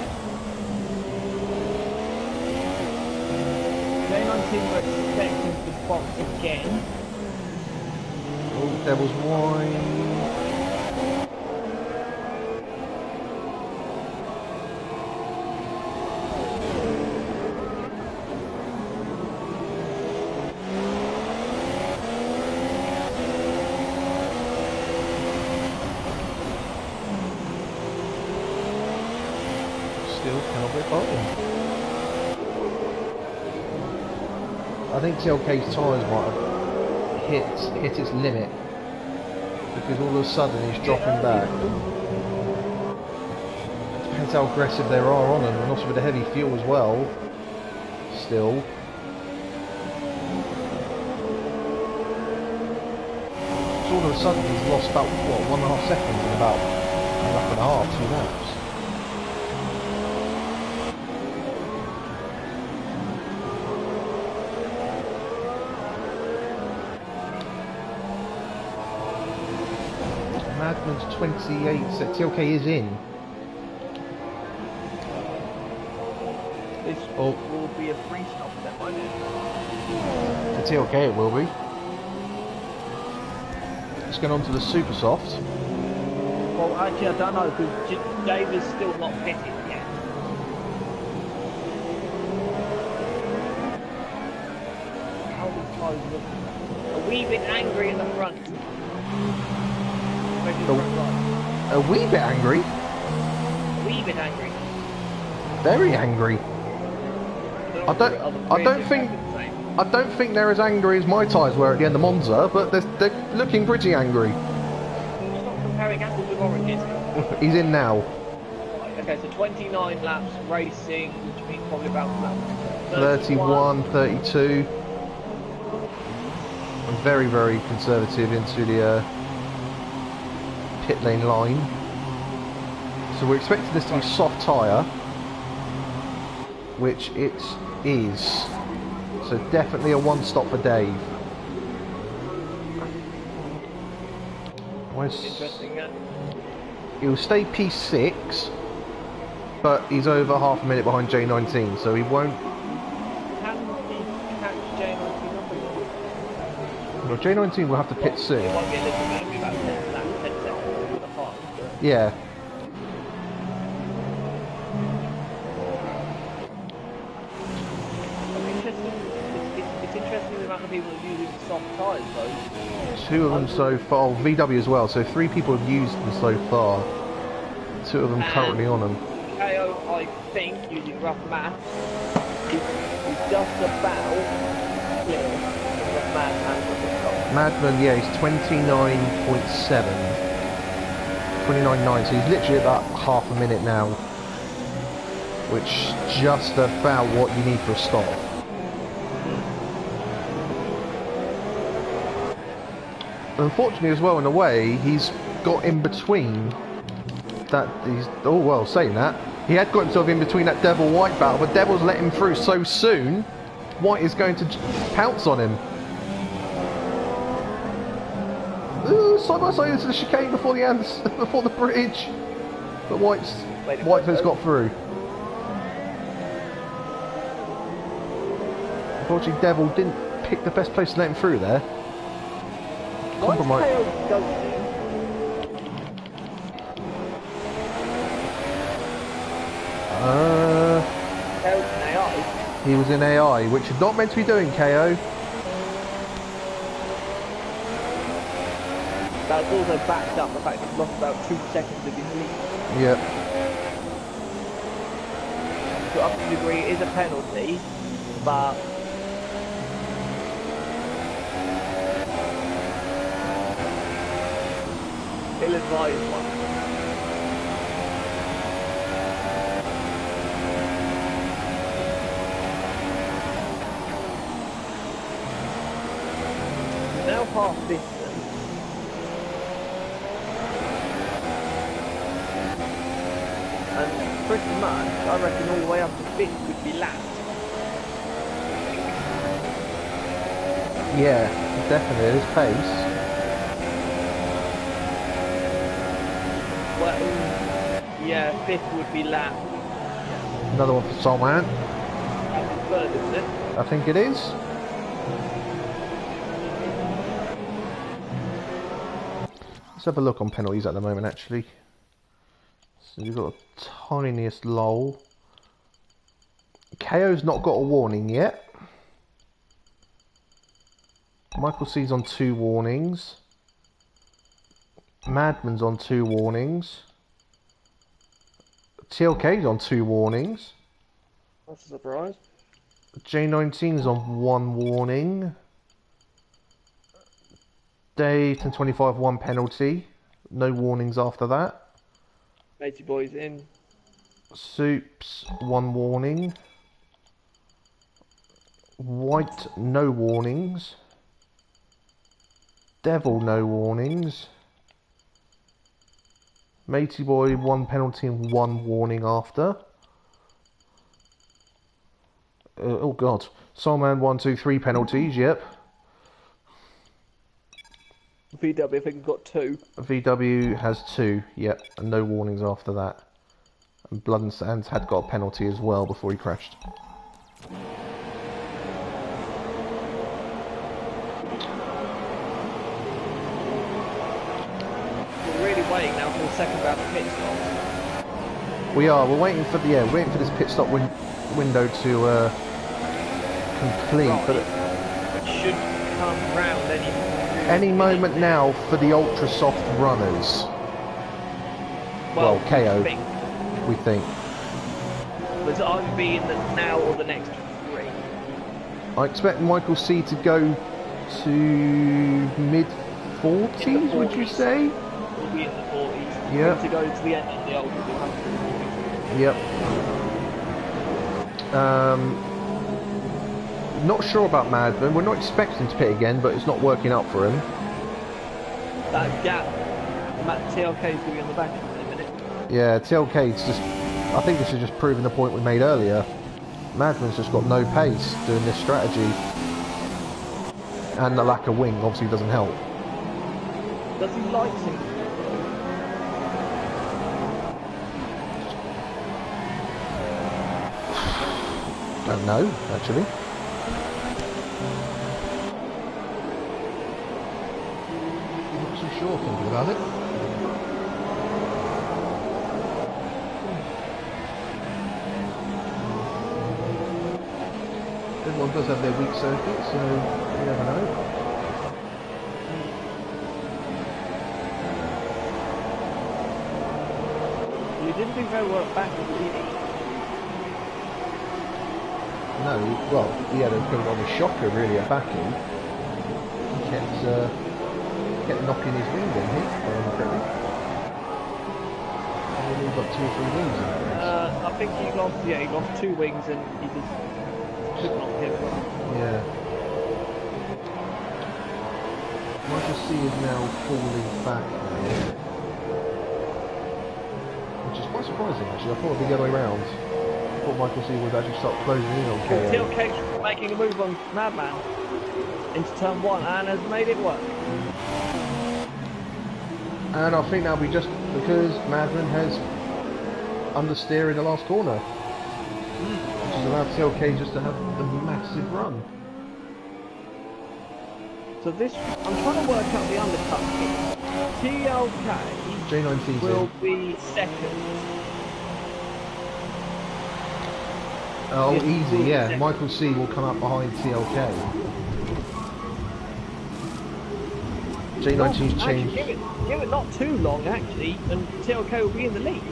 J19 were expecting to box again. Oh, Devil's wine. I think TLK's tyres might have hit its limit because all of a sudden he's dropping back. Depends how aggressive they are on him, and also with the heavy fuel as well. Still. So all of a sudden he's lost about, what, 1.5 seconds in about a lap and a half, 2 laps. Madman's 28, so TLK is in. This will be a free stop then, won't it? For TLK it will be. Let's get on to the Super Soft. Well, actually I don't know, because Dave is still not pitted yet. How the tyres looking? A wee bit angry in the front. A wee bit angry? A wee bit angry. Very angry. I don't think they're as angry as my tyres were at the end of Monza, but they're looking pretty angry. Stop comparing apples with oranges. He's in now. Okay, so 29 laps racing, which means probably about 31, 32. I'm very, very conservative into the pit lane line. So we're expecting this to be soft tyre, which it is. So definitely a one stop for Dave. interesting. He'll stay P6, but he's over half a minute behind J19, so he won't. Can he catch J19 up again? Well, J19 will have to pit soon. It might be a little bit, about 10 seconds apart. Yeah. It's interesting the amount of people are using soft tyres though. 2 of them so far, VW as well, so 3 people have used them so far. 2 of them currently on them. KO, I think, using rough maths, is just about split the rough maths and the Madman, yeah, he's 29.7. 29.9, so he's literally at that half a minute now. Which just about what you need for a stop. Unfortunately as well, in a way, he's got in between that he's, oh well, saying that, he had got himself in between that Devil White battle, but Devil's let him through so soon, White is going to pounce on him. Ooh, side by side into the chicane before the ants, before the bridge. But White has got through. Unfortunately, Devil didn't pick the best place to let him through there. Compromise. He was in AI, which is not meant to be doing, KO. That's also backed up the fact he's lost about 2 seconds of his lead. Yep. So up to a degree it is a penalty, but ill-advised one. Now half distance. And pretty much, I reckon all the way up to 5th would be lapped. Yeah, definitely, his pace. Well, yeah, 5th would be lapped. Another one for Solman. That's his third, isn't it? I think it is. Let's have a look on penalties at the moment, actually. So you've got the tiniest lull. KO's not got a warning yet. Michael C's on 2 warnings. Madman's on 2 warnings. TLK's on 2 warnings. That's a surprise. J19's on 1 warning. Dave 1025 1 penalty. No warnings after that. Matey boys in. Soups 1 warning. White no warnings. Devil no warnings. Matey boy 1 penalty and 1 warning after. Oh god. Soulman 1, 2, 3 penalties, yep. VW I think got 2. VW has 2, yep, and no warnings after that. And Blood and Sands had got a penalty as well before he crashed. We're really waiting now for the second round of pit stops. We are. We're waiting for the we're waiting for this pit stop window to complete, Right. but It should come round any moment now for the ultra soft runners. Well, KO, we think. But it's either be in the now or the next 3. I expect Michael C to go to mid 40s. Would you say? We'll be in the 40s. Yeah. To go to the end of the ultra, we'll have to be Yep. Not sure about Madman. We're not expecting to pit again, but it's not working out for him. that gap. Matt TLK's going to be on the back in a minute. Yeah, TLK's just... I think this is just proving the point we made earlier. Madman's just got no pace doing this strategy. And the lack of wing obviously doesn't help. Does he like him? I don't know, actually. Not so sure thinking about it. Everyone does have their weak circuit, so you never know. You didn't do very well back in the beginning. No, well, he had a bit of a shocker really at backing. He kept knocking his wing in here. He's got 2 or 3 wings in it. I think he lost 2 wings and he just could not get it right. Yeah. Michael C is now falling back here. Which is quite surprising actually. I thought it would be the other way round. I thought Michael C would actually start closing in on KO. TLK's making a move on Madman into turn 1 and has made it work. And I think that'll be just because Madman has understeer in the last corner. Which has allowed TLK just to have the massive run. So this, I'm trying to work out the undercut here. TLK J19 will be second. Oh, Yes, easy, will be yeah. second. Michael C will come up behind TLK. J19's changed. Actually, give it not too long actually, and TLK will be in the lead.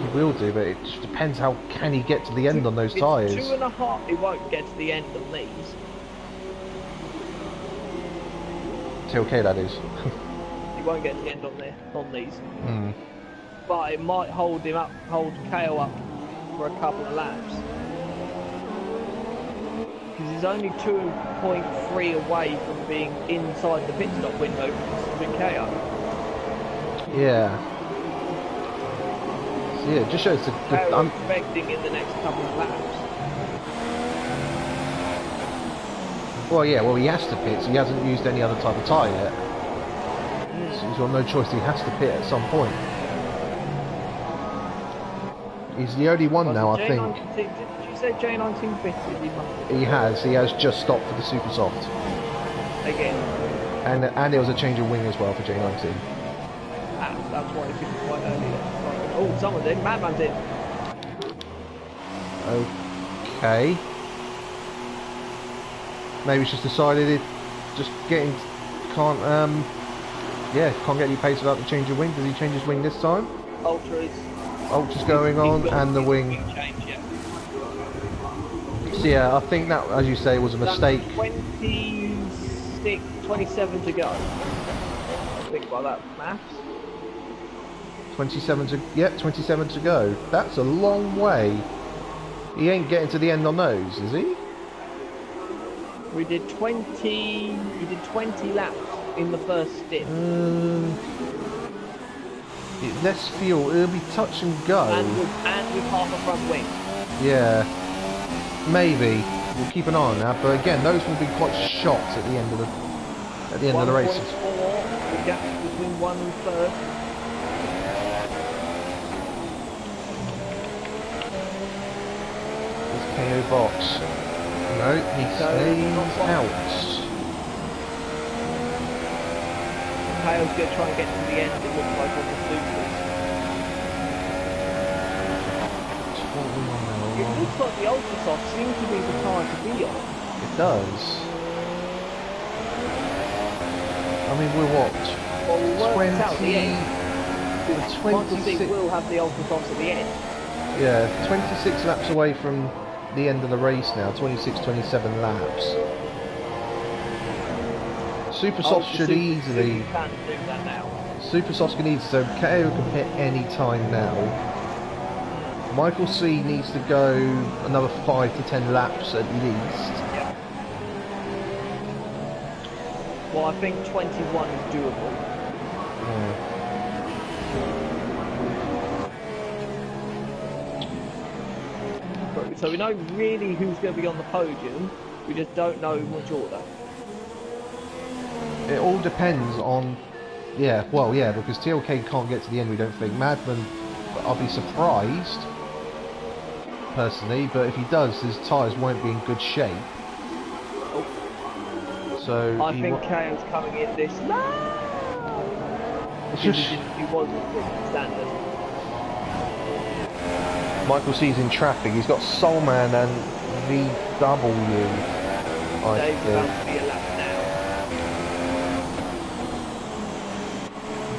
He will do, but it just depends how can he get to the end on those It's tyres. 2.5. He won't get to the end on these. TLK, that is. He won't get to the end on these. Hmm. But it might hold KO up for a couple of laps. Because he's only 2.3 away from being inside the pit stop window with KO. Yeah. So yeah, it just shows the KO I'm expecting in the next couple of laps. well, yeah, well, he has to pit, so he hasn't used any other type of tyre yet. So he's got no choice, he has to pit at some point. He's the only one now, I think. Did you say J19 pitted? He has just stopped for the super soft. Again. And there was a change of wing as well for J19. That's why he pitted quite early then. Oh, someone's in. Madman's in. Okay. Maybe he's just decided it can't get any pace without the change of wing. Does he change his wing this time? Ultra's going on and the wing. Change, yeah. So yeah, I think that, as you say, was a mistake. 27 to go. Think about that, maths. 27 to go. That's a long way. He ain't getting to the end on those, is he? We did 20 laps in the first stint. Less fuel, it'll be touch and go. And with half a front wing. Yeah. Maybe. We'll keep an eye on that, but again, those will be quite shot at the end of the race. 1.4, the gap between 1 and 3rd. This KO box. No, he stays out. KO's going to try and get to the end, it looks like, on the supers. It looks like the Ultrasoft seems to be the car to be on. It does. I mean, we're what? Well, we'll work it out at the end. 26. Will have the Ultrasofts at the end. Yeah, 26 laps away from the end of the race now. 26, 27 laps. Super Soft should easily. Can do that now. Super Soft can easily. So KO can hit any time now. Michael C needs to go another 5 to 10 laps at least. Yeah. Well, I think 21 is doable. Yeah. So we know really who's going to be on the podium. We just don't know in which order. It all depends on. Yeah, well, yeah, because TLK can't get to the end. We don't think. Madman, I'll be surprised. Personally, but if he does, his tyres won't be in good shape. Oh. So I think KO's coming in this. No! He wasn't standard. Michael C's in traffic. He's got Soulman and VW. Dave's about to be a lap now.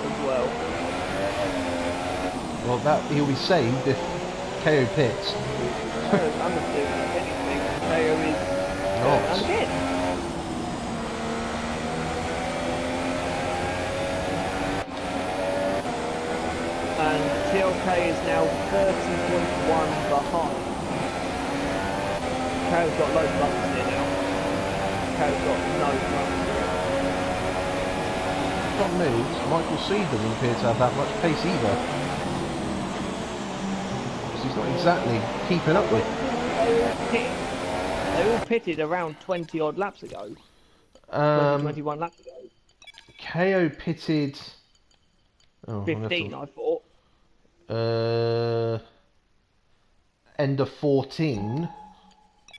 As well. Well, that he'll be saved if KO pits. KO's understeering, if anything. KO is Not. again. TLK is now 30.1 behind. KO's got loads of laps here now. KO's got no laps. Problem is, Michael C doesn't appear to have that much pace either. So he's not exactly keeping up with. They all pitted around 20 odd laps ago. 21 laps ago. KO pitted. Oh, 15, I thought. End of 14.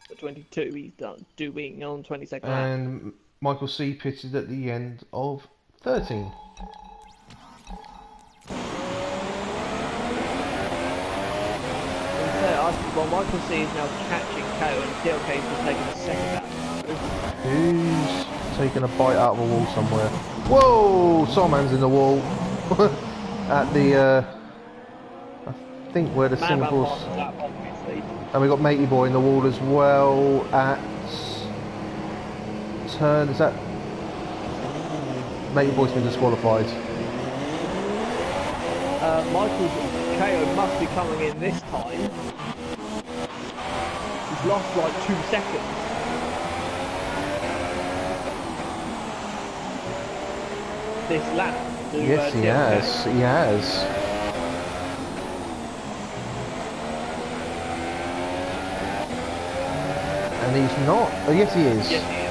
But 22, he's done doing on 22nd lap. And Michael C pitted at the end of 13. Well, Michael C is now catching KO and TLK is just taking a second lap. Who's taking a bite out of a wall somewhere? Whoa! Someone's in the wall. At the, I think where the Singapore. And we got Matey Boy in the wall as well at turn. Is that Matey Boy's been disqualified? Michael's KO must be coming in this time. He's lost like 2 seconds. This lap. Yes, he has. He has. And he's not. Oh, yes, he is. Yes, he is.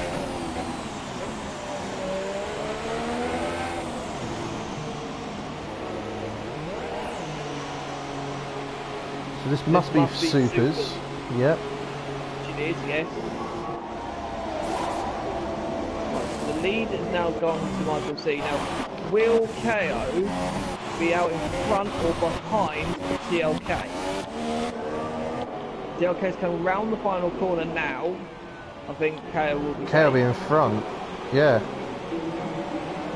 So this must be supers. Yep. It is, yes. The lead is now gone to Michael C. Now, will KO be out in front or behind TLK? TLK is coming round the final corner now. I think KO will be. KO will be in front. Yeah.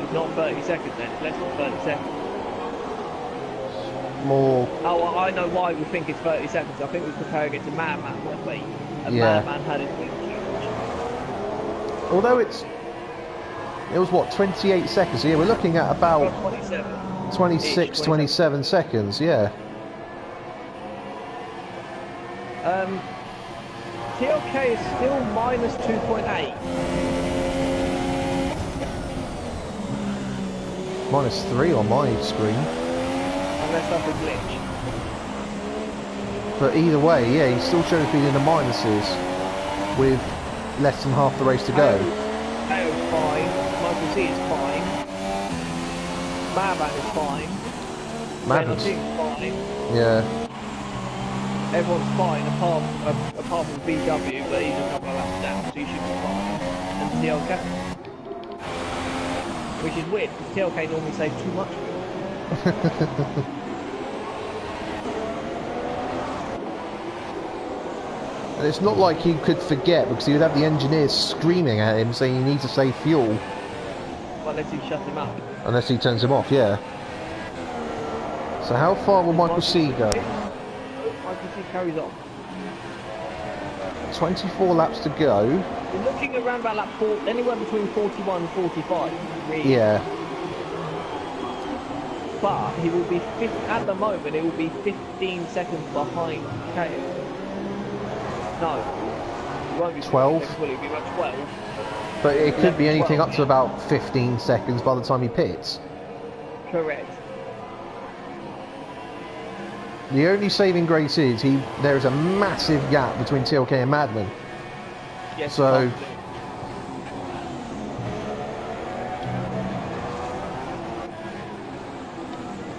It's not 30 seconds then, it's less than 30 seconds. More. Oh, I know why we think it's 30 seconds. I think we're comparing it to Madman, weren't we? And Yeah. Madman had it huge. Although it was what, 28 seconds? So yeah, we're looking at about 26, 27 seconds. Yeah. TLK is still minus 2.8. Minus 3 on my screen. Unless that's a glitch. But either way, yeah, he still shows being in the minuses with less than half the race to go. KO's fine. Michael C is fine. Madman is fine. Madman's fine. yeah. Everyone's fine apart from VW, but he's a couple of laps down, so he should be fine. And TLK. Which is weird, because TLK normally saves too much. And it's not like he could forget, because he would have the engineers screaming at him saying you need to save fuel. Well, unless he shuts him up. Unless he turns him off, yeah. So how far will Michael C go? Michael C carries on. 24 laps to go. We're looking around about lap 4, anywhere between 41 and 45, really. Yeah. But he will be, at the moment, it will be 15 seconds behind KO. No. It won't be 12? Seconds, will it? It'll be about 12. But it could be anything 12, up to about 15 seconds by the time he pits. Correct. The only saving grace is there is a massive gap between TLK and Madman. Yes, so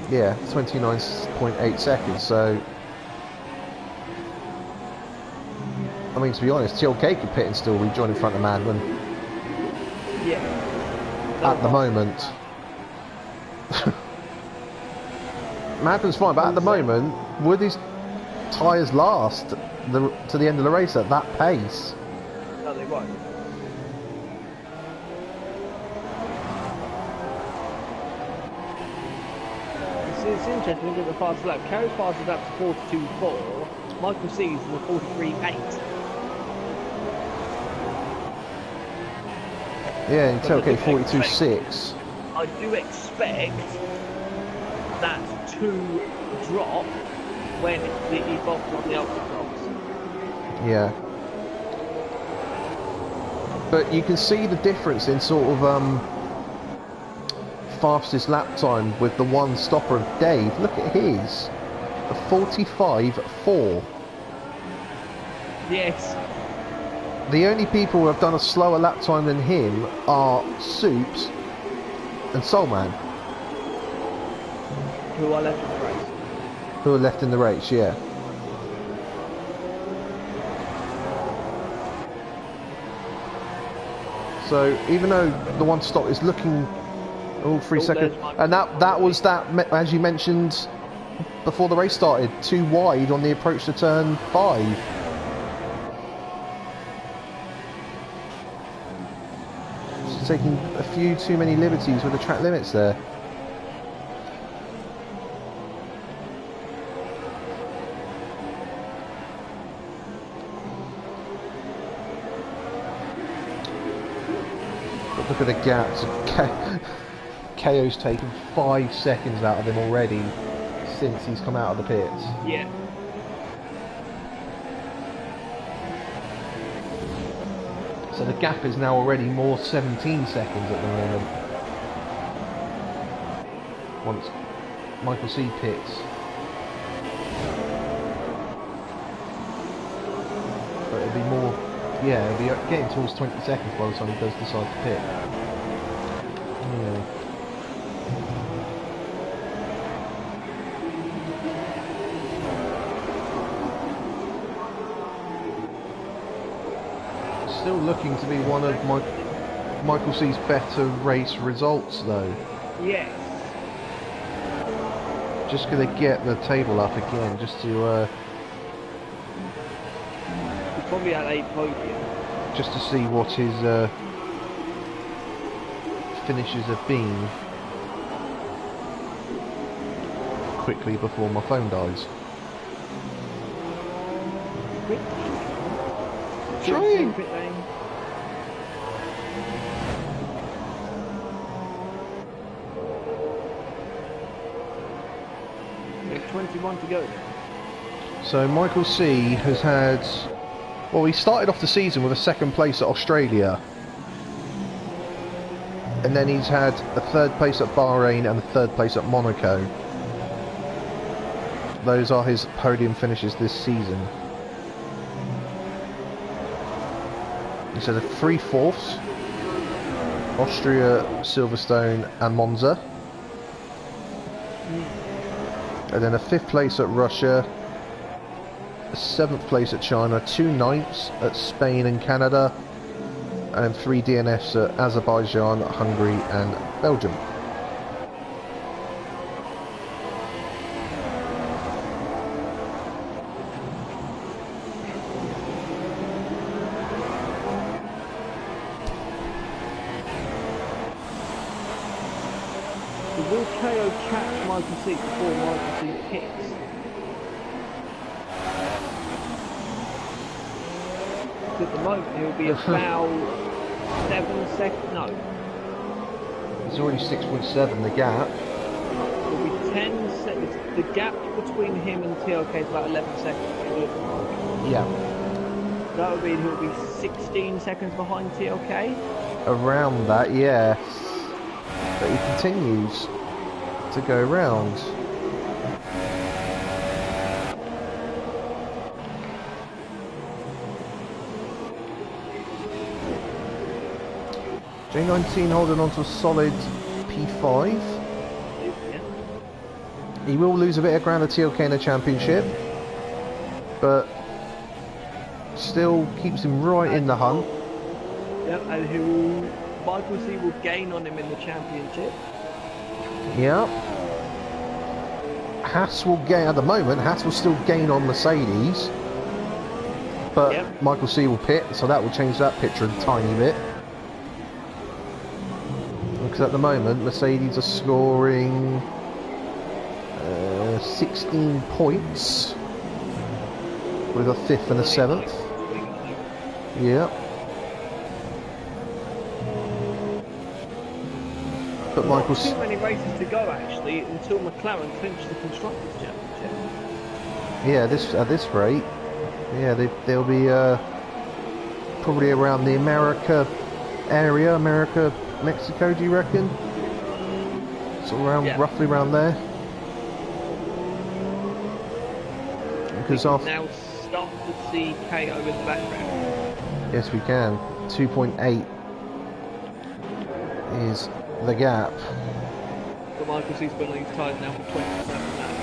yeah, 29.8 seconds. So I mean, to be honest, TLK could pit and still rejoin in front of Madman. Yeah. At the moment. Madman's fine, but at the moment, would his tyres last to the end of the race at that pace? No, they won't. It's interesting, look at the fastest lap. Carrie's fastest lap is 42.4. Michael C's is a 43.8. Yeah, and TLK 42.6. I do expect that two drop when he bolts on the ultra cross. Yeah. But you can see the difference in sort of fastest lap time with the one stopper of Dave. Look at his. A 45.4. Yes. The only people who have done a slower lap time than him are Soups and Soulman. Who are left in the race. Who are left in the race, yeah. So even though the one stop is looking all 3 seconds, and that was that, as you mentioned before the race started, too wide on the approach to turn 5. Just taking a few too many liberties with the track limits there. But look at the gaps. KO's taken 5 seconds out of him already since he's come out of the pits. Yeah. So the gap is now already more 17 seconds at the moment. Once Michael C pits. But it'll be more, yeah, it'll be getting towards 20 seconds by the time he does decide to pit. Yeah. Still looking to be one of Michael C's better race results though. Yes. Just going to get the table up again just to He's probably at 8 podium. just to see what his finishes have been quickly before my phone dies. Trying. Pit lane. There's 21 to go. So Michael C has had, well, he started off the season with a 2nd place at Australia, and then he's had a 3rd place at Bahrain and a 3rd place at Monaco. Those are his podium finishes this season. He's had a 3 fourths, Austria, Silverstone and Monza. And then a 5th place at Russia, a 7th place at China, 2 9ths at Spain and Canada, and 3 DNFs at Azerbaijan, Hungary and Belgium. Will KO catch Michael C before Michael C hits? At the moment he'll be about 7 seconds, no. It's already 6.7 the gap. It'll be 10 seconds. The gap between him and TLK is about 11 seconds. It looks like. Yeah. That would mean he'll be 16 seconds behind TLK. Around that, yes. But he continues to go round. J19 holding on to a solid P5. Yeah. He will lose a bit of ground at TLK in the championship, but still keeps him right in the hunt. Yep, and Michael C will gain on him in the championship. Yeah. Haas will gain, at the moment, Haas will still gain on Mercedes, but Yep. Michael C will pit, so that will change that picture a tiny bit. Because at the moment, Mercedes are scoring 16 points with a 5th and a 7th. Yeah. But Michael's Too many races to go actually until McLaren clinch the Constructors' Championship. it. Yeah, at this rate, yeah, they'll be probably around the America area, America, Mexico. Do you reckon? So around, Yeah. roughly around there. Because We can after, now start to see KO in the background. yes, we can. 2.8 is the gap. But Michael C's been on his tyres now for 27 laps.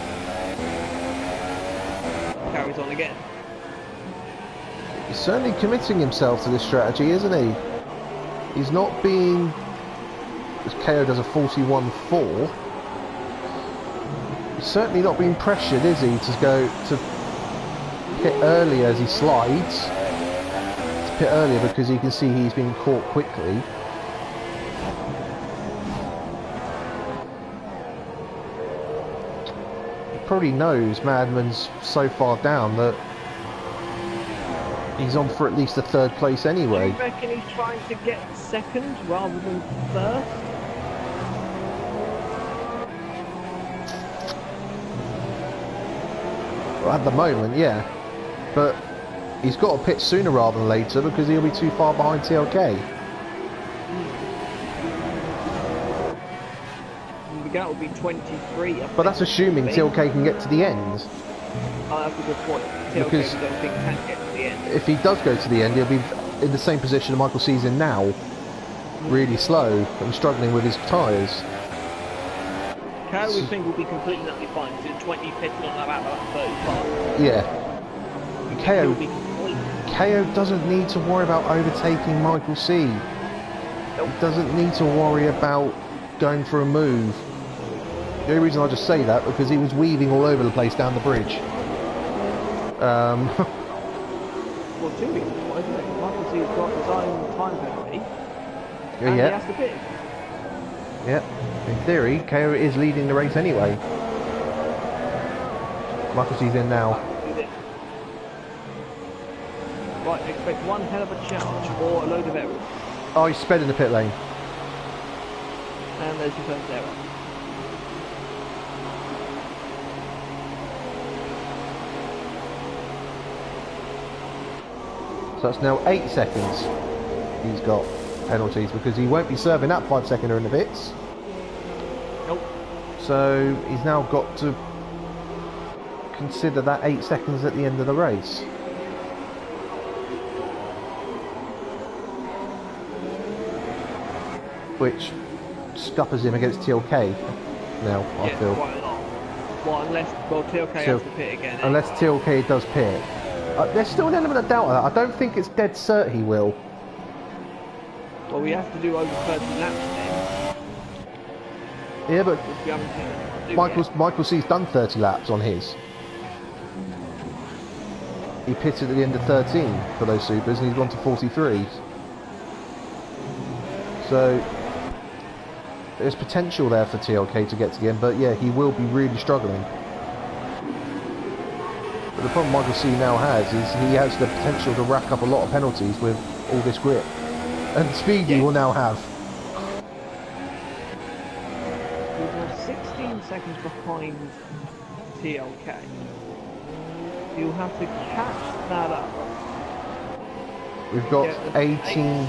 Carries on again. He's certainly committing himself to this strategy, isn't he? He's not being... As KO does a 41.4. He's certainly not being pressured, is he, to go to pit earlier as he slides. To pit earlier because he can see he's being caught quickly. He probably knows Madman's so far down that he's on for at least a third place anyway. Do you reckon he's trying to get second rather than first? Well, at the moment, yeah. But he's got to pit sooner rather than later because he'll be too far behind TLK. The gap will be 23. But that's assuming TLK can get to the end. Oh, that's a good point. TLK Because don't think can get to the end. if he does go to the end, he'll be in the same position Michael C's in now. Really slow and struggling with his tyres. KO we think will be completely utterly fine because it's 20 pitted on about 35. Yeah. He'll be completely... KO doesn't need to worry about overtaking Michael C. Nope. He doesn't need to worry about going for a move. The only reason I just say that because he was weaving all over the place down the bridge. Well, 2 reasons why, isn't it? Michael C has got his own time penalty. And he has to pit. Yeah. In theory, KO is leading the race anyway. Michael C's in now. Right, expect one hell of a charge or a load of errors. Oh, he's sped in the pit lane. And there's your first error. So that's now 8 seconds he's got penalties because he won't be serving that 5-seconder in the pits. Nope. So he's now got to consider that 8 seconds at the end of the race. Which scuppers him against TLK now, I feel. Quite a lot. Well, unless TLK has to pit again. Unless TLK does pit. There's still an element of doubt of that. I don't think it's dead cert he will. Well, we have to do over 30 laps then. Yeah, but We haven't do Michael C's done 30 laps on his. He pitted at the end of 13 for those supers and he's gone to 43. So there's potential there for TLK to get to the end, but yeah, he will be really struggling. But the problem Michael C now has is he has the potential to rack up a lot of penalties with all this grip. And speed he will now have. He's now 16 seconds behind TLK. You'll have to catch that up. We've got 18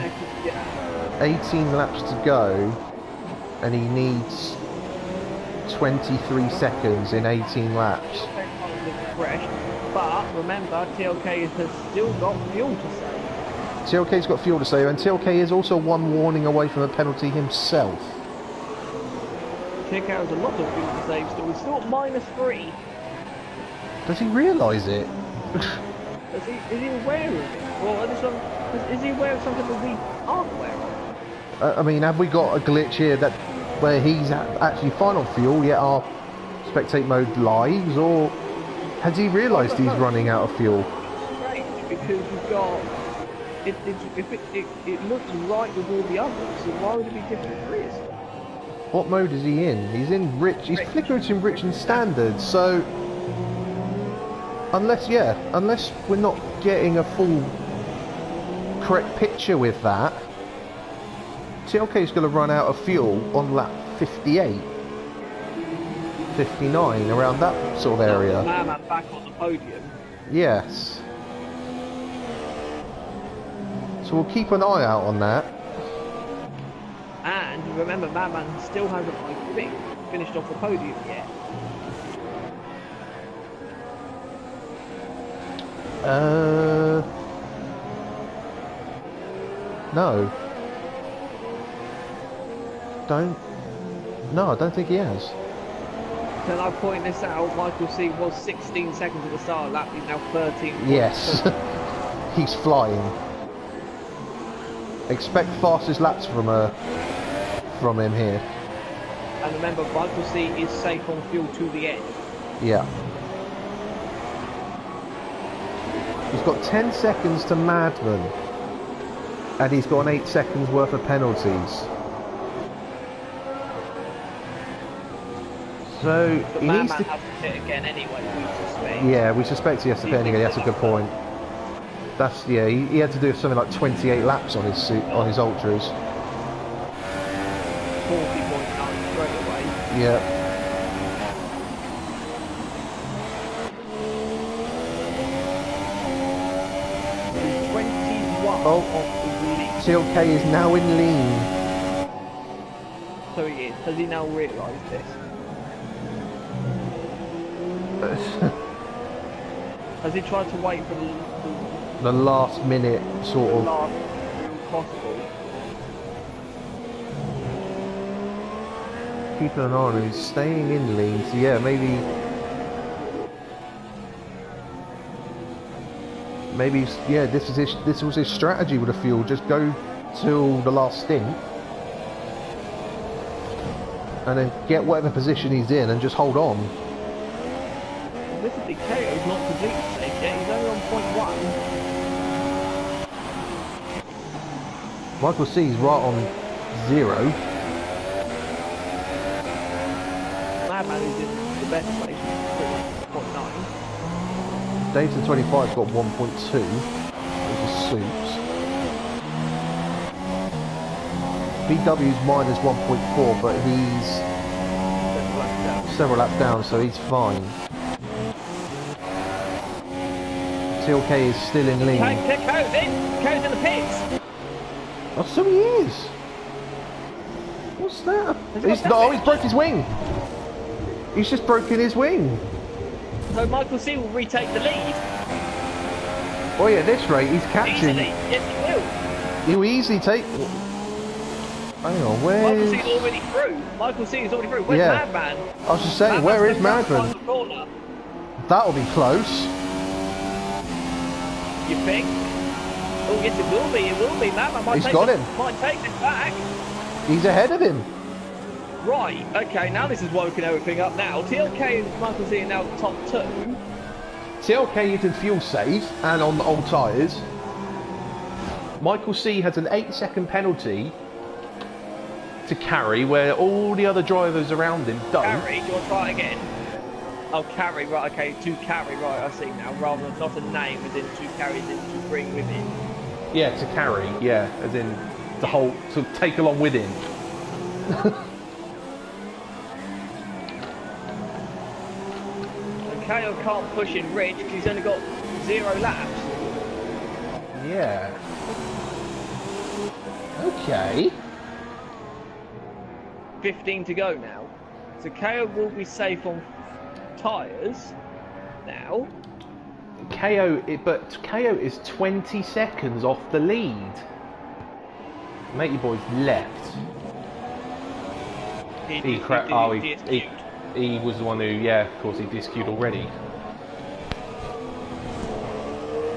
laps to go, and he needs 23 seconds in 18 laps. Fresh, but remember, TLK has still got fuel to save. TLK's got fuel to save, and TLK is also one warning away from a penalty himself. TLK has a lot of fuel to save still. He's still at -3. Does he realise it? Is he aware of it? Well, is he aware of something that we aren't aware of? I mean, have we got a glitch here that where he's actually fine on fuel, yet our spectate mode lives, or has he realised he's running out of fuel? Strange, because you've got it looks right with all the others, so why would it be different for his? What mode is he in? He's in rich. He's flickered in rich and standard. So unless we're not getting a full correct picture with that, TLK is going to run out of fuel on lap 58. 59, around that sort of area. Madman back on the podium. Yes. So we'll keep an eye out on that. And remember, Madman still hasn't, I think, finished off the podium yet. No. No, I don't think he has. Can I point this out? Michael C was 16 seconds at the start of the lap, he's now 13. Yes. He's flying. Expect fastest laps from him here. And remember, Michael C is safe on fuel to the end. Yeah. He's got 10 seconds to Madman. And he's got an 8 seconds worth of penalties. So But he Madman needs to... has to pit again anyway, we suspect. Yeah, we suspect he has to pit again. That's a good point. That's, yeah, he had to do something like 28 laps on his ultras. 40.9 straight away. Yeah. He's 21 Oh. off the lead. TLK is now in lean. So he is. Has he now realised this? Has he tried to wait for the The last minute sort of... last possible? Keeping an eye on him, he's staying in lean, so yeah, maybe yeah, this was his strategy with the fuel, just go till the last stint and then get whatever position he's in and just hold on. Admittedly, KO's not completely safe yet, he's only on .1. Michael C is right on 0. Madman is in the best place, .9. Dayton 25's got 1.2, which is suits. BW's minus 1.4, but he's several laps down, so he's fine. TLK is still in lead. KO's in! KO's in the pits! Oh, so he is! What's that? He's broke his wing! He's just broken his wing! So Michael C will retake the lead. Oh yeah, at this rate, he's catching. Easily. Yes, he will. He'll easily take... Hang on, where Michael is... C is already through. Michael C is already through. Where's Yeah. Madman? I was just saying, where is Madman? Corner. That'll be close. You think? Oh yes, it will be. It will be. Madman might He's take got this, him. Might take this back. He's ahead of him. Right. Okay. Now this has woken everything up. Now TLK and Michael C are now top 2. TLK is in fuel safe and on the old tyres. Michael C has an 8-second penalty to carry, where all the other drivers around him don't. Carry. Do you want to try it again? Oh, carry. Right. Okay. To carry. Right. I see now. Rather than not a name, as in to carry, as in to bring with him. Yeah, to carry. Yeah, as in to hold, to take along with him. KO can't push in Rich because he's only got 0 laps. Yeah. Okay. 15 to go now. So KO will be safe on tyres now. But KO is 20 seconds off the lead. Matey boy's left. He was the one who, yeah, of course, he DSQ'd already.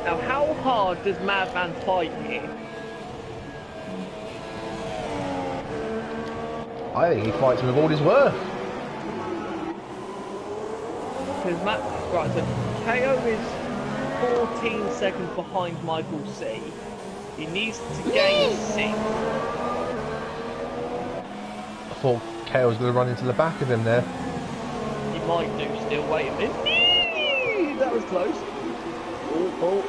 Now, how hard does Madman fight here? I think he fights with all his worth. Because right, so KO is 14 seconds behind Michael C. He needs to gain 6. I thought KO was going to run into the back of him there. He might do still. Wait a minute. That was close. Oh.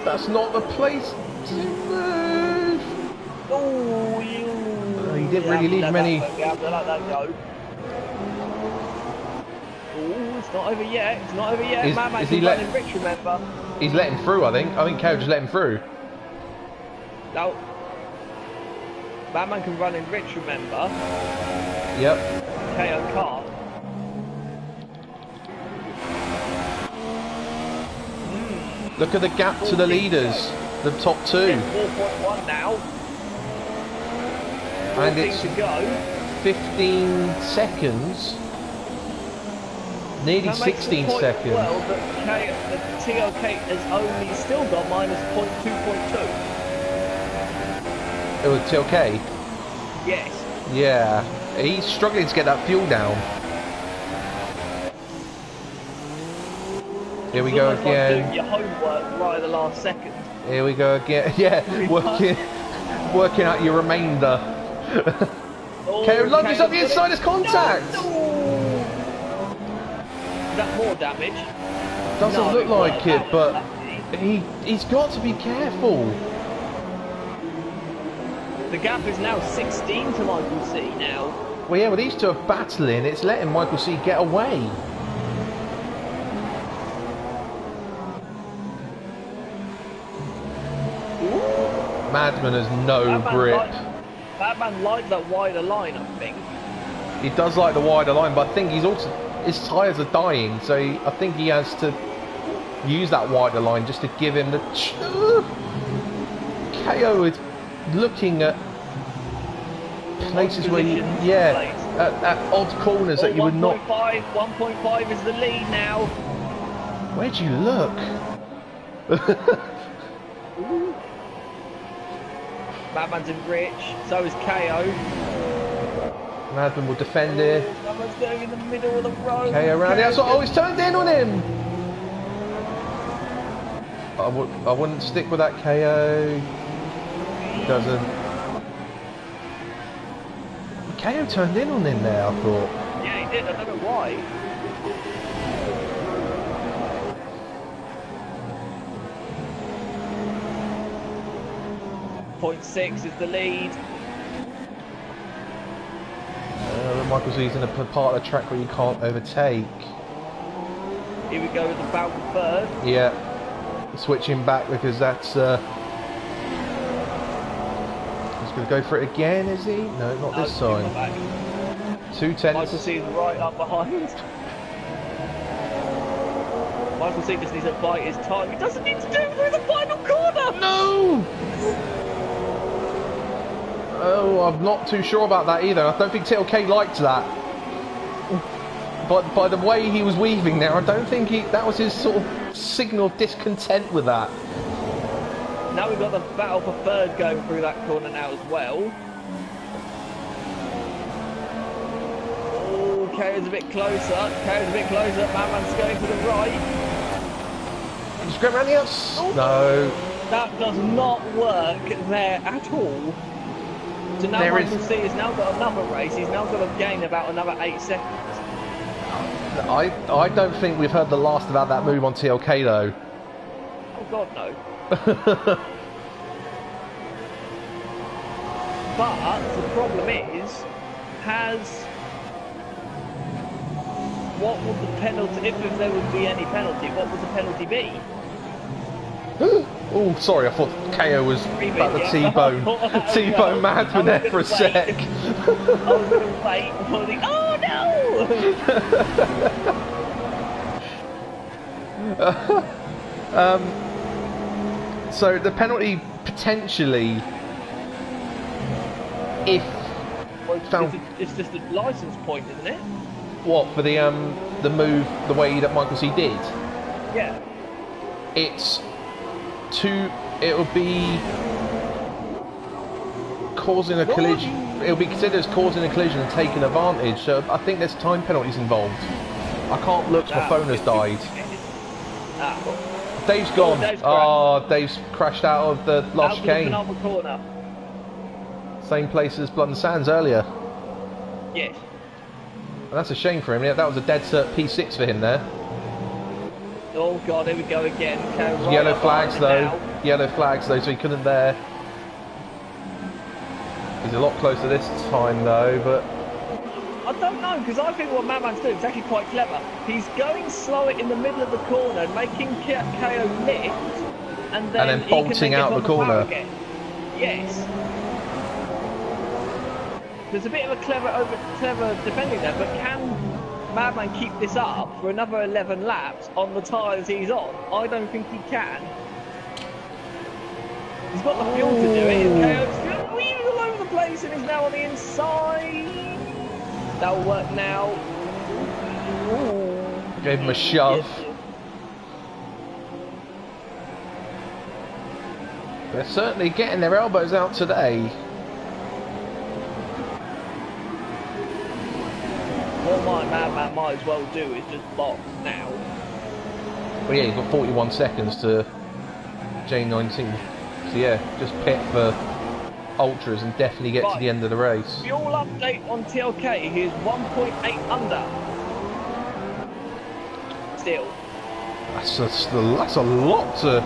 That's not the place to move. Oh, He didn't really leave many. We have to let that go. It's not over yet. It's not over yet. Is Madman he can run in rich, remember? He's letting through, I think. I think KO just let him through. No. Madman can run in rich, remember? Yep. KO can't. Look at the gap to the leaders, the top two. 4.1 now. And it's to go. 15 seconds. Nearly 16 seconds. Well, the TOK has only still got minus 0.2.2. It was TLK? Yes. Yeah. He's struggling to get that fuel down. Here we go again. Like doing your homework right at the last second. Here we go again. Yeah, working out your remainder. KO lunges up the inside, his contact! No. Is that more damage? Doesn't look like it, but he's got to be careful. The gap is now 16 to Michael C now. Well, yeah, well, these two are battling. It's letting Michael C get away. Madman has no grip. Madman likes that wider line, I think. He does like the wider line, but I think he's also... his tyres are dying, so I think he has to use that wider line just to give him the... KO is looking at places where you... yeah, at odd corners that you would not... 1.5 is the lead now. Where'd you look? Madman's in rich, so is KO. Madman will defend here. Madman's going in the middle of the road. KO around the outside. Oh, he's turned in on him! I wouldn't stick with that KO. He doesn't. KO turned in on him there, I thought. Yeah, he did. I don't know why. .6 is the lead. Michael C's in a part of the track where you can't overtake. Here we go with the Falcon third. Yeah, switching back because that's. He's going to go for it again, is he? No, not this time. 2 Michael C is right up behind. Michael C just needs to bite his time. He doesn't need to do it through the final corner. No. Oh, I'm not too sure about that either. I don't think TLK liked that. But by the way he was weaving there, I don't think that was his sort of signal of discontent with that. Now we've got the battle for third going through that corner now as well. Oh, KO's a bit closer. KO's a bit closer. Madman's going to the right. Just go around the outside. No. That does not work there at all. So now Michael C has now got another race. He's now got to gain about another 8 seconds. I don't think we've heard the last about that move on TLK though. Oh God, no. But the problem is, what would the penalty, if there would be any penalty, what would the penalty be? Oh, sorry, I thought KO was about the T-bone. T-bone Madman there for a sec. I was going to wait for the... Oh no! So the penalty potentially, if well, it's just a licence point, isn't it? What for the move the way that Michael C did? Yeah. It'll be causing a collision. It'll be considered as causing a collision and taking advantage. So I think there's time penalties involved. I can't look. My phone has died. Dave's gone. Dave's crashed out of the last chicane. Corner. Same place as Blood and Sands earlier. Yes. And that's a shame for him. Yeah, that was a dead cert P6 for him there. Oh God, here we go again. Right yellow flags though. Now. Yellow flags though, so he couldn't there. He's a lot closer this time though, but I don't know, because I think what Madman's doing is actually quite clever. He's going slower in the middle of the corner, making KO lift, and then he can bolting get out on the corner. Again. Yes. There's a bit of a clever defending there, but can Madman keep this up for another 11 laps on the tyres he's on? I don't think he can. He's got the fuel to do it. KO's weaving all over the place, and he's now on the inside. That'll work now. Ooh. Gave him a shove. Yes. They're certainly getting their elbows out today. What my Madman might as well do is just box now. Well, yeah, you've got 41 seconds to J19. So yeah, just pit for ultras and definitely get to the end of the race. Fuel update on TLK. He is 1.8 under. Still. That's a lot to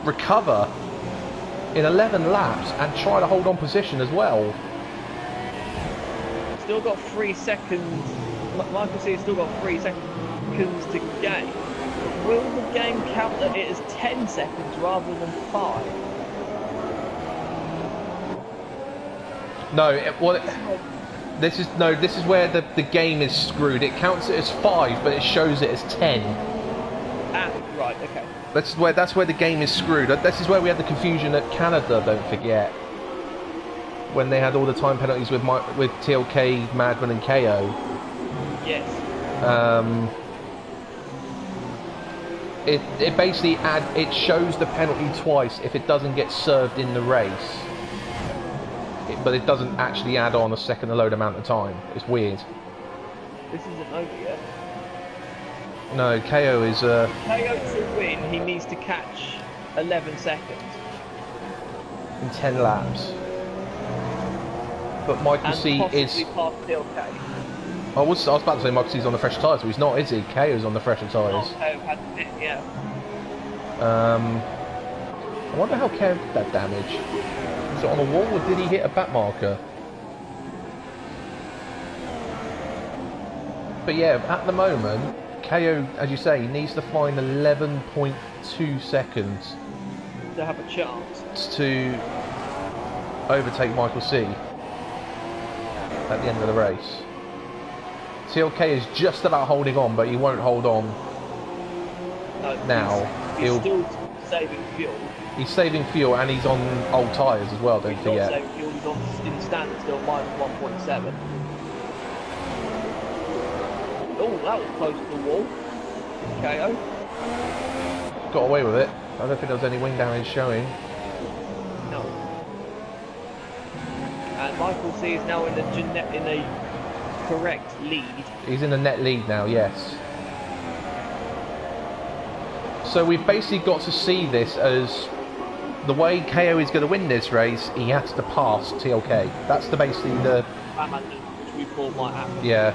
recover in 11 laps and try to hold on position as well. Still got 3 seconds. Michael C has still got 3 seconds to gain. Will the game count that it is 10 seconds rather than 5? No, this is where the game is screwed. It counts it as 5, but it shows it as 10. Ah, right, okay. That's where the game is screwed. This is where we had the confusion at Canada. Don't forget when they had all the time penalties with TLK, Madman, and KO. Yes. It basically it shows the penalty twice if it doesn't get served in the race. But it doesn't actually add on a second load amount of time. It's weird. This isn't over yet. No, KO is... KO to win, he needs to catch 11 seconds. In 10 laps. But Michael C is... past TLK. I was about to say Michael C's on the fresh tyres, but he's not, is he? KO's on the fresher tyres. Yeah. I wonder how KO did that damage. Was it on a wall or did he hit a back marker? But yeah, at the moment, KO, as you say, needs to find 11.2 seconds to have a chance to overtake Michael C at the end of the race. TLK is just about holding on, but he won't hold on now. He's still saving fuel. He's saving fuel and he's on old tyres as well, don't forget. He's not saving fuel, he's on in standard still, minus 1.7. Oh, that was close to the wall. KO. Got away with it. I don't think there was any wing damage showing. No. And Michael C is now in a correct lead. He's in a net lead now, yes. So we've basically got to see this as the way KO is going to win this race, he has to pass TLK. That's basically the... which we thought might happen. Yeah.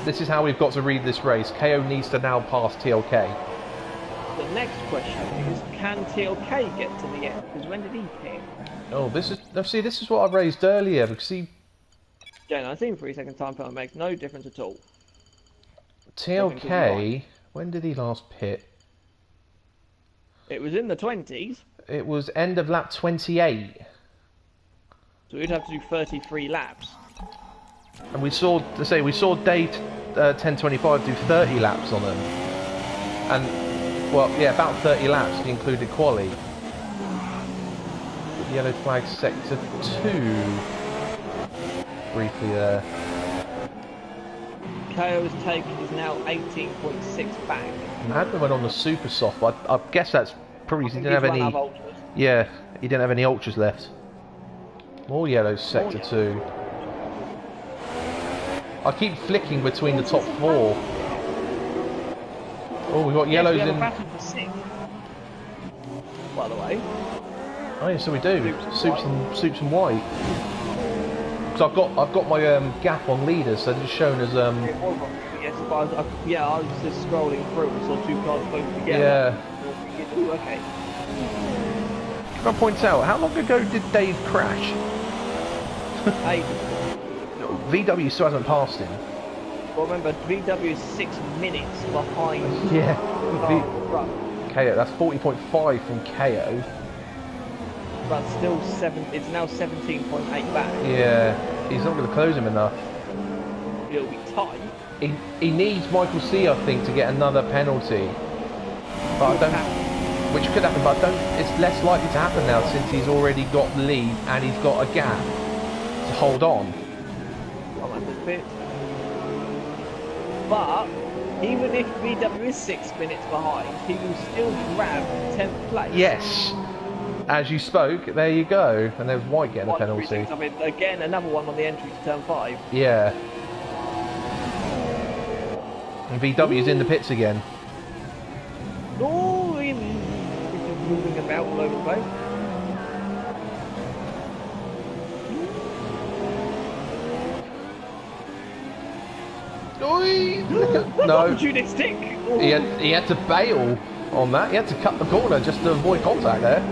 This is how we've got to read this race. KO needs to now pass TLK. The next question is, can TLK get to the end? Because when did he pit? Oh, this is what I raised earlier, because he... Yeah, I think 3 second time penalty makes no difference at all. TLK, when did he last pit? It was in the 20s. It was end of lap 28. So we'd have to do 33 laps. And we saw day 1025 do 30 laps on them. And, well, yeah, about 30 laps, he included quali. Yellow flag sector 2. Briefly there. KO's take is now 18.6 back. Madman went on the super soft. I guess that's probably he didn't have any. Yeah, he didn't have any ultras left. More yellow sector 2. I keep flicking between the top 4. Oh, we've got yellows in. By the way. Oh yeah, so we do. Soups and white. Because I've got my gap on leaders, so they're shown as Yes, but I was just scrolling through and saw 2 cars close together. Yeah. Ooh, okay. Can I point out how long ago did Dave crash? Ages. VW still hasn't passed him. Well, remember, VW is 6 minutes behind. Yeah. Front, KO, that's 40.5 from KO. but still it's now 17.8 back. Yeah, he's not going to close him enough. It'll be tight. He needs Michael C, I think, to get another penalty. But which could happen, but it's less likely to happen now since he's already got the lead and he's got a gap to hold on. But even if VW is 6 minutes behind, he will still grab 10th place. Yes. As you spoke, there you go. And there's White getting a penalty. I mean, again, another one on the entry to turn 5. Yeah. And VW's in the pits again. Oh, he's moving about all over the place. No. Opportunistic. He had to bail on that. He had to cut the corner just to avoid contact there.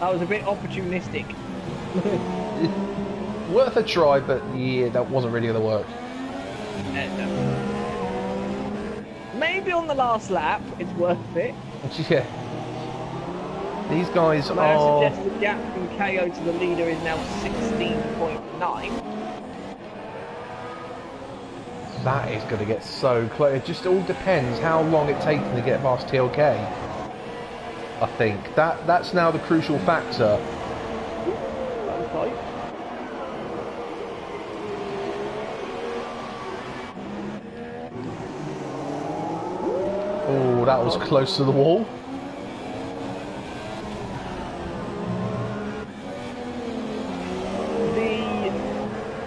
That was a bit opportunistic. Worth a try, but yeah, that wasn't really going to work. No. Maybe on the last lap, it's worth it. Yeah. These guys I suggest the gap from KO to the leader is now 16.9. That is going to get so close. It just all depends how long it takes them to get past TLK. I think that's now the crucial factor. Okay. Oh, that was close to the wall.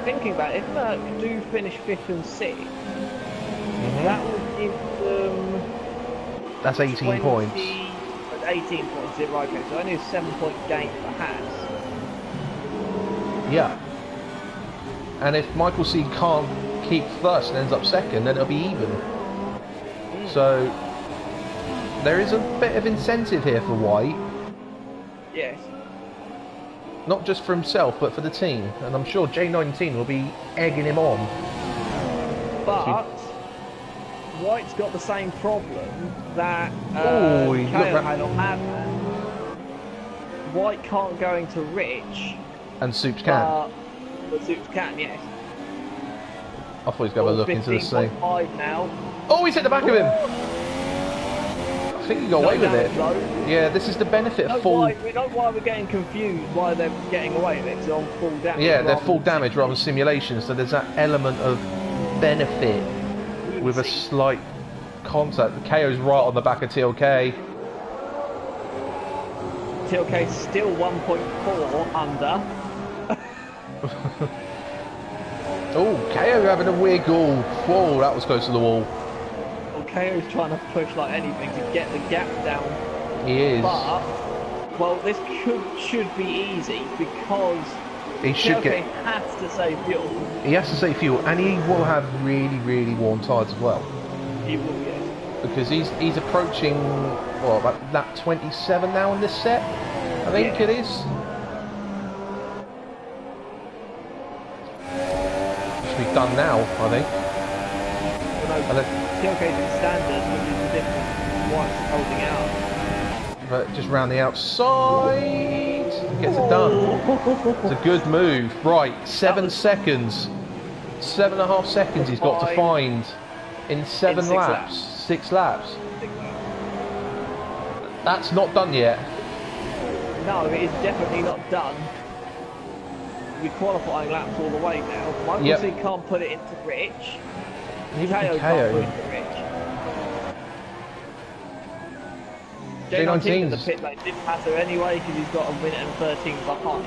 Thinking about it, if Merck do finish 5th and 6th, that would give them... That's 18 points. 18 points, right, okay, so only a 7-point gain for Haas. Yeah. And if Michael C can't keep first and ends up second, then it'll be even. So there is a bit of incentive here for White. Yes. Not just for himself, but for the team. And I'm sure J19 will be egging him on. But White's got the same problem that KO had on Madman. White can't go into Rich. And Soups can. But Soups can, yes. I thought he was going to look into the same. 15.5 now. Oh, he's hit the back of him! I think he got away with it. Though. Yeah, this is the benefit of full... We know why we're getting confused, why they're getting away with it, because they're on full damage. Yeah, they're full damage rather than simulation, so there's that element of benefit with a slight contact. KO's right on the back of TLK. TLK's still 1.4 under. Oh, KO having a wiggle. Whoa, that was close to the wall. Well, KO's trying to push like anything to get the gap down. He is. But, well, this should be easy because he should TLK has to save fuel. He has to save fuel, and he will have really, really warm tyres as well. He will, yes. Because he's approaching, what, about lap 27 now in this set? I think it is. Should be done now, I think. Well, no, TLK's in standard, which is the difference. White's holding out. But just round the outside, gets it done. It's a good move. Right, 7 seconds. 7.5 seconds he's got to find in 7 laps. 6 laps. That's not done yet. No, it is definitely not done. We're qualifying laps all the way now. Michael C can't put it into Rich. KO can't put it into Rich. J19 in the pit lane didn't matter anyway because he's got a minute and 13 behind.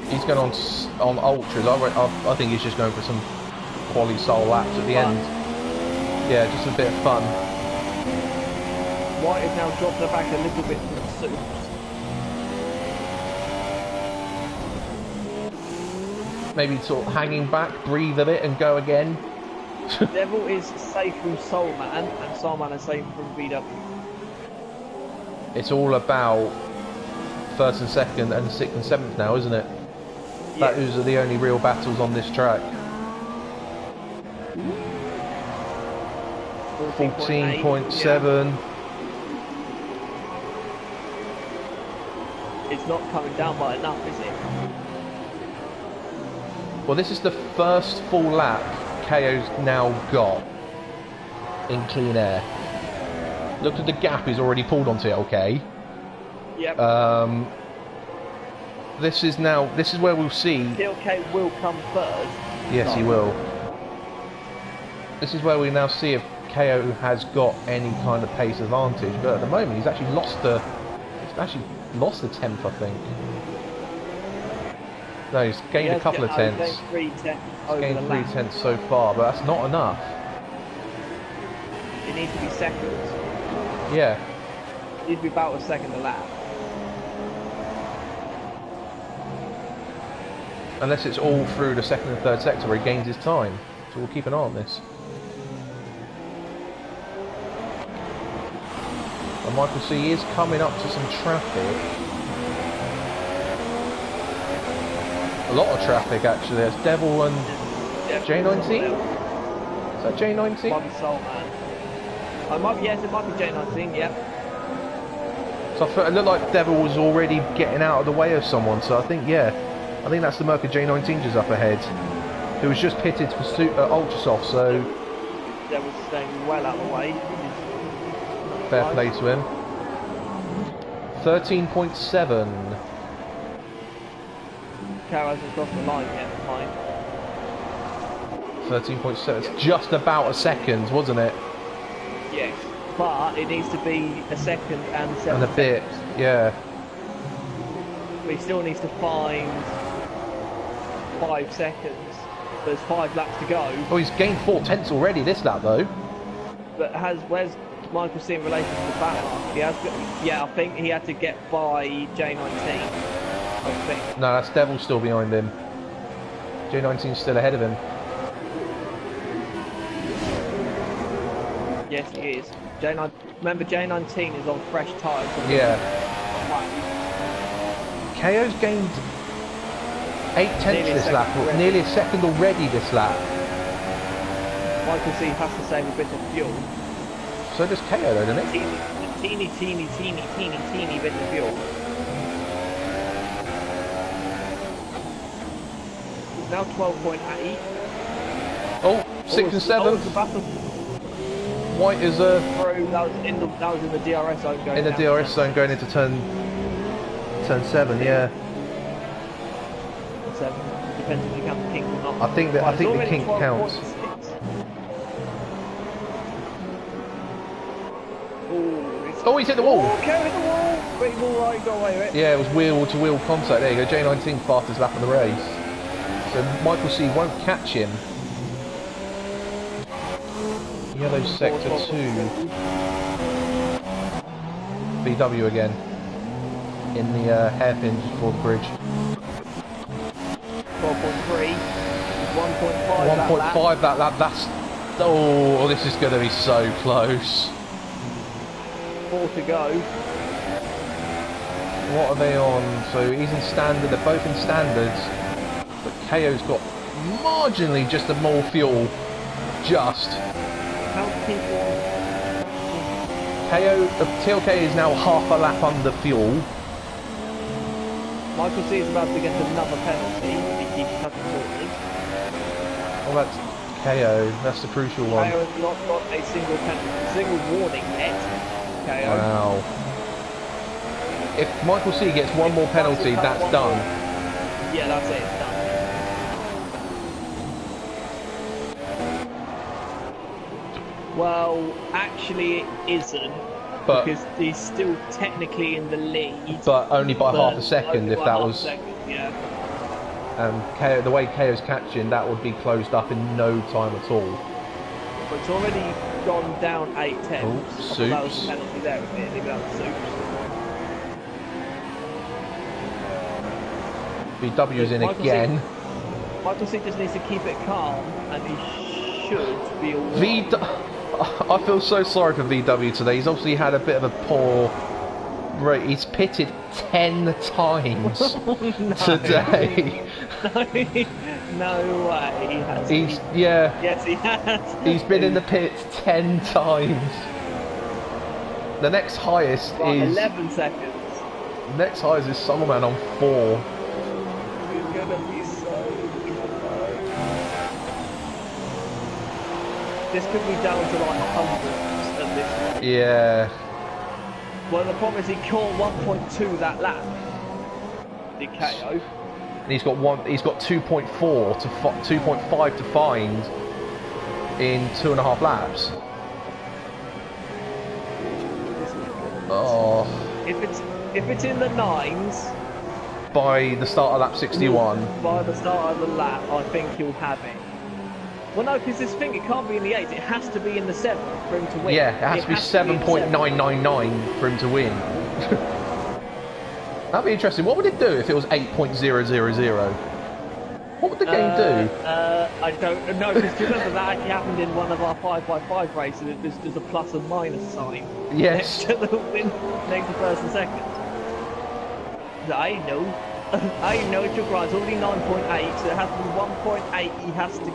He's going on ultras. I think he's just going for some quality style laps at the end. Yeah, just a bit of fun. White has now dropped her back a little bit from Soups. Maybe sort of hanging back, breathe a bit and go again. Devil is safe from Soulman and Soulman is safe from VW. It's all about 1st and 2nd and 6th and 7th now, isn't it? That those are the only real battles on this track. 14.7. It's not coming down by enough, is it? Well, this is the first full lap KO's now got in clean air. Look at the gap he's already pulled onto TLK. Yep. This is where we'll see. TLK will come first. Yes, he will. This is where we now see if KO has got any kind of pace advantage. But at the moment, he's actually lost the tenth, I think. No, he's gained a couple of tenths. He's Gained 3 tenths so far, but that's not enough. It needs to be seconds. Yeah. It needs to be about a second a lap. Unless it's all through the second and third sector where he gains his time. So we'll keep an eye on this. And Michael C is coming up to some traffic. A lot of traffic actually. There's Devil and J19? Is that J19? Might be Soul Man. Yes, it might be J19, yep. So it looked like Devil was already getting out of the way of someone, so I think, yeah. I think that's the Merca J19 just up ahead. Who was just pitted for Ultrasoft, so... Devil's staying well out of the way. Fair play to him. 13.7. Carol hasn't crossed the line yet, fine. 13.7. It's just about a second, wasn't it? Yes, but it needs to be a second and 7 And a bit, seconds. yeah. But he still needs to find 5 seconds. There's 5 laps to go. Oh, he's gained 4 tenths already this lap, though. But where's Michael C in relation to the battle? He has got, yeah, I think he had to get by J19. I think. No, that's Devil still behind him. J19's still ahead of him. Yes, he is. Remember, J19 is on fresh tyres. Yeah. KO's gained 8 tenths this lap, nearly a second already this lap. Michael C has to save a bit of fuel. So does KO though, doesn't it? Teeny bit of fuel. Now 12.8. Oh, 6 and 7. White is that was in the DRS zone going in the DRS zone going into turn 7, yeah. 7. Depends if you count the kink or not. I think the kink counts. Oh, he's hit the wall! Oh, hit the wall! But he's alright, got away with it. Yeah, it was wheel-to-wheel contact. There you go, J19 fastest lap of the race. So Michael C won't catch him. Yellow sector 2. VW again. In the hairpin for the bridge. 12.3. 1.5 that lap. That's... Oh, this is going to be so close. 4 to go. What are they on? So he's in standard. They're both in standards. But KO's got marginally just a more fuel. Just. TLK is now half a lap under fuel. Michael C is about to get another penalty if he keeps cutting forward. Well, that's KO. That's the crucial one. KO has not got a single warning yet. KO. Wow. If Michael C gets one more penalty, that's done. Yeah, that's it. It's done. Well, actually it isn't, because he's still technically in the lead. But only by half a second, if that was... Yeah. KO, the way KO's catching, that would be closed up in no time at all. But it's already gone down 8 tenths. Oh, Soups. That was a penalty there, isn't it? Leave it out to Soups. VW's in again. Michael C just needs to keep it calm, and he should be alright. I feel so sorry for VW today. He's obviously had a bit of a poor Right, he's pitted 10 times No. today. No way. He has. Yeah, Yes, he has. he's been in the pits 10 times. The next highest Right, is 11 seconds. next highest is Summerman on 4. He's gonna be so. This could be down to like hundreds at this point. Yeah. Well, the problem is he caught 1.2 that lap. The KO. And he's got 2.4 to 2.5 to find in 2.5 laps. Oh. If it's in the 9s By the start of lap 61. by the start of the lap, I think he'll have it. Well, no, because this thing, it can't be in the 8s. It has to be in the 7 for him to win. Yeah, it has to be 7.999 for him to win. That'd be interesting. What would it do if it was 8.000? What would the game do? I don't know, because do you remember that actually happened in one of our 5x5 races? There's a plus and minus sign Yes. next to the win, next to first and second. I know. I know it's your right. It's already 9.8, so it has to be 1.8. He has to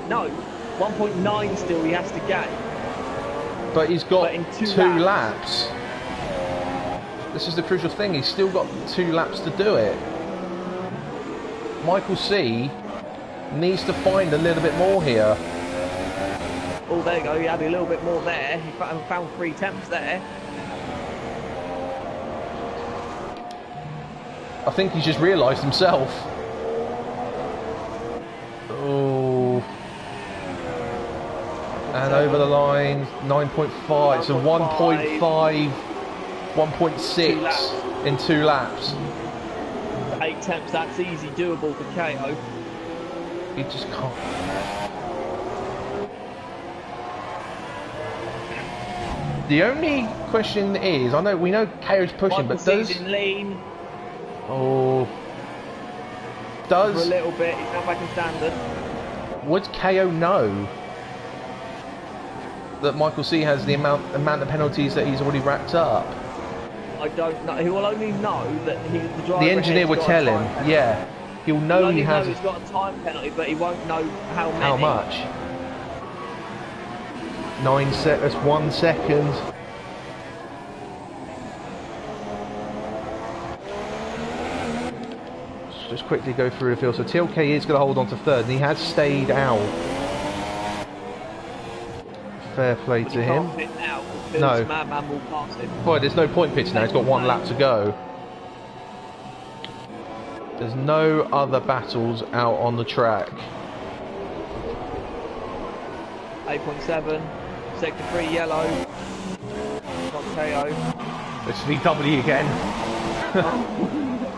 1.9 still. He has to gain. But he's got But in two two laps. This is the crucial thing. He's still got 2 laps to do it. Michael C needs to find a little bit more here. Oh, there you go. He had a little bit more there. He found 3 temps there. I think he's just realised himself. Oh. And over the line, 9.5. So 1.5, 1.6 in 2 laps. 8 temps, that's easy doable for KO. He just can't. The only question is, we know KO's pushing, Michael but does... C's in lean Oh. for a Does... little bit. He's now back in standard. Would KO know that Michael C has the amount of penalties that he's already racked up? I don't know. He will only know that the driver. The engineer would tell him, yeah. He'll know he has... He's got a time penalty, but he won't know how many. How much? 9 seconds, 1 second. Just quickly go through the field. So TLK is going to hold on to 3rd, and he has stayed out. Fair play But to he him. can't fit now because No. Madman will pass him. Boy, there's no point pitching now. He's got 1 lap to go. There's no other battles out on the track. 8.7, sector 3 yellow. Not KO. It's VW again.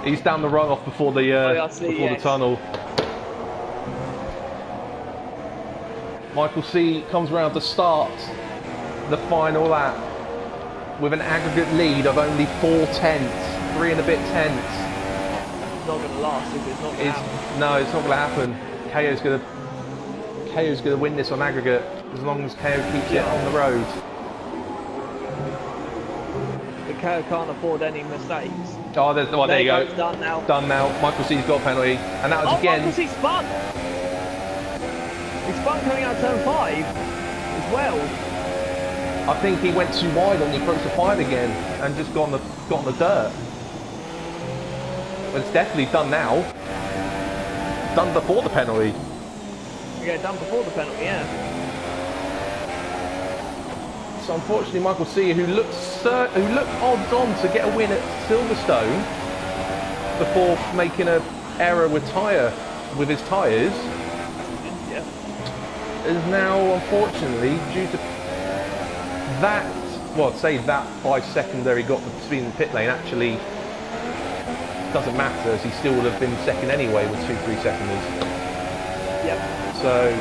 He's down the runoff before the the tunnel. Michael C comes around to start the final lap with an aggregate lead of only 4 tenths, 3 and a bit tenths. It's not going to last, is it? It's not going to happen. No, it's not going to happen. KO's going to win this on aggregate as long as KO keeps it on the road. But KO can't afford any mistakes. Oh, there you go. It's done now. Done now. Michael C's got a penalty, and that was again. Michael C spun. He spun coming out of turn 5 as well. I think he went too wide on the approach to 5 again and just got on the dirt. But it's definitely done now. Done before the penalty. Yeah, done before the penalty, yeah. So unfortunately, Michael C, who looked odds on to get a win at Silverstone before making an error with his tyres, is now unfortunately due to that. Well, say that 5 seconds there he got for speed in the pit lane actually doesn't matter, as he still would have been second anyway with 2-3 seconds. Yep. So.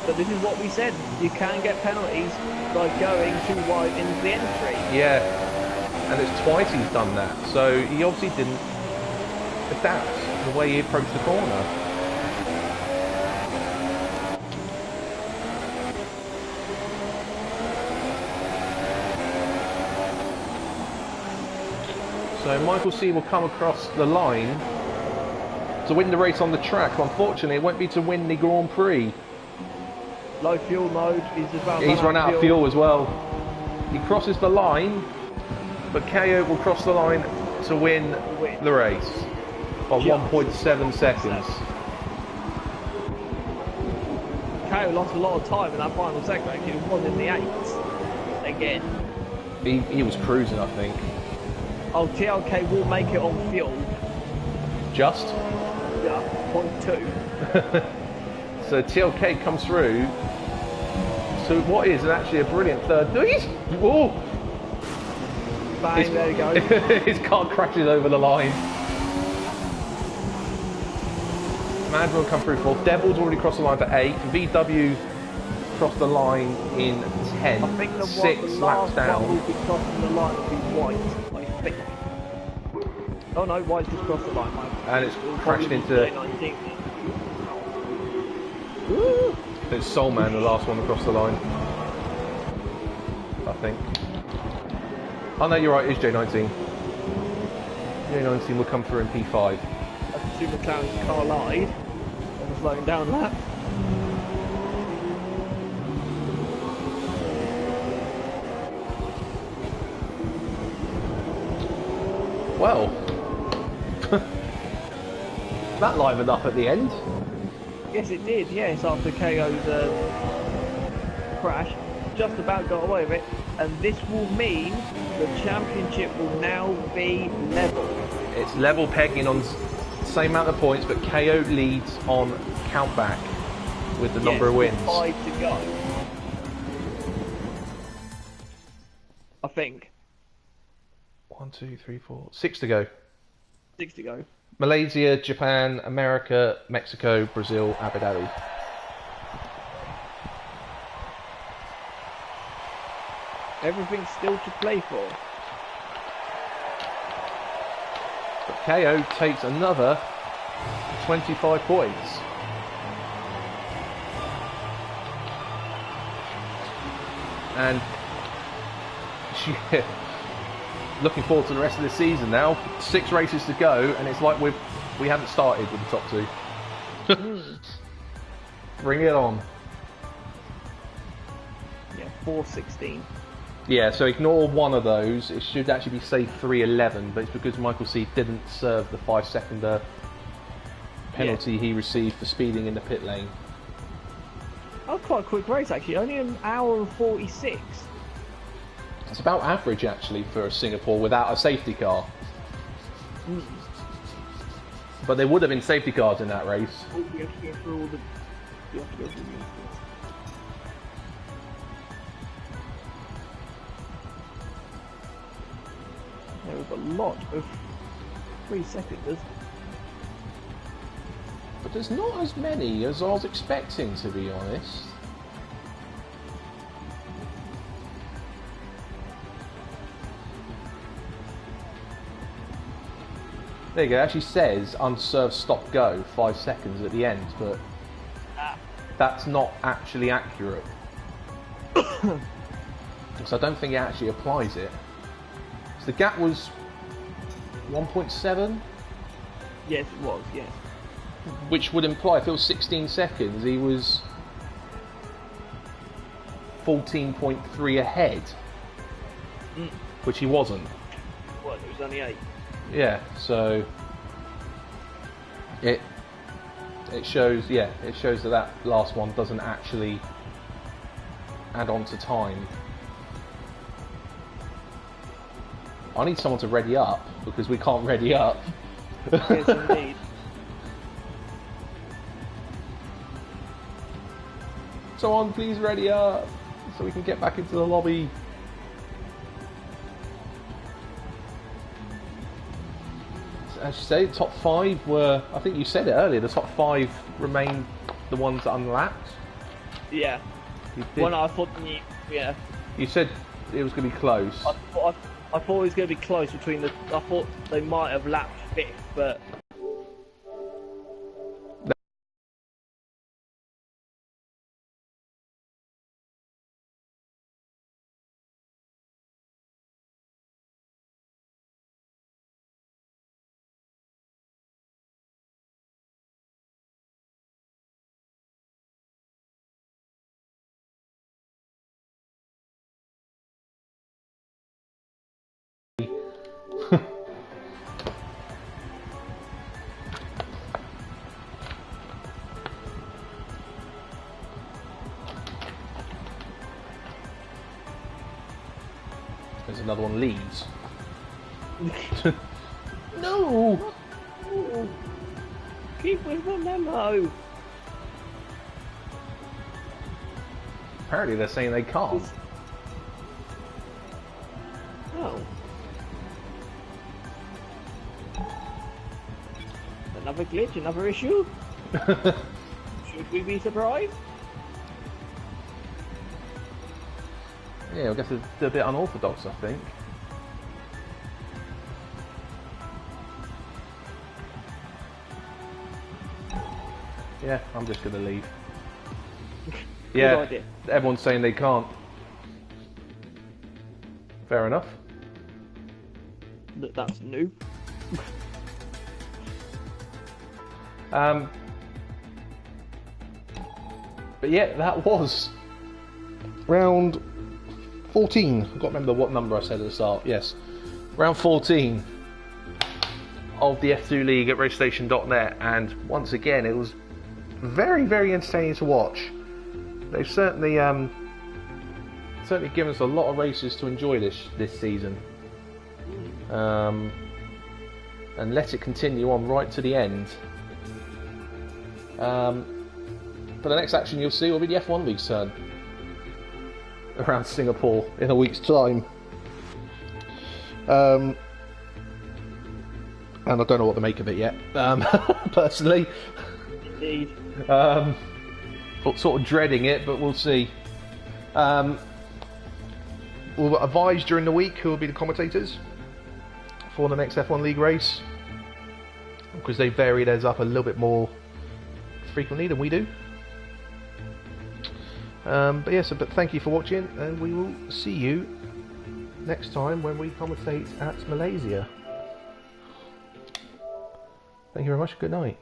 But this is what we said. You can get penalties by going too wide into the entry. Yeah, and it's twice he's done that. So he obviously didn't adapt the way he approached the corner. So Michael C will come across the line to win the race on the track. Unfortunately, it won't be to win the Grand Prix. Low fuel mode. He's run out of fuel as well. He crosses the line, but KO will cross the line to win the race by 1.7 seconds. KO lost a lot of time in that final segment. He was in the 8s again. He was cruising, I think. Oh, TLK will make it on fuel. Just? Yeah, 0.2. So TLK comes through. So what is actually a brilliant third. Oh! Bang, there you go. His car crashes over the line. Madman will come through 4th. Devil's already crossed the line for 8. VW crossed the line in 10. I think the 6 laps down. One will be crossing the line will be White, I think. Oh no, White's just crossed the line, mate. And it's crashed into... It's Soulman, the last one across the line. I think. Oh no, you're right, it's J19. J19 will come through in P5. I assume McLaren's car lied on the slowing down lap. Well, that livened up at the end. Yes, it did. Yes, after KO's crash, just about got away with it, and this will mean the championship will now be level. It's level pegging on the same amount of points, but KO leads on countback with the number of wins. 5 to go. I think. 1, 2, 3, 4, 6 to go. 6 to go. Malaysia, Japan, America, Mexico, Brazil, Abu Dhabi. Everything's still to play for. But KO takes another 25 points. And looking forward to the rest of the season now. 6 races to go, and it's like we haven't started with the top 2. Bring it on. Yeah, 4:16. Yeah, so ignore one of those. It should actually be say 3:11, but it's because Michael C didn't serve the 5-second penalty he received for speeding in the pit lane. That was quite a quick race actually, only an hour and 46. It's about average actually for Singapore without a safety car. But there would have been safety cars in that race. Oh, we have to go through all the... We have to go through the incidents. There was a lot of 3-seconders. But there's not as many as I was expecting, to be honest. There you go, it actually says unserved stop go 5 seconds at the end, but that's not actually accurate. Because I don't think it actually applies it. So the gap was 1.7? Yes, it was, yes. Which would imply if it was 16 seconds, he was 14.3 ahead. Which he wasn't. What, it was only 8? Yeah, so it shows, yeah, it shows that that last one doesn't actually add on to time. I need someone to ready up because we can't ready up. Yes, indeed. Someone please ready up so we can get back into the lobby. As you say, top 5 were, I think you said it earlier, the top 5 remain the ones unlapped. Yeah. When I thought, yeah. You said it was going to be close. I thought it was going to be close between the... I thought they might have lapped 5th, but There's another one leaves. No! Ooh. Keep with the memo. Apparently they're saying they can't. Oh. Another glitch, another issue? Should we be surprised? Yeah, I guess it's a bit unorthodox, I think. Yeah, I'm just gonna leave. Yeah, idea. everyone's saying they can't. Fair enough. That's new. But yeah, that was round 14. I've got to remember what number I said at the start. Yes, round 14 of the F2 League at racestation.net, and once again it was very, very entertaining to watch. They've certainly given us a lot of races to enjoy this season, and let it continue on right to the end. But the next action you'll see will be the F1 League's turn around Singapore in a week's time. And I don't know what to make of it yet, personally. Indeed. Sort of dreading it, but we'll see. We'll advise during the week who will be the commentators for the next F1 League race, because they vary theirs up a little bit more frequently than we do. But yes, but thank you for watching, and we will see you next time when we commentate at Malaysia. Thank you very much. Good night.